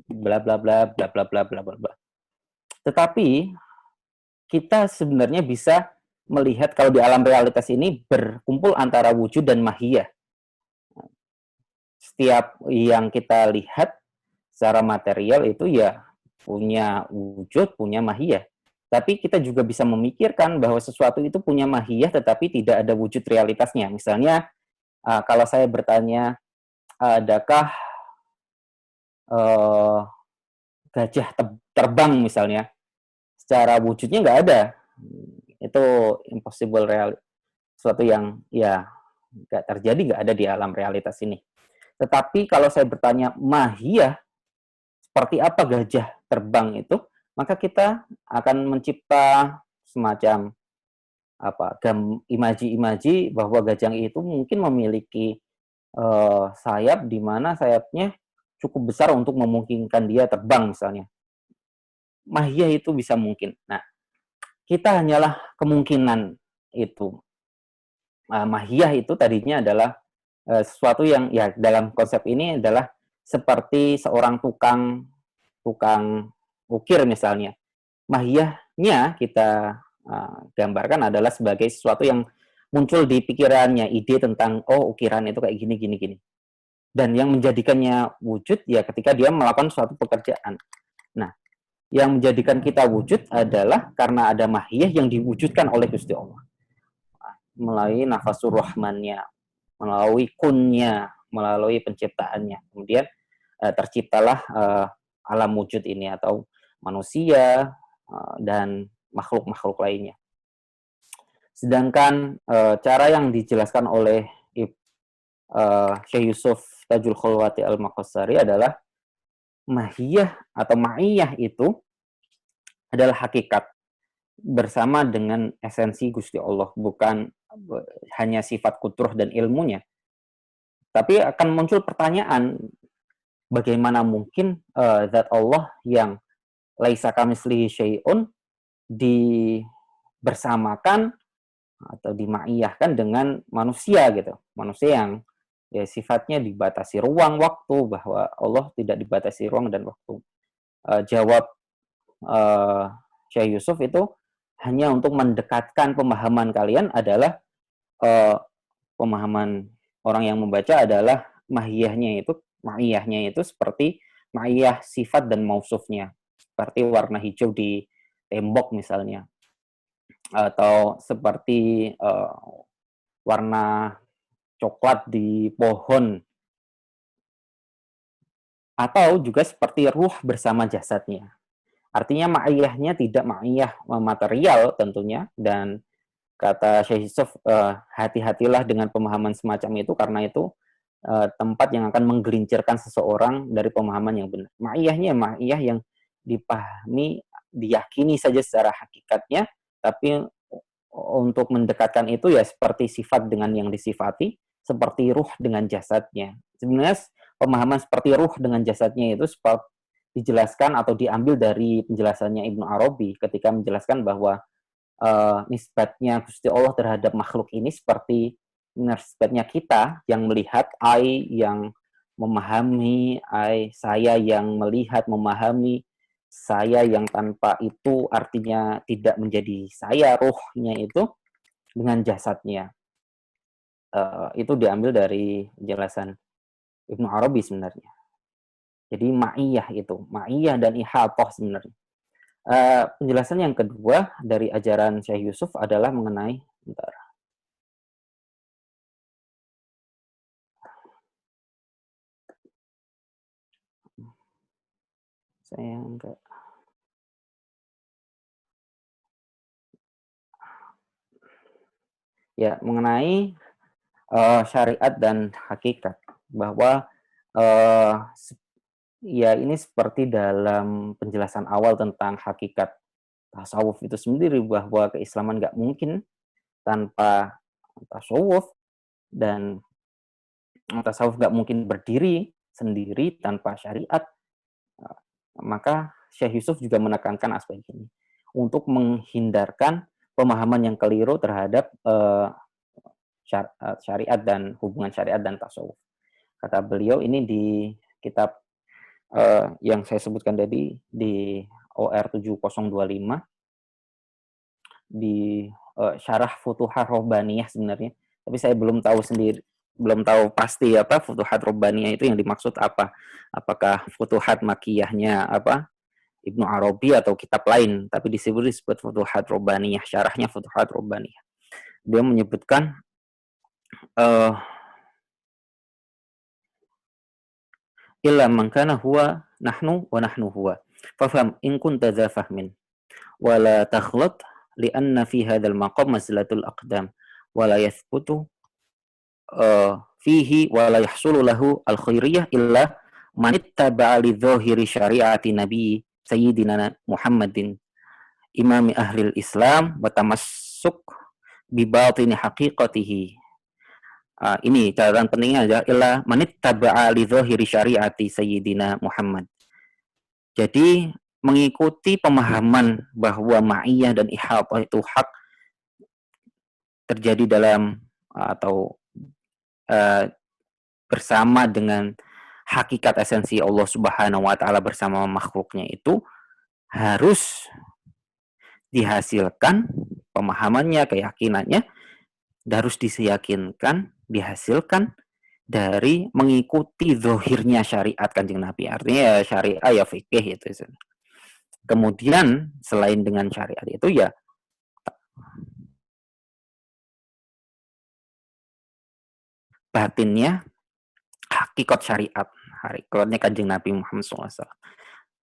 bla bla bla bla bla bla bla bla. Tetapi kita sebenarnya bisa melihat kalau di alam realitas ini berkumpul antara wujud dan mahiyah. Setiap yang kita lihat secara material itu ya punya wujud, punya mahiyah. Tapi kita juga bisa memikirkan bahwa sesuatu itu punya mahiyah tetapi tidak ada wujud realitasnya. Misalnya, kalau saya bertanya, adakah gajah terbang misalnya? Secara wujudnya nggak ada. Itu impossible sesuatu yang ya nggak terjadi, nggak ada di alam realitas ini. Tetapi kalau saya bertanya mahiyah, seperti apa gajah terbang itu, maka kita akan mencipta semacam imaji-imaji bahwa gajah itu mungkin memiliki sayap di mana sayapnya cukup besar untuk memungkinkan dia terbang misalnya. Mahiyah itu bisa mungkin. Nah, kita hanyalah kemungkinan itu. Mahiyah itu tadinya adalah sesuatu yang ya dalam konsep ini adalah seperti seorang tukang ukir misalnya. Mahiyahnya kita gambarkan adalah sebagai sesuatu yang muncul di pikirannya, ide tentang ukiran itu kayak gini. Dan yang menjadikannya wujud ya ketika dia melakukan suatu pekerjaan. Nah, yang menjadikan kita wujud adalah karena ada mahiyah yang diwujudkan oleh Gusti Allah. Melalui nafasur rahmannya, melalui kunnya, melalui penciptaannya. Kemudian terciptalah alam wujud ini atau manusia dan makhluk-makhluk lainnya. Sedangkan cara yang dijelaskan oleh Syekh Yusuf Tajul Khalwati Al-Maqassari adalah mahiyah atau ma'iyah itu adalah hakikat bersama dengan esensi Gusti Allah, bukan hanya sifat kudrah dan ilmunya. Tapi akan muncul pertanyaan, bagaimana mungkin zat Allah yang laisa kamitslihi syai'un dibersamakan atau dima'iyahkan dengan manusia gitu. Manusia yang ya sifatnya dibatasi ruang waktu, bahwa Allah tidak dibatasi ruang dan waktu. Jawab Syekh Yusuf itu hanya untuk mendekatkan pemahaman kalian adalah pemahaman orang yang membaca adalah ma'iyahnya itu seperti ma'iyah sifat dan mausufnya, seperti warna hijau di tembok misalnya, atau seperti warna coklat di pohon, atau juga seperti ruh bersama jasadnya. Artinya ma'iyahnya tidak ma'iyah material tentunya, dan kata Syekh Yusuf, hati-hatilah dengan pemahaman semacam itu, karena itu tempat yang akan menggelincirkan seseorang dari pemahaman yang benar. Ma'iyahnya ma'iyah yang dipahami, diyakini saja secara hakikatnya, tapi untuk mendekatkan itu ya seperti sifat dengan yang disifati, seperti ruh dengan jasadnya. Sebenarnya pemahaman seperti ruh dengan jasadnya itu dijelaskan atau diambil dari penjelasannya Ibnu Arabi ketika menjelaskan bahwa nisbatnya Gusti Allah terhadap makhluk ini seperti nisbatnya kita yang melihat, yang memahami, saya yang melihat, memahami, saya yang tanpa itu artinya tidak menjadi saya, ruhnya itu dengan jasadnya. Itu diambil dari penjelasan Ibnu Arabi sebenarnya. Jadi ma'iyah dan ihatah sebenarnya. Penjelasan yang kedua dari ajaran Syekh Yusuf adalah mengenai saya enggak ya mengenai syariat dan hakikat, bahwa ya ini seperti dalam penjelasan awal tentang hakikat tasawuf itu sendiri, bahwa keislaman nggak mungkin tanpa tasawuf, dan tasawuf nggak mungkin berdiri sendiri tanpa syariat. Maka Syekh Yusuf juga menekankan aspek ini untuk menghindarkan pemahaman yang keliru terhadap syariat dan hubungan syariat dan tasawuf. Kata beliau ini di kitab yang saya sebutkan tadi di OR 7025 di Syarah Futuhat Robbaniyah sebenarnya, tapi saya belum tahu pasti apa Futuhat Robbaniyah itu yang dimaksud apa. Apakah Futuhat Makiyahnya apa Ibnu Arabi atau kitab lain, tapi disebut Futuhat Robbaniyah, syarahnya Futuhat Robbaniyah. Dia menyebutkan illa man kana huwa nahnu wa nahnu huwa fafham in kunta dza fahmin wa la takhlat lianna fi hadzal maqam mazlatul aqdam wa la yathbutu fihi wa la yahsulu lahu al khairiyah illa man ittaba'a li dhahiri syari'ati nabi sayyidina Muhammadin imami ahlil Islam wa tamassuk bi batini haqiqatihi. Ini catatan pentingnya adalah illa man ittaba'a li dhahiri syari'ati sayyidina Muhammad. Jadi mengikuti pemahaman bahwa ma'iyah dan ihatah itu hak terjadi dalam atau bersama dengan hakikat esensi Allah Subhanahu wa taala bersama makhluknya, itu harus dihasilkan pemahamannya, keyakinannya harus diyakinkan, dihasilkan dari mengikuti zahirnya syariat Kanjeng Nabi. Artinya ya syariah ya fikih itu. Kemudian selain dengan syariat itu ya batinnya hakikat syariat, hakikatnya Kanjeng Nabi Muhammad SAW.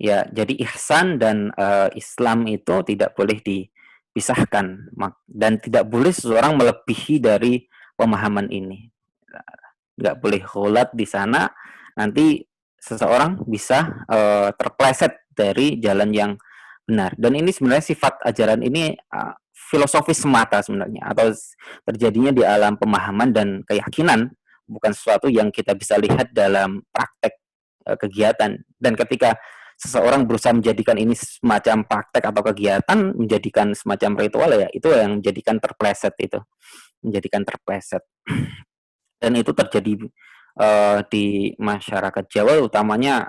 Ya, jadi ihsan dan Islam itu tidak boleh dipisahkan, dan tidak boleh seseorang melebihi dari pemahaman ini. Nggak boleh ghulat di sana, nanti seseorang bisa terpleset dari jalan yang benar. Dan ini sebenarnya sifat ajaran ini filosofis semata sebenarnya, atau terjadinya di alam pemahaman dan keyakinan, bukan sesuatu yang kita bisa lihat dalam praktek kegiatan. Dan ketika seseorang berusaha menjadikan ini semacam praktek atau kegiatan, menjadikan semacam ritual, ya itu yang menjadikan terpleset itu, menjadikan terpleset. Dan itu terjadi di masyarakat Jawa, utamanya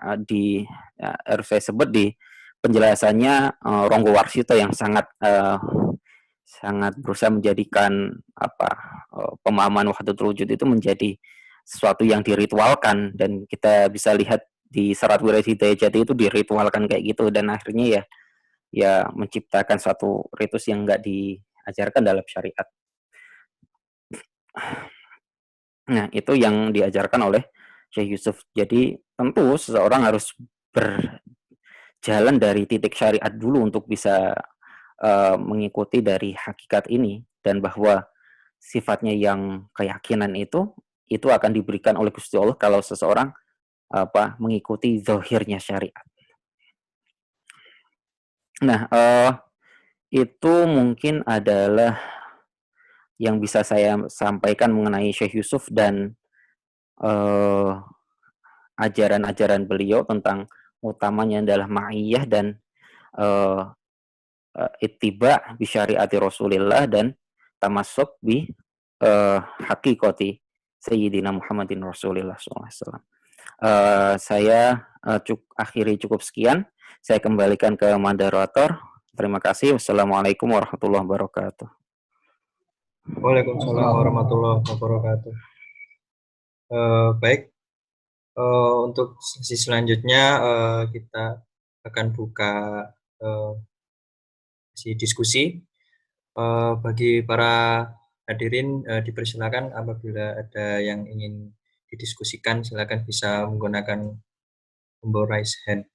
harus saya sebut di penjelasannya Ronggo Warsito yang sangat sangat berusaha menjadikan pemahaman wahdatul wujud itu menjadi sesuatu yang diritualkan, dan kita bisa lihat di Serat Wilayah Hidayah Jati itu diritualkan kayak gitu, dan akhirnya ya menciptakan satu ritus yang enggak diajarkan dalam syariat. Nah, itu yang diajarkan oleh Syekh Yusuf. Jadi tentu seseorang harus berjalan dari titik syariat dulu untuk bisa mengikuti dari hakikat ini, dan bahwa sifatnya yang keyakinan itu akan diberikan oleh Gusti Allah kalau seseorang mengikuti zahirnya syariat. Nah, itu mungkin adalah yang bisa saya sampaikan mengenai Syekh Yusuf dan ajaran-ajaran beliau tentang utamanya adalah ma'iyah dan ittiba bi syariati Rasulillah dan tamasuk bi hakikati Sayyidina Muhammadin Rasulillah SAW. Saya akhiri cukup sekian. Saya kembalikan ke moderator. Terima kasih. Wassalamualaikum warahmatullahi wabarakatuh. Waalaikumsalam warahmatullahi wabarakatuh. Baik, untuk sesi selanjutnya kita akan buka sesi diskusi. Bagi para hadirin dipersilakan apabila ada yang ingin didiskusikan, silakan bisa menggunakan tombol raise hand.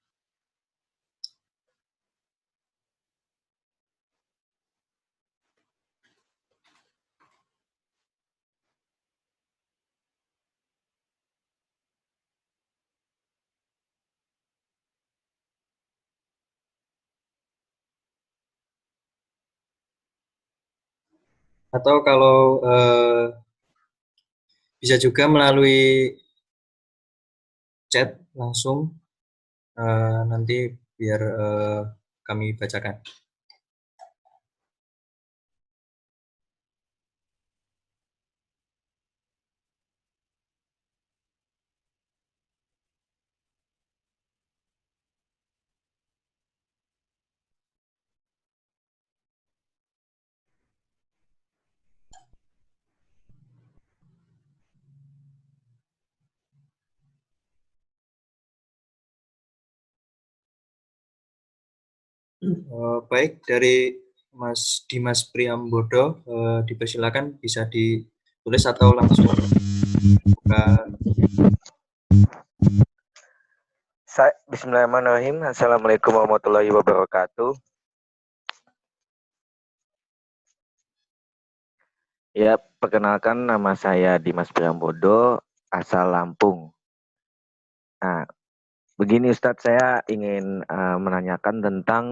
Atau kalau bisa juga melalui chat langsung, nanti biar kami bacakan. Baik, dari Mas Dimas Priambodo, dipersilakan bisa ditulis atau langsung buka. Bismillahirrahmanirrahim. Assalamualaikum warahmatullahi wabarakatuh. Ya, perkenalkan nama saya Dimas Priambodo, asal Lampung. Nah, begini Ustadz, saya ingin menanyakan tentang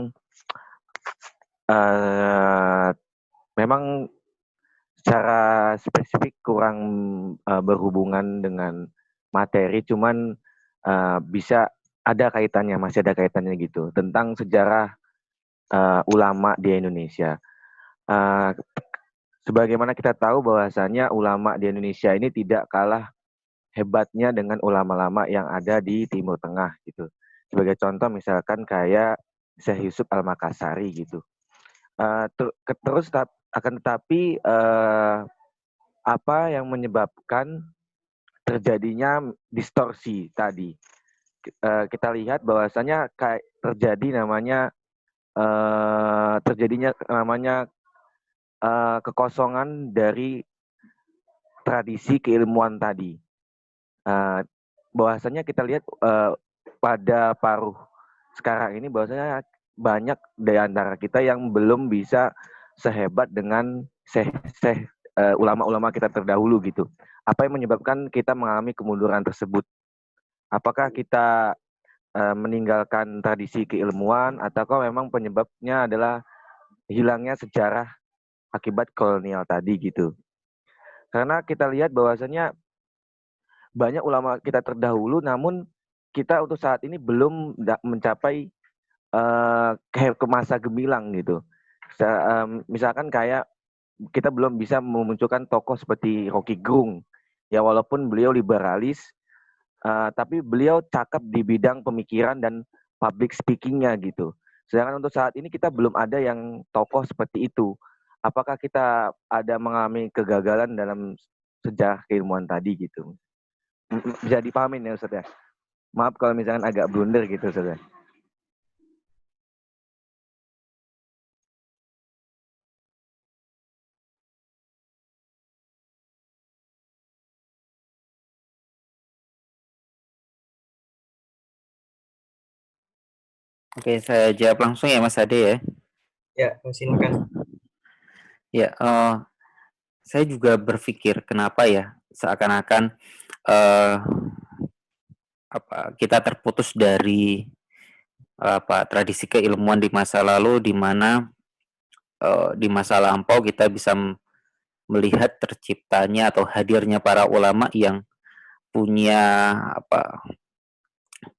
memang secara spesifik kurang berhubungan dengan materi, cuman bisa ada kaitannya, masih ada kaitannya gitu, tentang sejarah ulama di Indonesia. Sebagaimana kita tahu bahwasanya ulama di Indonesia ini tidak kalah hebatnya dengan ulama-ulama yang ada di Timur Tengah gitu. Sebagai contoh misalkan kayak Syekh Yusuf Al-Makassari gitu. Terus akan tetapi apa yang menyebabkan terjadinya distorsi tadi? Kita lihat bahwasanya terjadinya namanya kekosongan dari tradisi keilmuan tadi. Bahwasanya kita lihat pada paruh sekarang ini bahwasanya banyak dari antara kita yang belum bisa sehebat dengan ulama-ulama kita terdahulu gitu. Apa yang menyebabkan kita mengalami kemunduran tersebut? Apakah kita meninggalkan tradisi keilmuan, ataukah memang penyebabnya adalah hilangnya sejarah akibat kolonial tadi gitu? Karena kita lihat bahwasanya banyak ulama kita terdahulu, namun kita untuk saat ini belum mencapai ke masa gemilang gitu. Misalkan kayak kita belum bisa memunculkan tokoh seperti Rocky Gerung, ya walaupun beliau liberalis, tapi beliau cakap di bidang pemikiran dan public speaking-nya gitu. Sedangkan untuk saat ini kita belum ada yang tokoh seperti itu. apakah kita ada mengalami kegagalan dalam sejarah keilmuan tadi gitu? Bisa dipahamin ya Ustaz ya? Maaf kalau misalkan agak blunder gitu Ustaz ya. Oke, saya jawab langsung ya Mas Ade ya. Ya, silakan. Ya, saya juga berpikir kenapa ya seakan-akan kita terputus dari tradisi keilmuan di masa lalu, di mana di masa lampau kita bisa melihat terciptanya atau hadirnya para ulama yang punya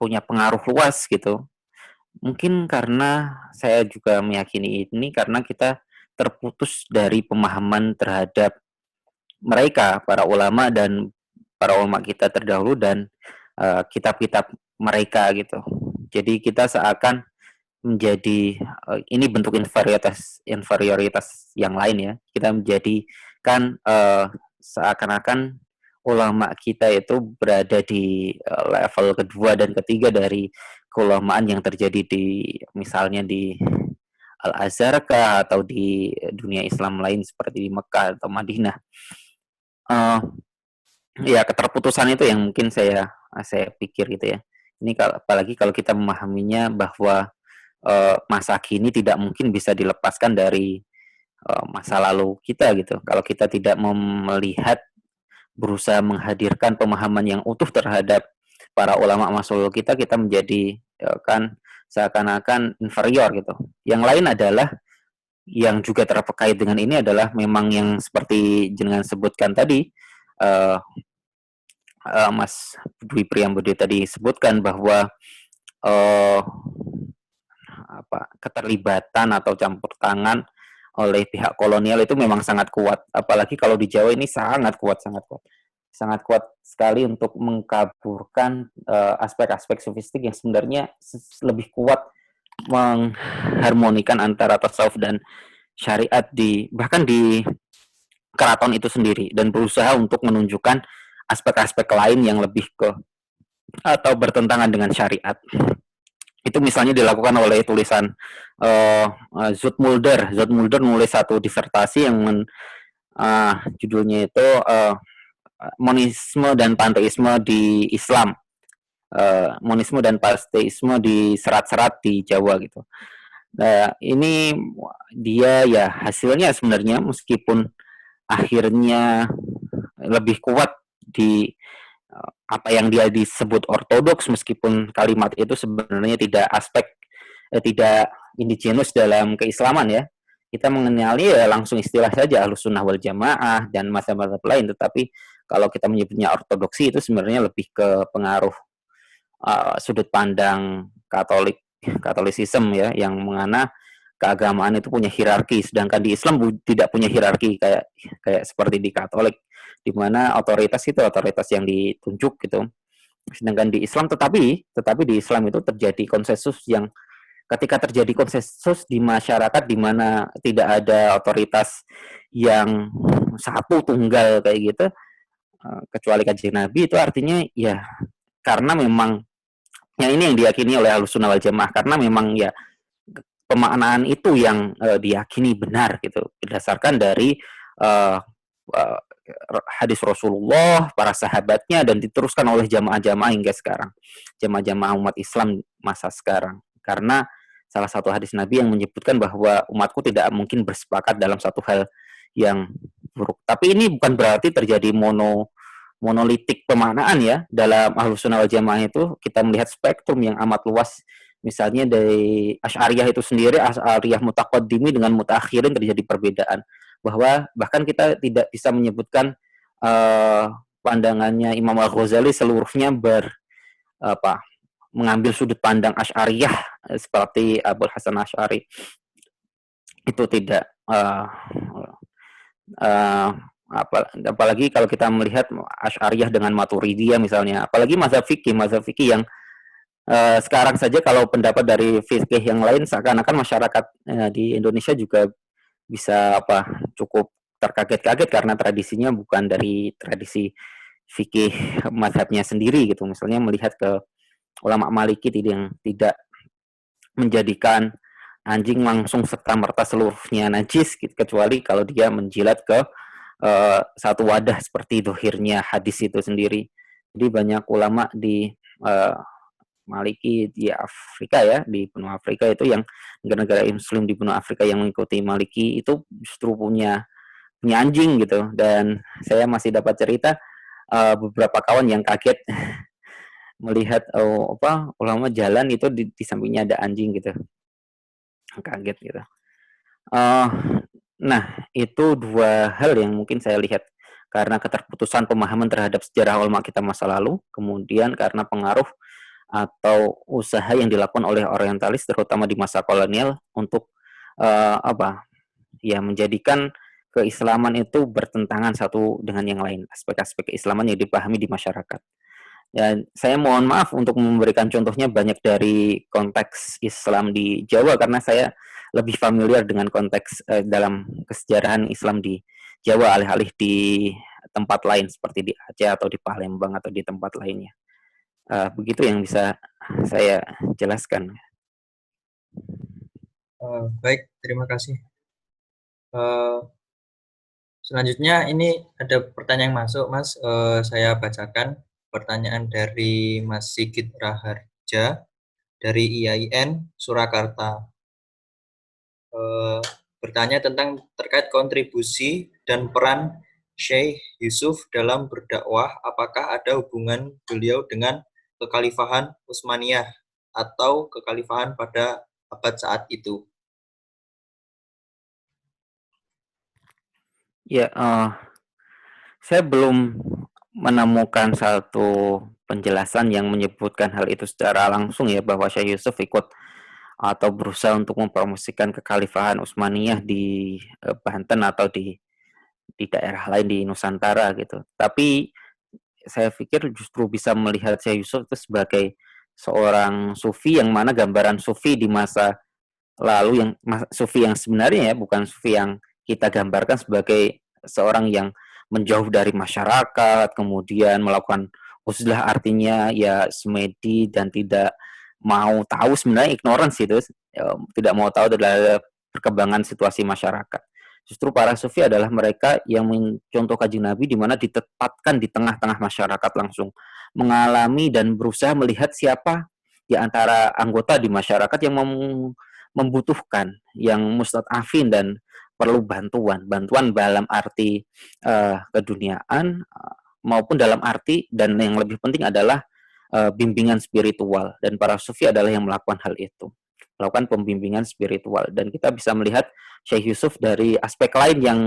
punya pengaruh luas gitu. Mungkin karena saya juga meyakini ini karena kita terputus dari pemahaman terhadap mereka, para ulama dan para ulama kita terdahulu dan kitab-kitab mereka gitu. Jadi kita seakan menjadi ini bentuk inferioritas yang lain ya. Kita menjadikan seakan-akan ulama kita itu berada di level kedua dan ketiga dari keulamaan yang terjadi di misalnya di Al-Azhar kah atau di dunia Islam lain seperti di Mekah atau Madinah. Ya keterputusan itu yang mungkin saya pikir gitu ya. Ini apalagi kalau kita memahaminya bahwa masa kini tidak mungkin bisa dilepaskan dari masa lalu kita gitu. Kalau kita tidak melihat berusaha menghadirkan pemahaman yang utuh terhadap para ulama masa lalu kita menjadi kan seakan-akan inferior gitu. Yang lain adalah yang juga terkait dengan ini adalah memang yang seperti jenengan sebutkan tadi, Mas Dwi Priyambudi tadi sebutkan bahwa keterlibatan atau campur tangan oleh pihak kolonial itu memang sangat kuat. Apalagi kalau di Jawa ini sangat kuat sekali untuk mengkaburkan aspek-aspek sofistik yang sebenarnya lebih kuat mengharmonikan antara tasawuf dan syariat bahkan di keraton itu sendiri dan berusaha untuk menunjukkan aspek-aspek lain yang lebih atau bertentangan dengan syariat. Itu misalnya dilakukan oleh tulisan Zoetmulder. Zoetmulder nulis satu disertasi yang judulnya itu monisme dan panteisme di Islam. Monisme dan panteisme di serat-serat di Jawa gitu. Nah, ini dia ya hasilnya sebenarnya meskipun akhirnya lebih kuat di apa yang dia disebut ortodoks, meskipun kalimat itu sebenarnya tidak indigenous dalam keislaman ya. Kita mengenali ya langsung istilah saja Ahlussunnah wal Jamaah dan mazhab-mazhab lain, tetapi kalau kita menyebutnya ortodoksi itu sebenarnya lebih ke pengaruh sudut pandang Katolisisme ya, yang mana keagamaan itu punya hierarki, sedangkan di Islam tidak punya hierarki kayak seperti di Katolik, di mana otoritas itu otoritas yang ditunjuk gitu. Sedangkan di Islam tetapi di Islam itu terjadi konsensus yang ketika terjadi konsensus di masyarakat di mana tidak ada otoritas yang satu tunggal kayak gitu kecuali Kanjeng Nabi, itu artinya ya karena memang ya ini yang diyakini oleh Ahlussunnah wal Jamaah, karena memang ya pemaknaan itu yang diyakini benar gitu berdasarkan dari hadis Rasulullah, para sahabatnya, dan diteruskan oleh jamaah-jamaah hingga sekarang, jamaah-jamaah umat Islam masa sekarang. Karena salah satu hadis Nabi yang menyebutkan bahwa umatku tidak mungkin bersepakat dalam satu hal yang buruk. Tapi ini bukan berarti terjadi monolitik pemaknaan ya. Dalam Ahlussunnah wal Jamaah itu kita melihat spektrum yang amat luas. Misalnya dari Asy'ariyah itu sendiri, Asy'ariyah mutaqaddimi dengan mutaakhirin terjadi perbedaan. Bahwa bahkan kita tidak bisa menyebutkan pandangannya Imam Al-Ghazali seluruhnya mengambil sudut pandang Asy'ariyah seperti Abul Hasan Asy'ari. Itu tidak apalagi kalau kita melihat Asy'ariyah dengan Maturidiyah misalnya, apalagi mazhab fikih yang sekarang saja kalau pendapat dari fikih yang lain seakan-akan masyarakat di Indonesia juga bisa cukup terkaget-kaget karena tradisinya bukan dari tradisi fikih mazhabnya sendiri gitu. Misalnya melihat ke ulama Maliki yang tidak menjadikan anjing langsung serta-merta seluruhnya najis gitu, kecuali kalau dia menjilat ke satu wadah seperti dohirnya hadis itu sendiri. Jadi banyak ulama di Maliki di Afrika ya, di benua Afrika itu yang negara-negara Muslim di benua Afrika yang mengikuti Maliki itu justru punya anjing gitu. Dan saya masih dapat cerita beberapa kawan yang kaget melihat ulama jalan itu di sampingnya ada anjing gitu, kaget gitu. Nah, itu dua hal yang mungkin saya lihat karena keterputusan pemahaman terhadap sejarah ulama kita masa lalu, kemudian karena pengaruh atau usaha yang dilakukan oleh orientalis terutama di masa kolonial untuk menjadikan keislaman itu bertentangan satu dengan yang lain, aspek-aspek keislaman yang dipahami di masyarakat. Dan saya mohon maaf untuk memberikan contohnya banyak dari konteks Islam di Jawa karena saya lebih familiar dengan konteks dalam kesejarahan Islam di Jawa alih-alih di tempat lain seperti di Aceh atau di Palembang atau di tempat lainnya. Begitu yang bisa saya jelaskan. Baik, terima kasih. Selanjutnya ini ada pertanyaan yang masuk, Mas. Saya bacakan pertanyaan dari Mas Sigit Raharja dari IAIN Surakarta. Bertanya tentang terkait kontribusi dan peran Syekh Yusuf dalam berdakwah, apakah ada hubungan beliau dengan kekhalifahan Utsmaniyah atau kekhalifahan pada abad saat itu? Ya, saya belum menemukan satu penjelasan yang menyebutkan hal itu secara langsung ya, bahwa Syekh Yusuf ikut atau berusaha untuk mempromosikan kekhalifahan Utsmaniyah di Banten atau di daerah lain di Nusantara gitu. Tapi saya pikir justru bisa melihat Syekh Yusuf itu sebagai seorang sufi yang mana gambaran sufi di masa lalu yang sufi yang sebenarnya ya, bukan sufi yang kita gambarkan sebagai seorang yang menjauh dari masyarakat, kemudian melakukan uzlah, artinya ya semedi dan tidak mau tahu, sebenarnya ignorance itu, tidak mau tahu terhadap perkembangan situasi masyarakat. Justru para sufi adalah mereka yang mencontoh Kanjeng Nabi di mana ditempatkan di tengah-tengah masyarakat langsung, mengalami dan berusaha melihat siapa di antara anggota di masyarakat yang membutuhkan, yang mustadafin dan perlu bantuan dalam arti keduniaan maupun dalam arti, dan yang lebih penting adalah bimbingan spiritual, dan para sufi adalah yang melakukan hal itu, melakukan pembimbingan spiritual. Dan kita bisa melihat Syekh Yusuf dari aspek lain yang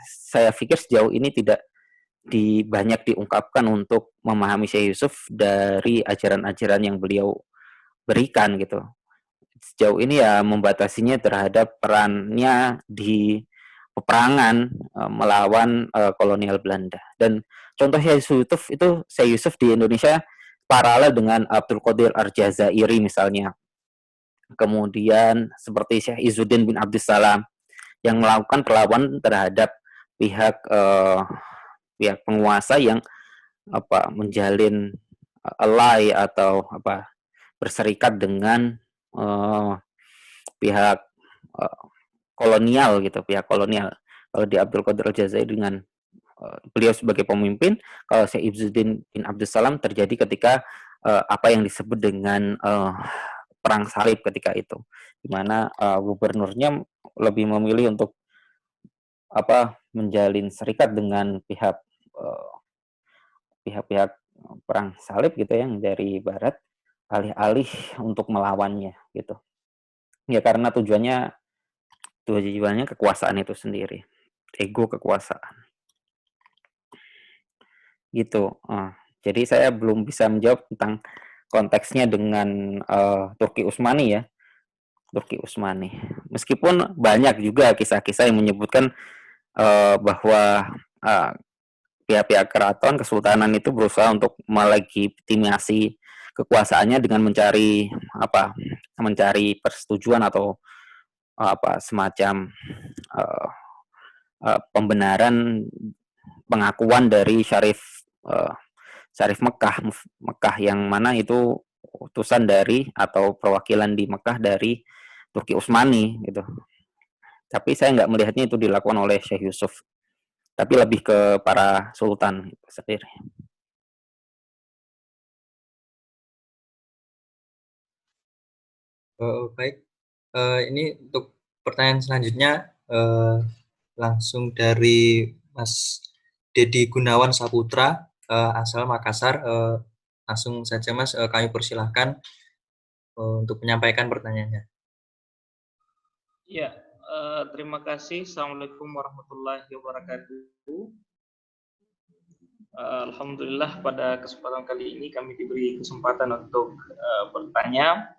saya pikir sejauh ini tidak banyak diungkapkan untuk memahami Syekh Yusuf dari ajaran-ajaran yang beliau berikan gitu. Sejauh ini ya membatasinya terhadap perannya di peperangan melawan kolonial Belanda. Dan contoh Syekh Yusuf di Indonesia paralel dengan Abdul Qadir Al-Jazairi misalnya. Kemudian seperti Syekh Izzuddin bin Abdussalam yang melakukan perlawanan terhadap pihak penguasa yang menjalin ally atau berserikat dengan pihak kolonial gitu, pihak kolonial. Kalau di Abdul Qadir Al-Jazairi dengan beliau sebagai pemimpin, kalau Syekh Izzuddin bin Abdussalam terjadi ketika apa yang disebut dengan perang salib ketika itu, di mana gubernurnya lebih memilih untuk menjalin serikat dengan pihak perang salib gitu yang dari barat, alih-alih untuk melawannya gitu. Ya karena tujuannya kekuasaan itu sendiri, ego kekuasaan. Gitu. Jadi saya belum bisa menjawab tentang konteksnya dengan Turki Utsmani ya. Turki Utsmani. Meskipun banyak juga kisah-kisah yang menyebutkan bahwa pihak-pihak keraton kesultanan itu berusaha untuk melegitimasi kekuasaannya dengan mencari persetujuan atau semacam uh, pembenaran pengakuan dari Syarif Mekah yang mana itu utusan dari atau perwakilan di Mekah dari Turki Utsmani gitu. Tapi saya nggak melihatnya itu dilakukan oleh Syekh Yusuf, tapi lebih ke para sultan itu sendiri. Baik, ini untuk pertanyaan selanjutnya langsung dari Mas Dedi Gunawan Saputra, asal Makassar. Langsung saja Mas, kami persilahkan untuk menyampaikan pertanyaannya. Ya, terima kasih. Assalamualaikum warahmatullahi wabarakatuh. Alhamdulillah pada kesempatan kali ini kami diberi kesempatan untuk bertanya,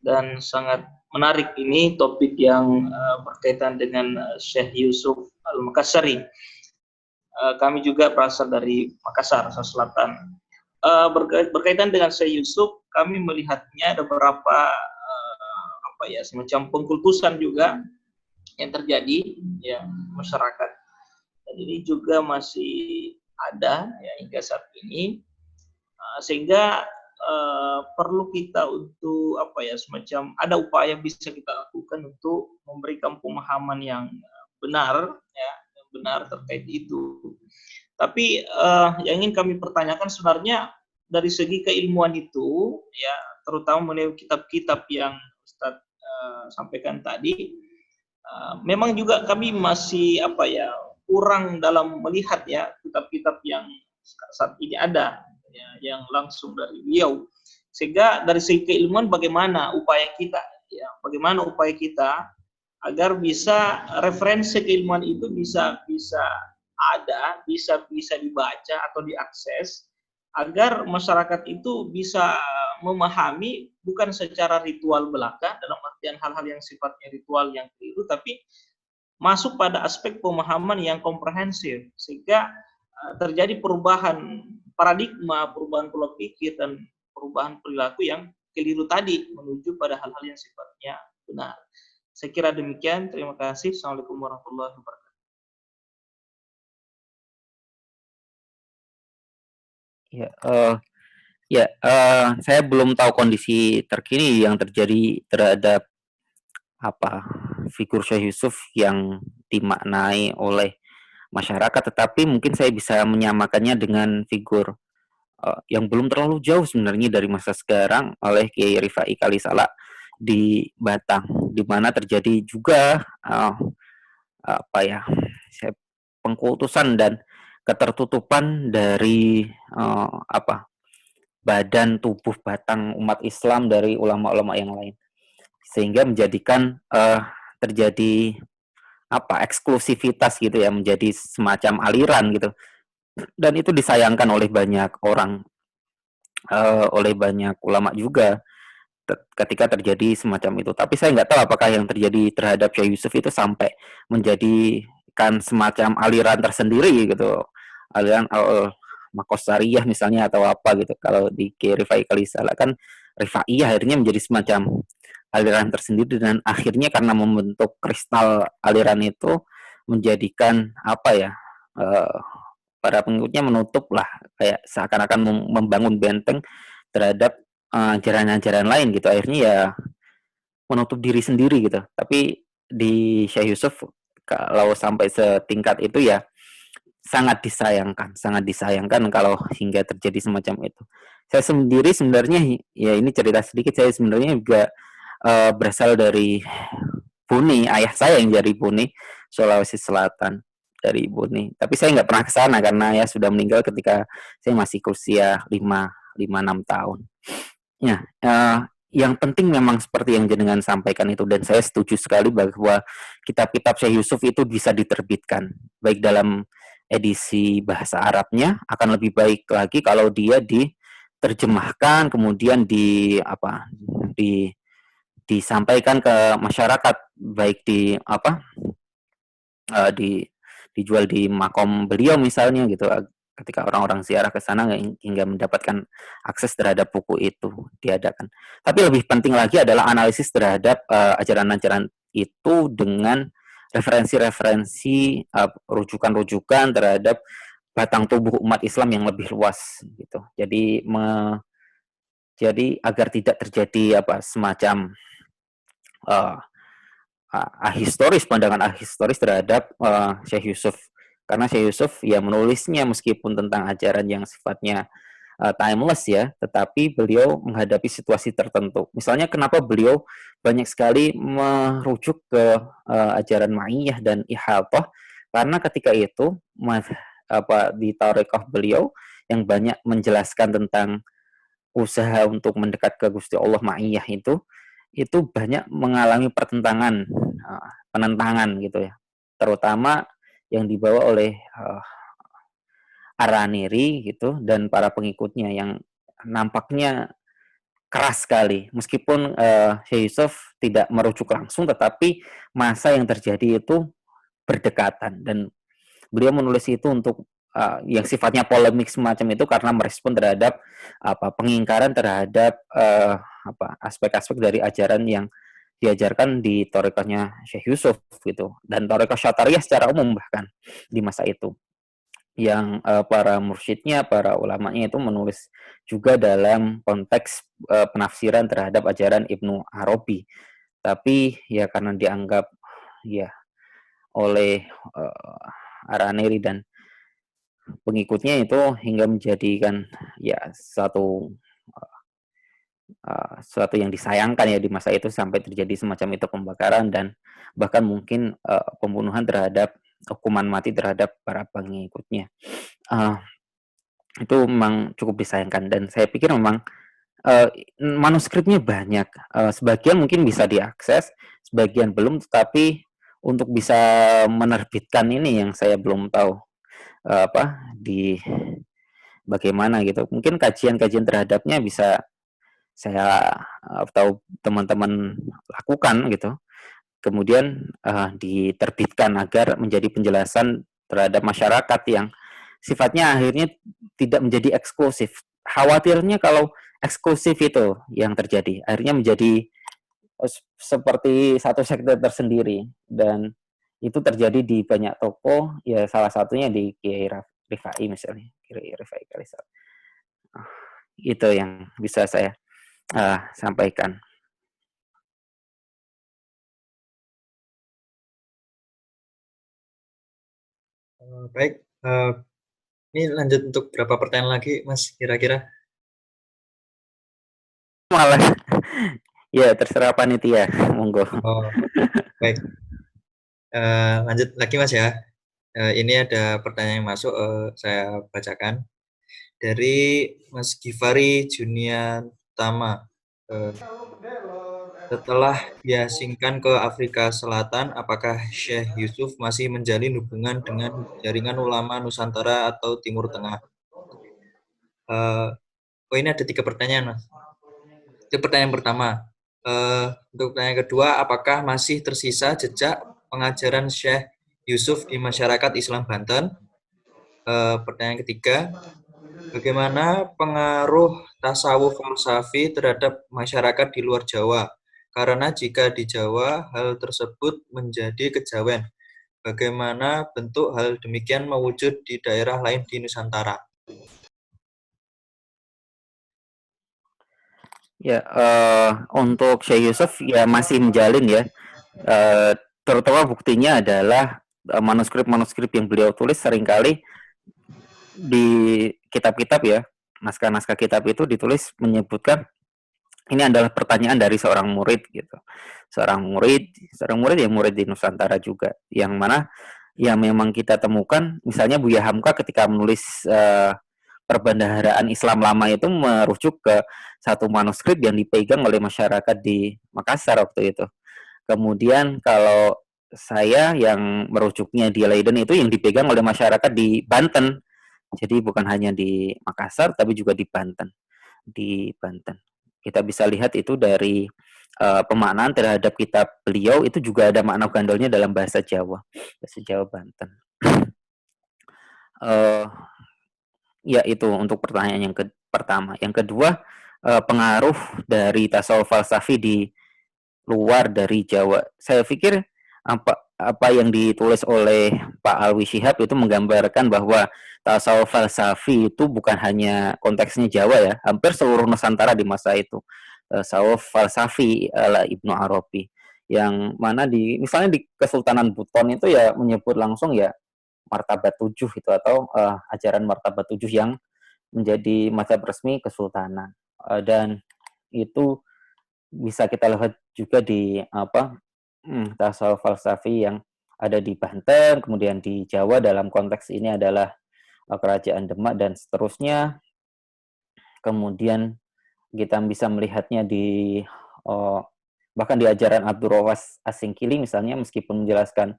dan sangat menarik ini topik yang berkaitan dengan Syekh Yusuf Al-Makassari. Kami juga berasal dari Makassar, Selatan. Berkaitan dengan Syekh Yusuf, kami melihatnya ada beberapa semacam pengkultusan juga yang terjadi ya masyarakat, dan ini juga masih ada ya hingga saat ini, sehingga perlu kita untuk semacam ada upaya bisa kita lakukan untuk memberikan pemahaman yang benar ya, yang benar terkait itu. Tapi yang ingin kami pertanyakan sebenarnya dari segi keilmuan itu ya, terutama mengenai kitab-kitab yang Ustadz sampaikan tadi, memang juga kami masih kurang dalam melihat ya kitab-kitab yang saat ini ada ya, yang langsung dari beliau, sehingga dari segi keilmuan bagaimana upaya kita agar bisa referensi keilmuan itu bisa dibaca atau diakses, agar masyarakat itu bisa memahami bukan secara ritual belaka dalam artian hal-hal yang sifatnya ritual yang keliru, tapi masuk pada aspek pemahaman yang komprehensif, sehingga terjadi perubahan paradigma, perubahan pola pikir, dan perubahan perilaku yang keliru tadi menuju pada hal-hal yang sifatnya benar. Saya kira demikian. Terima kasih. Assalamualaikum warahmatullahi wabarakatuh. Saya belum tahu kondisi terkini yang terjadi terhadap figur Syekh Yusuf yang dimaknai oleh masyarakat, tetapi mungkin saya bisa menyamakannya dengan figur yang belum terlalu jauh sebenarnya dari masa sekarang oleh Kiai Rifai Kalisala di Batang, di mana terjadi juga pengkultusan dan ketertutupan dari badan tubuh batang umat Islam dari ulama-ulama yang lain, sehingga menjadikan terjadi eksklusivitas gitu ya, menjadi semacam aliran gitu, dan itu disayangkan oleh banyak orang, oleh banyak ulama juga ketika terjadi semacam itu. Tapi saya nggak tahu apakah yang terjadi terhadap Syekh Yusuf itu sampai menjadikan semacam aliran tersendiri gitu, aliran Makosariyah misalnya atau apa gitu. Kalau di Rifai Kalisala kan Rifaiyah akhirnya menjadi semacam aliran tersendiri, dan akhirnya karena membentuk kristal aliran itu menjadikan para pengikutnya menutup lah, kayak seakan-akan membangun benteng terhadap ajaran-ajaran lain gitu, akhirnya ya menutup diri sendiri gitu. Tapi di Syekh Yusuf kalau sampai setingkat itu ya sangat disayangkan kalau hingga terjadi semacam itu. Saya sendiri sebenarnya ya, ini cerita sedikit, saya sebenarnya juga berasal dari Buni, ayah saya yang dari Buni, Sulawesi Selatan, dari Buni. Tapi saya nggak pernah ke sana karena ya sudah meninggal ketika saya masih usia 5-6 tahun. Ya, yang penting memang seperti yang jenengan sampaikan itu, dan saya setuju sekali bahwa kitab-kitab Syekh Yusuf itu bisa diterbitkan, baik dalam edisi bahasa Arabnya, akan lebih baik lagi kalau dia diterjemahkan, kemudian disampaikan ke masyarakat, baik dijual di makom beliau misalnya gitu, ketika orang-orang ziarah ke sana hingga mendapatkan akses terhadap buku itu diadakan. Tapi lebih penting lagi adalah analisis terhadap ajaran-ajaran itu dengan referensi-referensi rujukan-rujukan terhadap batang tubuh umat Islam yang lebih luas gitu. Jadi agar tidak terjadi semacam pandangan ahistoris terhadap Syekh Yusuf, karena Syekh Yusuf ya menulisnya meskipun tentang ajaran yang sifatnya timeless ya, tetapi beliau menghadapi situasi tertentu. Misalnya kenapa beliau banyak sekali merujuk ke ajaran Ma'iyah dan Ihatah, karena ketika itu di tarekah beliau yang banyak menjelaskan tentang usaha untuk mendekat ke Gusti Allah Ma'iyah itu banyak mengalami penentangan gitu ya, terutama yang dibawa oleh Araniri gitu dan para pengikutnya yang nampaknya keras sekali. Meskipun Syekh Yusuf tidak merujuk langsung, tetapi masa yang terjadi itu berdekatan, dan beliau menulis itu untuk yang sifatnya polemik semacam itu karena merespon terhadap pengingkaran terhadap aspek-aspek dari ajaran yang diajarkan di torekahnya Syekh Yusuf gitu, dan torekah Syatariyah secara umum bahkan di masa itu, yang para mursyidnya, para ulamanya itu menulis juga dalam konteks penafsiran terhadap ajaran Ibnu Arabi. Tapi ya karena dianggap ya oleh Araneri dan pengikutnya itu hingga menjadikan ya suatu yang disayangkan ya di masa itu, sampai terjadi semacam itu pembakaran dan bahkan mungkin pembunuhan terhadap hukuman mati terhadap para pengikutnya. Itu memang cukup disayangkan, dan saya pikir memang manuskripnya banyak, sebagian mungkin bisa diakses, sebagian belum, tetapi untuk bisa menerbitkan ini yang saya belum tahu di bagaimana gitu. Mungkin kajian-kajian terhadapnya bisa saya atau teman-teman lakukan gitu. Kemudian diterbitkan agar menjadi penjelasan terhadap masyarakat yang sifatnya akhirnya tidak menjadi eksklusif. Khawatirnya kalau eksklusif itu yang terjadi, akhirnya menjadi seperti satu sekte tersendiri, dan itu terjadi di banyak toko, ya salah satunya di Kiai Rifai misalnya, Kiai Rifai Kalisal. Itu yang bisa saya sampaikan. Baik, ini lanjut untuk berapa pertanyaan lagi, Mas, kira-kira? Malah, ya terserah panitia, monggo. Oh, baik. Lanjut lagi, Mas ya. Ini ada pertanyaan yang masuk, saya bacakan. Dari Mas Givari Juniantama. Setelah diasingkan ke Afrika Selatan, apakah Syekh Yusuf masih menjalin hubungan dengan jaringan ulama Nusantara atau Timur Tengah? Ini ada 3 pertanyaan, Mas. Itu pertanyaan pertama. Untuk pertanyaan kedua, apakah masih tersisa jejak pengajaran Syekh Yusuf di masyarakat Islam Banten? Pertanyaan ketiga, bagaimana pengaruh tasawuf falsafi terhadap masyarakat di luar Jawa? Karena jika di Jawa, hal tersebut menjadi kejawen. Bagaimana bentuk hal demikian mewujud di daerah lain di Nusantara? Ya, untuk Syekh Yusuf ya masih menjalin ya, terutama buktinya adalah manuskrip-manuskrip yang beliau tulis seringkali di kitab-kitab ya, naskah-naskah kitab itu ditulis menyebutkan ini adalah pertanyaan dari seorang murid gitu. Seorang murid yang murid di Nusantara juga, yang mana ya memang kita temukan, misalnya Buya Hamka ketika menulis perbendaharaan Islam lama itu merujuk ke satu manuskrip yang dipegang oleh masyarakat di Makassar waktu itu. Kemudian kalau saya yang merujuknya di Leiden itu yang dipegang oleh masyarakat di Banten. Jadi bukan hanya di Makassar tapi juga di Banten. Kita bisa lihat itu dari pemaknaan terhadap kitab beliau, itu juga ada makna gandolnya dalam bahasa Jawa Banten. Ya itu untuk pertanyaan yang pertama. Yang kedua, pengaruh dari tasawuf falsafi di luar dari Jawa. Saya pikir apa yang ditulis oleh Pak Alwi Shihab itu menggambarkan bahwa tasawuf falsafi itu bukan hanya konteksnya Jawa ya, hampir seluruh Nusantara di masa itu. Tasawuf falsafi ala Ibnu Arabi, yang mana misalnya di Kesultanan Buton itu ya menyebut langsung ya martabat 7 itu, atau ajaran martabat 7 yang menjadi mazhab resmi Kesultanan. Dan itu bisa kita lihat juga di tasawuf falsafi yang ada di Banten, kemudian di Jawa dalam konteks ini adalah kerajaan Demak dan seterusnya. Kemudian kita bisa melihatnya di bahkan di ajaran Abdurrahwas Asingkili misalnya, meskipun menjelaskan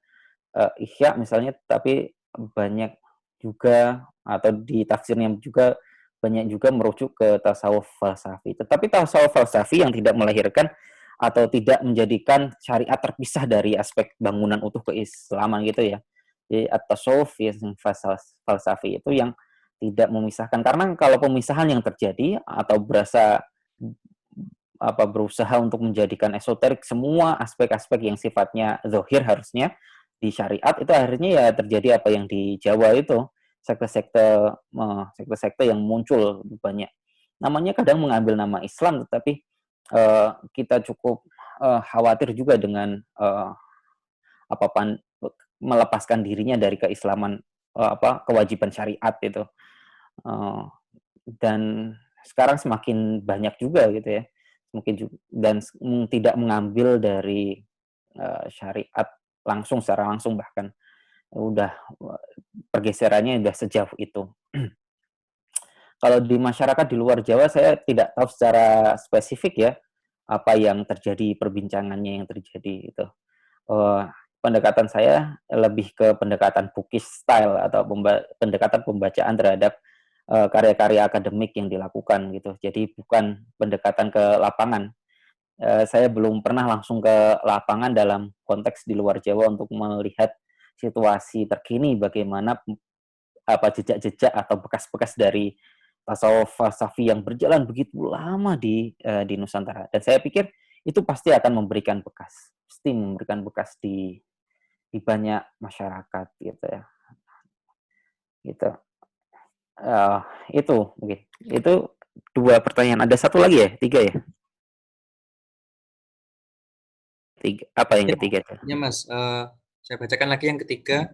Ihya misalnya, tapi banyak juga, atau di tafsirnya juga banyak juga merujuk ke tasawuf falsafi. Tetapi tasawuf falsafi yang tidak melahirkan atau tidak menjadikan syariat terpisah dari aspek bangunan utuh keislaman gitu ya. Jadi at-tasawuf yang falsafi itu yang tidak memisahkan, karena kalau pemisahan yang terjadi atau berusaha untuk menjadikan esoterik semua aspek-aspek yang sifatnya zahir harusnya di syariat, itu akhirnya ya terjadi apa yang di Jawa itu, sekte-sekte yang muncul banyak. Namanya kadang mengambil nama Islam, tetapi kita cukup khawatir juga dengan melepaskan dirinya dari keislaman, kewajiban syariat itu. Dan sekarang semakin banyak juga gitu ya, dan tidak mengambil dari syariat secara langsung, bahkan udah pergeserannya udah sejauh itu. Kalau di masyarakat di luar Jawa saya tidak tahu secara spesifik ya apa yang terjadi, perbincangannya yang terjadi itu. Pendekatan saya lebih ke pendekatan bookis style atau pendekatan pembacaan terhadap karya-karya akademik yang dilakukan gitu. Jadi bukan pendekatan ke lapangan. Saya belum pernah langsung ke lapangan dalam konteks di luar Jawa untuk melihat situasi terkini, bagaimana jejak-jejak atau bekas-bekas dari tasawuf falsafi yang berjalan begitu lama di Nusantara. Dan saya pikir itu pasti akan memberikan bekas di banyak masyarakat gitu ya. Gitu. Itu mungkin. Itu 2 pertanyaan. Ada satu lagi ya? 3 ya? 3. Apa yang ketiga? Ya Mas, saya bacakan lagi yang ketiga.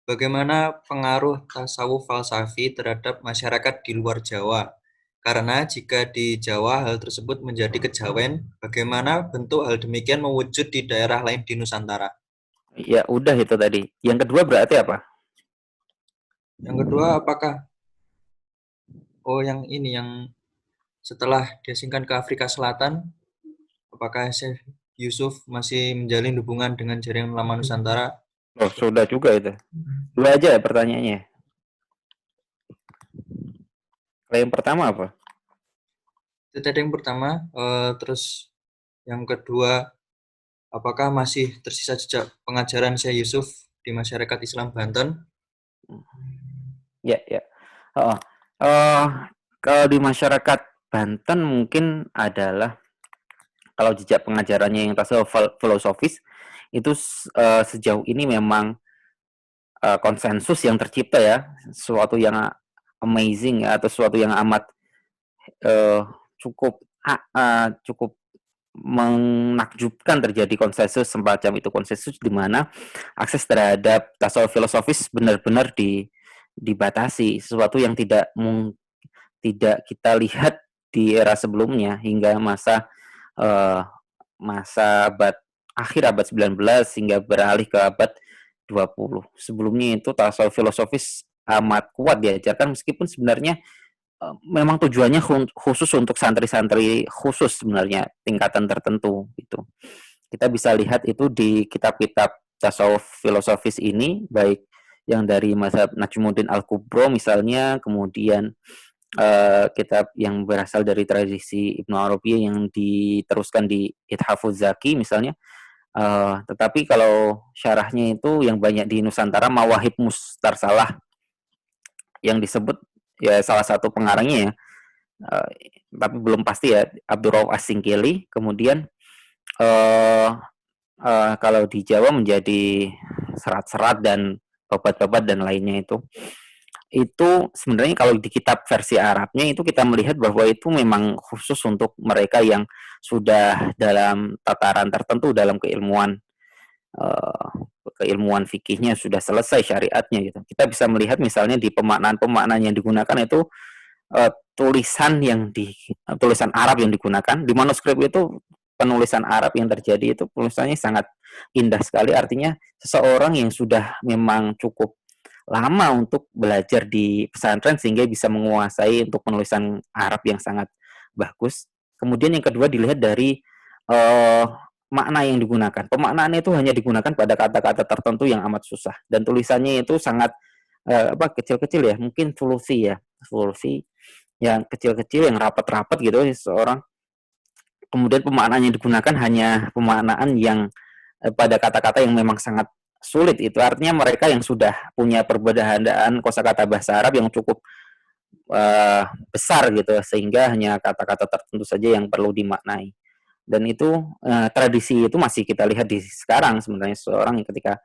Bagaimana pengaruh tasawuf falsafi terhadap masyarakat di luar Jawa? Karena jika di Jawa hal tersebut menjadi kejawen, bagaimana bentuk hal demikian mewujud di daerah lain di Nusantara? Ya udah itu tadi. Yang kedua berarti apa? Yang kedua, apakah yang ini yang setelah diasingkan ke Afrika Selatan, apakah Syekh Yusuf masih menjalin hubungan dengan jaringan ulama Nusantara? Oh, sudah juga itu. 2 aja ya pertanyaannya. Kalau yang pertama apa? Itu tadi yang pertama. Terus yang kedua, apakah masih tersisa jejak pengajaran Syekh Yusuf di masyarakat Islam Banten? Ya. Kalau di masyarakat Banten mungkin adalah, kalau jejak pengajarannya yang tasawuf filosofis itu sejauh ini memang konsensus yang tercipta ya, sesuatu yang amazing ya, atau sesuatu yang amat cukup menakjubkan terjadi konsensus semacam itu, konsensus di mana akses terhadap tasawuf filosofis benar-benar dibatasi, sesuatu yang tidak kita lihat di era sebelumnya hingga masa akhir abad 19 hingga beralih ke abad 20. Sebelumnya itu tasawuf filosofis amat kuat diajarkan, meskipun sebenarnya memang tujuannya khusus untuk santri-santri khusus, sebenarnya tingkatan tertentu gitu. Kita bisa lihat itu di kitab-kitab tasawuf filosofis ini, baik yang dari mazhab Najmuddin Al-Kubro misalnya, kemudian kitab yang berasal dari tradisi Ibnu Arabi yang diteruskan di Ithafuz Zaki misalnya. Tetapi kalau syarahnya itu yang banyak di Nusantara, Mawahib Mustarsalah, yang disebut ya salah satu pengarangnya ya, tapi belum pasti ya, Abdurrahwas Asingkili. Kemudian eh kalau di Jawa menjadi serat-serat dan obat-obat dan lainnya itu sebenarnya kalau di kitab versi Arabnya itu kita melihat bahwa itu memang khusus untuk mereka yang sudah dalam tataran tertentu dalam eh, keilmuan fikihnya sudah selesai syariatnya gitu. Kita bisa melihat misalnya di pemaknaan-pemaknaan yang digunakan itu tulisan Arab yang digunakan di manuskrip itu, penulisan Arab yang terjadi itu tulisannya sangat indah sekali. Artinya seseorang yang sudah memang cukup lama untuk belajar di pesantren sehingga bisa menguasai untuk penulisan Arab yang sangat bagus. Kemudian yang kedua dilihat dari makna yang digunakan. Pemaknaannya itu hanya digunakan pada kata-kata tertentu yang amat susah dan tulisannya itu sangat kecil-kecil ya, mungkin solusi yang kecil-kecil yang rapat-rapat gitu seseorang. Kemudian pemaknaan yang digunakan hanya pemaknaan yang pada kata-kata yang memang sangat sulit. Itu artinya mereka yang sudah punya perbedaan kosakata bahasa Arab yang cukup besar gitu, sehingga hanya kata-kata tertentu saja yang perlu dimaknai. Dan itu tradisi itu masih kita lihat di sekarang sebenarnya. Seorang ketika,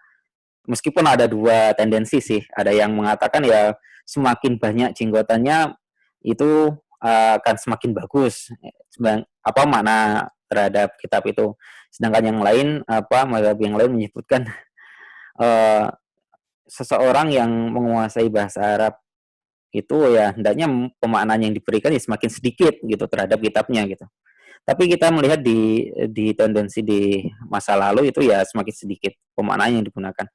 meskipun ada dua tendensi sih, ada yang mengatakan ya semakin banyak jenggotannya itu akan semakin bagus. Apa makna terhadap kitab itu? Sedangkan yang lain, mazhab yang lain menyebutkan seseorang yang menguasai bahasa Arab itu ya hendaknya pemaknaan yang diberikan ya semakin sedikit gitu terhadap kitabnya gitu. Tapi kita melihat di tendensi di masa lalu itu ya semakin sedikit pemaknaan yang digunakan.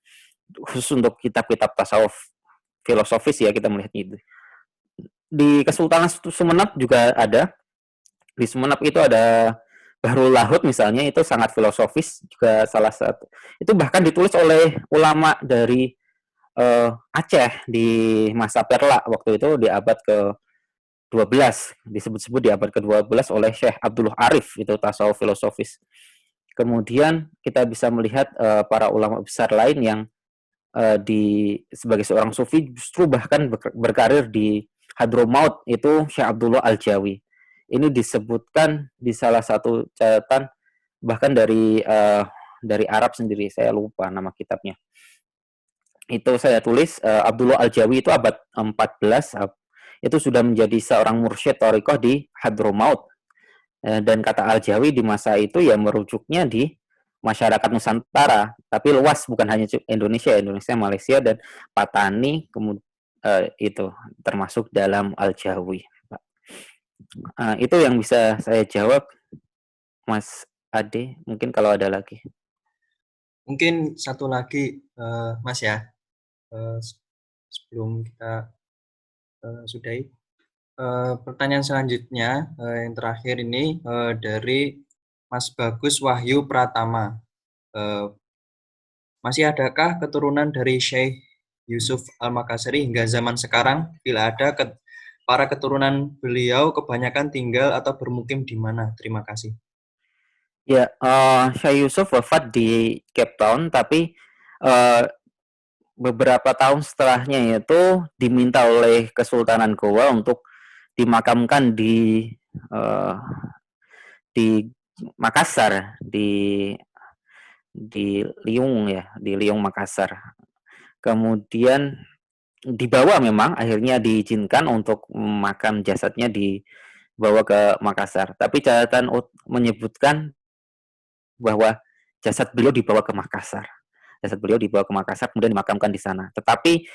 Khusus untuk kitab-kitab tasawuf filosofis ya kita melihat itu. Di Kesultanan Sumeneb juga ada. Di Sumeneb itu ada Bahrul Lahut misalnya, itu sangat filosofis juga salah satu. Itu bahkan ditulis oleh ulama dari Aceh di masa Perla waktu itu di abad ke-12. Disebut-sebut di abad ke-12 oleh Syekh Abdullah Arif, itu tasawuf filosofis. Kemudian kita bisa melihat para ulama besar lain yang sebagai seorang sufi justru bahkan berkarir di Hadramaut, itu Syekh Abdullah Al-Jawi. Ini disebutkan di salah satu catatan bahkan dari Arab sendiri, saya lupa nama kitabnya. Itu saya tulis Abdullah Al-Jawi itu abad 14 itu sudah menjadi seorang mursyid thariqah di Hadramaut. Dan kata Al-Jawi di masa itu ya merujuknya di masyarakat Nusantara, tapi luas, bukan hanya Indonesia, Malaysia dan Patani itu termasuk dalam Al-Jawi. Itu yang bisa saya jawab, Mas Ade. Mungkin kalau ada lagi. Mungkin satu lagi, Mas ya, sebelum kita sudahi. Pertanyaan selanjutnya yang terakhir ini dari Mas Bagus Wahyu Pratama. Masih adakah keturunan dari Syekh Yusuf Al-Makassari hingga zaman sekarang? Bila ada, para keturunan beliau kebanyakan tinggal atau bermukim di mana? Terima kasih. Ya, Syekh Yusuf wafat di Cape Town, tapi beberapa tahun setelahnya itu diminta oleh Kesultanan Goa untuk dimakamkan di Makassar, di Liung ya, di Liung Makassar. Kemudian dibawa, memang akhirnya diizinkan untuk makam jasadnya dibawa ke Makassar. Tapi catatan menyebutkan bahwa jasad beliau dibawa ke Makassar. Kemudian dimakamkan di sana. Tetapi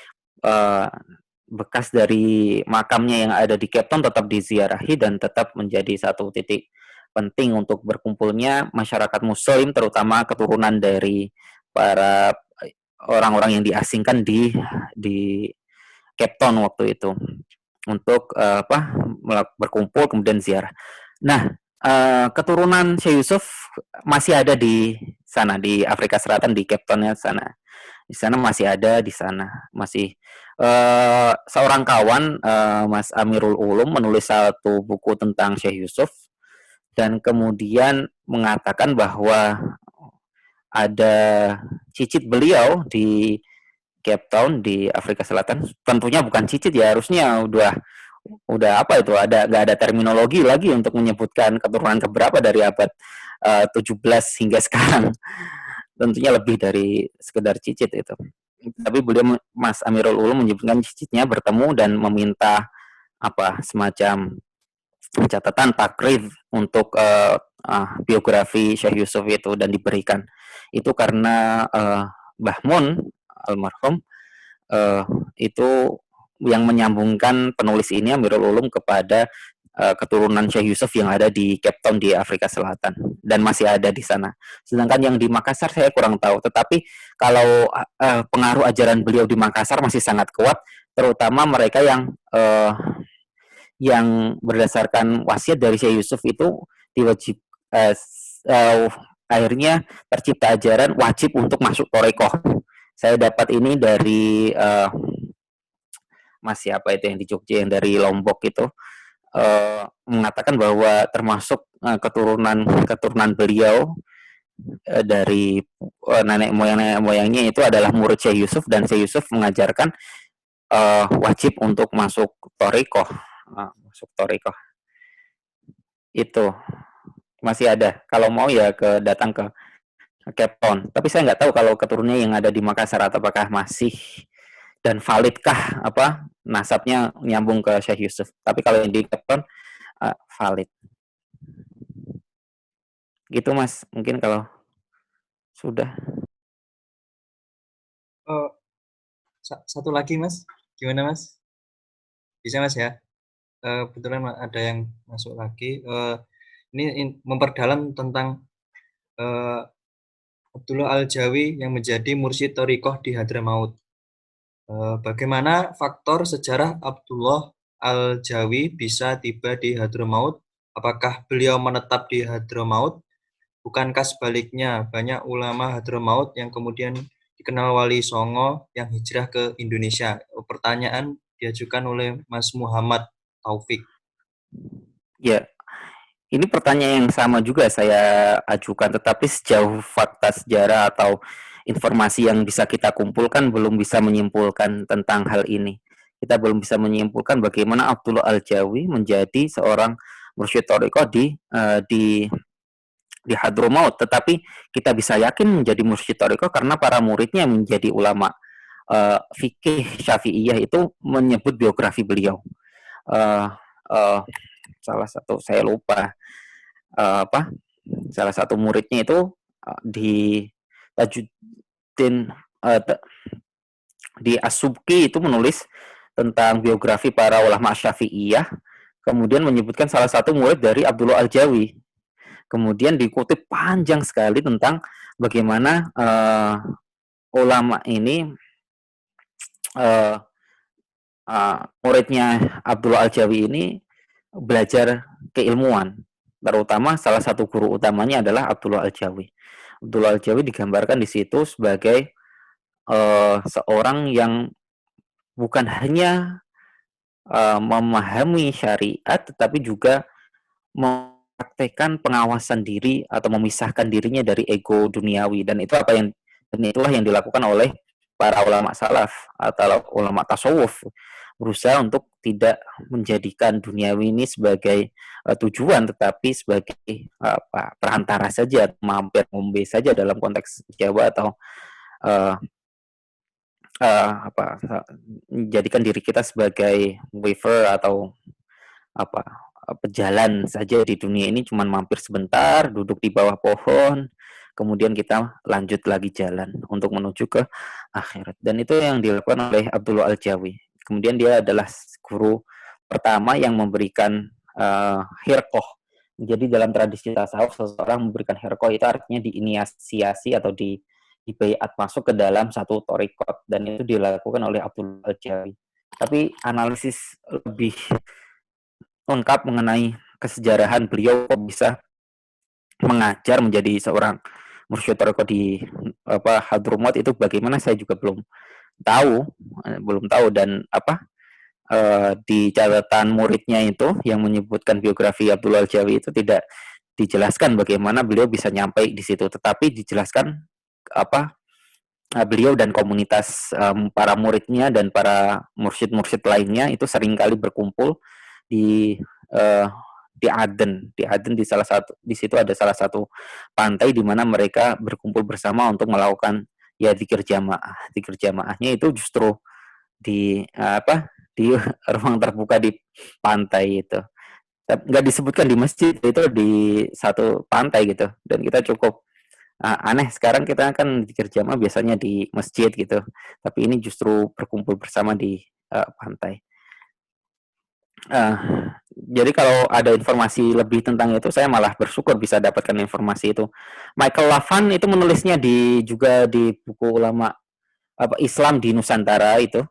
bekas dari makamnya yang ada di Cape Town tetap diziarahi dan tetap menjadi satu titik penting untuk berkumpulnya masyarakat Muslim, terutama keturunan dari para orang-orang yang diasingkan di Cape Town waktu itu, untuk berkumpul kemudian ziarah. Nah, keturunan Syekh Yusuf masih ada di sana, di Afrika Selatan, di Cape Town-nya sana. Di sana masih ada, di sana masih seorang kawan, Mas Amirul Ulum, menulis satu buku tentang Syekh Yusuf dan kemudian mengatakan bahwa ada cicit beliau di Cape Town di Afrika Selatan. Tentunya bukan cicit ya, harusnya udah apa itu, nggak ada terminologi lagi untuk menyebutkan keturunan keberapa dari abad 17 hingga sekarang. Tentunya lebih dari sekedar cicit itu. Tapi beliau, Mas Amirul Ulum, menyebutkan cicitnya bertemu dan meminta semacam catatan takrif untuk biografi Syekh Yusuf itu, dan diberikan. Itu karena Mbah Mun almarhum itu yang menyambungkan penulis ini, Amirul Ulum, kepada keturunan Syekh Yusuf yang ada di Cape Town di Afrika Selatan, dan masih ada di sana. Sedangkan yang di Makassar saya kurang tahu, tetapi kalau pengaruh ajaran beliau di Makassar masih sangat kuat, terutama mereka yang berdasarkan wasiat dari Syekh Yusuf itu diwajib akhirnya tercipta ajaran wajib untuk masuk Torekoh. Saya dapat ini dari Mas siapa itu yang di Jogja, yang dari Lombok itu, mengatakan bahwa termasuk keturunan beliau dari nenek moyangnya itu adalah murid Syekh Yusuf, dan Syekh Yusuf mengajarkan wajib untuk masuk Torekoh. Masuk Torekoh itu masih ada. Kalau mau ya datang ke Cape Town. Tapi saya nggak tahu kalau keturunannya yang ada di Makassar apakah masih, dan validkah nasabnya nyambung ke Syekh Yusuf. Tapi kalau yang di Cape Town valid. Gitu Mas, mungkin kalau sudah. Satu lagi Mas, gimana Mas? Bisa Mas ya? Kebetulan ada yang masuk lagi. Ini memperdalam tentang Abdullah Al-Jawi yang menjadi mursyid Thariqah di Hadramaut. Bagaimana faktor sejarah Abdullah Al-Jawi bisa tiba di Hadramaut? Apakah beliau menetap di Hadramaut? Bukankah sebaliknya banyak ulama Hadramaut yang kemudian dikenal Wali Songo yang hijrah ke Indonesia? Pertanyaan diajukan oleh Mas Muhammad Taufik. Ya, ini pertanyaan yang sama juga saya ajukan, tetapi sejauh fakta sejarah atau informasi yang bisa kita kumpulkan belum bisa menyimpulkan tentang hal ini. Kita belum bisa menyimpulkan bagaimana Abdullah Al-Jawi menjadi seorang mursyid thariqah di Hadramaut, tetapi kita bisa yakin menjadi mursyid thariqah karena para muridnya menjadi ulama fikih Syafi'iyah itu menyebut biografi beliau. Salah satu saya lupa salah satu muridnya itu di Tajuddin di As-Subki itu menulis tentang biografi para ulama Syafi'iyah, kemudian menyebutkan salah satu murid dari Abdullah Al-Jawi. Kemudian dikutip panjang sekali tentang bagaimana ulama ini muridnya Abdullah Al-Jawi ini belajar keilmuan, terutama salah satu guru utamanya adalah Abdullah Al-Jawi. Abdullah Al-Jawi digambarkan di situ sebagai seorang yang bukan hanya memahami syariat, tetapi juga mempraktekkan pengawasan diri atau memisahkan dirinya dari ego duniawi, dan itulah yang dilakukan oleh para ulama salaf atau ulama tasawuf, berusaha untuk tidak menjadikan duniawi ini sebagai tujuan, tetapi sebagai perantara saja, mampir ngombe saja dalam konteks Jawa, atau menjadikan diri kita sebagai waver atau pejalan saja di dunia ini, cuman mampir sebentar, duduk di bawah pohon, kemudian kita lanjut lagi jalan untuk menuju ke akhirat. Dan itu yang dilakukan oleh Abdullah Al-Jawi. Kemudian dia adalah guru pertama yang memberikan hirqoh. Jadi dalam tradisi tasawuf, seseorang memberikan hirqoh itu artinya diinisiasi atau dibaiat masuk ke dalam satu thariqat, dan itu dilakukan oleh Abdullah Al-Jawi. Tapi analisis lebih lengkap mengenai kesejarahan beliau kok bisa mengajar menjadi seorang mursyid thariqah di Hadramaut itu bagaimana, saya juga belum tahu, dan di catatan muridnya itu yang menyebutkan biografi Abdullah Al-Jawi itu tidak dijelaskan bagaimana beliau bisa nyampai di situ, tetapi dijelaskan beliau dan komunitas para muridnya dan para mursyid-mursyid lainnya itu seringkali berkumpul di di Aden. Di Aden di situ ada salah satu pantai di mana mereka berkumpul bersama untuk melakukan ya zikir jamaah. Zikir jamaahnya itu justru di di ruang terbuka di pantai itu. Nggak disebutkan di masjid, itu di satu pantai gitu. Dan kita cukup aneh, sekarang kita kan zikir jamaah biasanya di masjid gitu, tapi ini justru berkumpul bersama di pantai. Jadi kalau ada informasi lebih tentang itu, saya malah bersyukur bisa dapatkan informasi itu. Michael Lavan itu menulisnya juga di buku ulama Islam di Nusantara itu.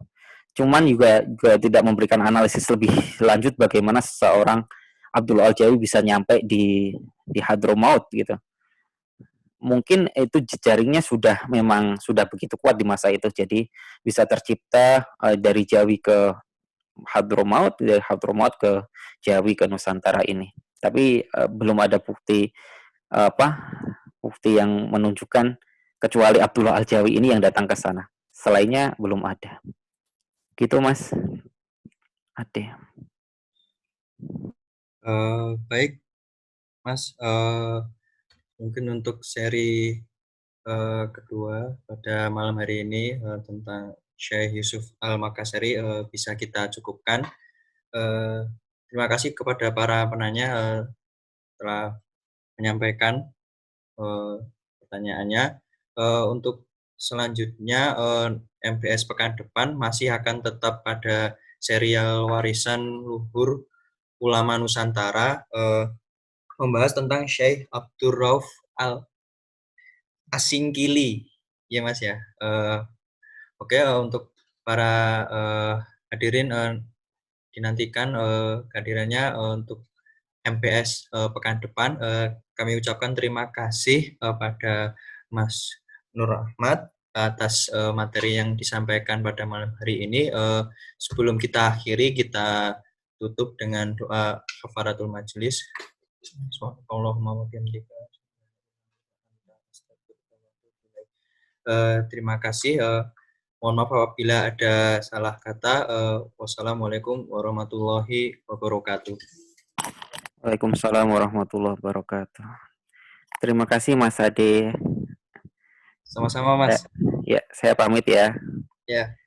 Cuman juga tidak memberikan analisis lebih lanjut bagaimana seseorang Abdullah Al-Jawi bisa nyampe di Hadramaut gitu. Mungkin itu jejaringnya memang sudah begitu kuat di masa itu, jadi bisa tercipta dari Jawi ke Hadramaut, dari Hadramaut ke Jawi ke Nusantara ini. Tapi belum ada bukti yang menunjukkan kecuali Abdullah Al-Jawi ini yang datang ke sana. Selainnya belum ada. Gitu Mas Ade. Baik Mas, mungkin untuk seri kedua pada malam hari ini tentang Syekh Yusuf Al-Makassari bisa kita cukupkan. Terima kasih kepada para penanya telah menyampaikan pertanyaannya. Untuk selanjutnya MBS pekan depan masih akan tetap pada serial warisan luhur ulama Nusantara, membahas tentang Syekh Abdur Rauf Al-Asingkili, ya Mas ya. Oke, untuk para hadirin dinantikan kehadirannya untuk MPS pekan depan. Kami ucapkan terima kasih pada Mas Nur Ahmad atas materi yang disampaikan pada malam hari ini. Sebelum kita akhiri, kita tutup dengan doa kafaratul majelis. Terima kasih. Mohon maaf apabila ada salah kata. Wassalamualaikum warahmatullahi wabarakatuh. Waalaikumsalam warahmatullahi wabarakatuh. Terima kasih Mas Ade. Sama-sama Mas. Ya, saya pamit ya. Ya.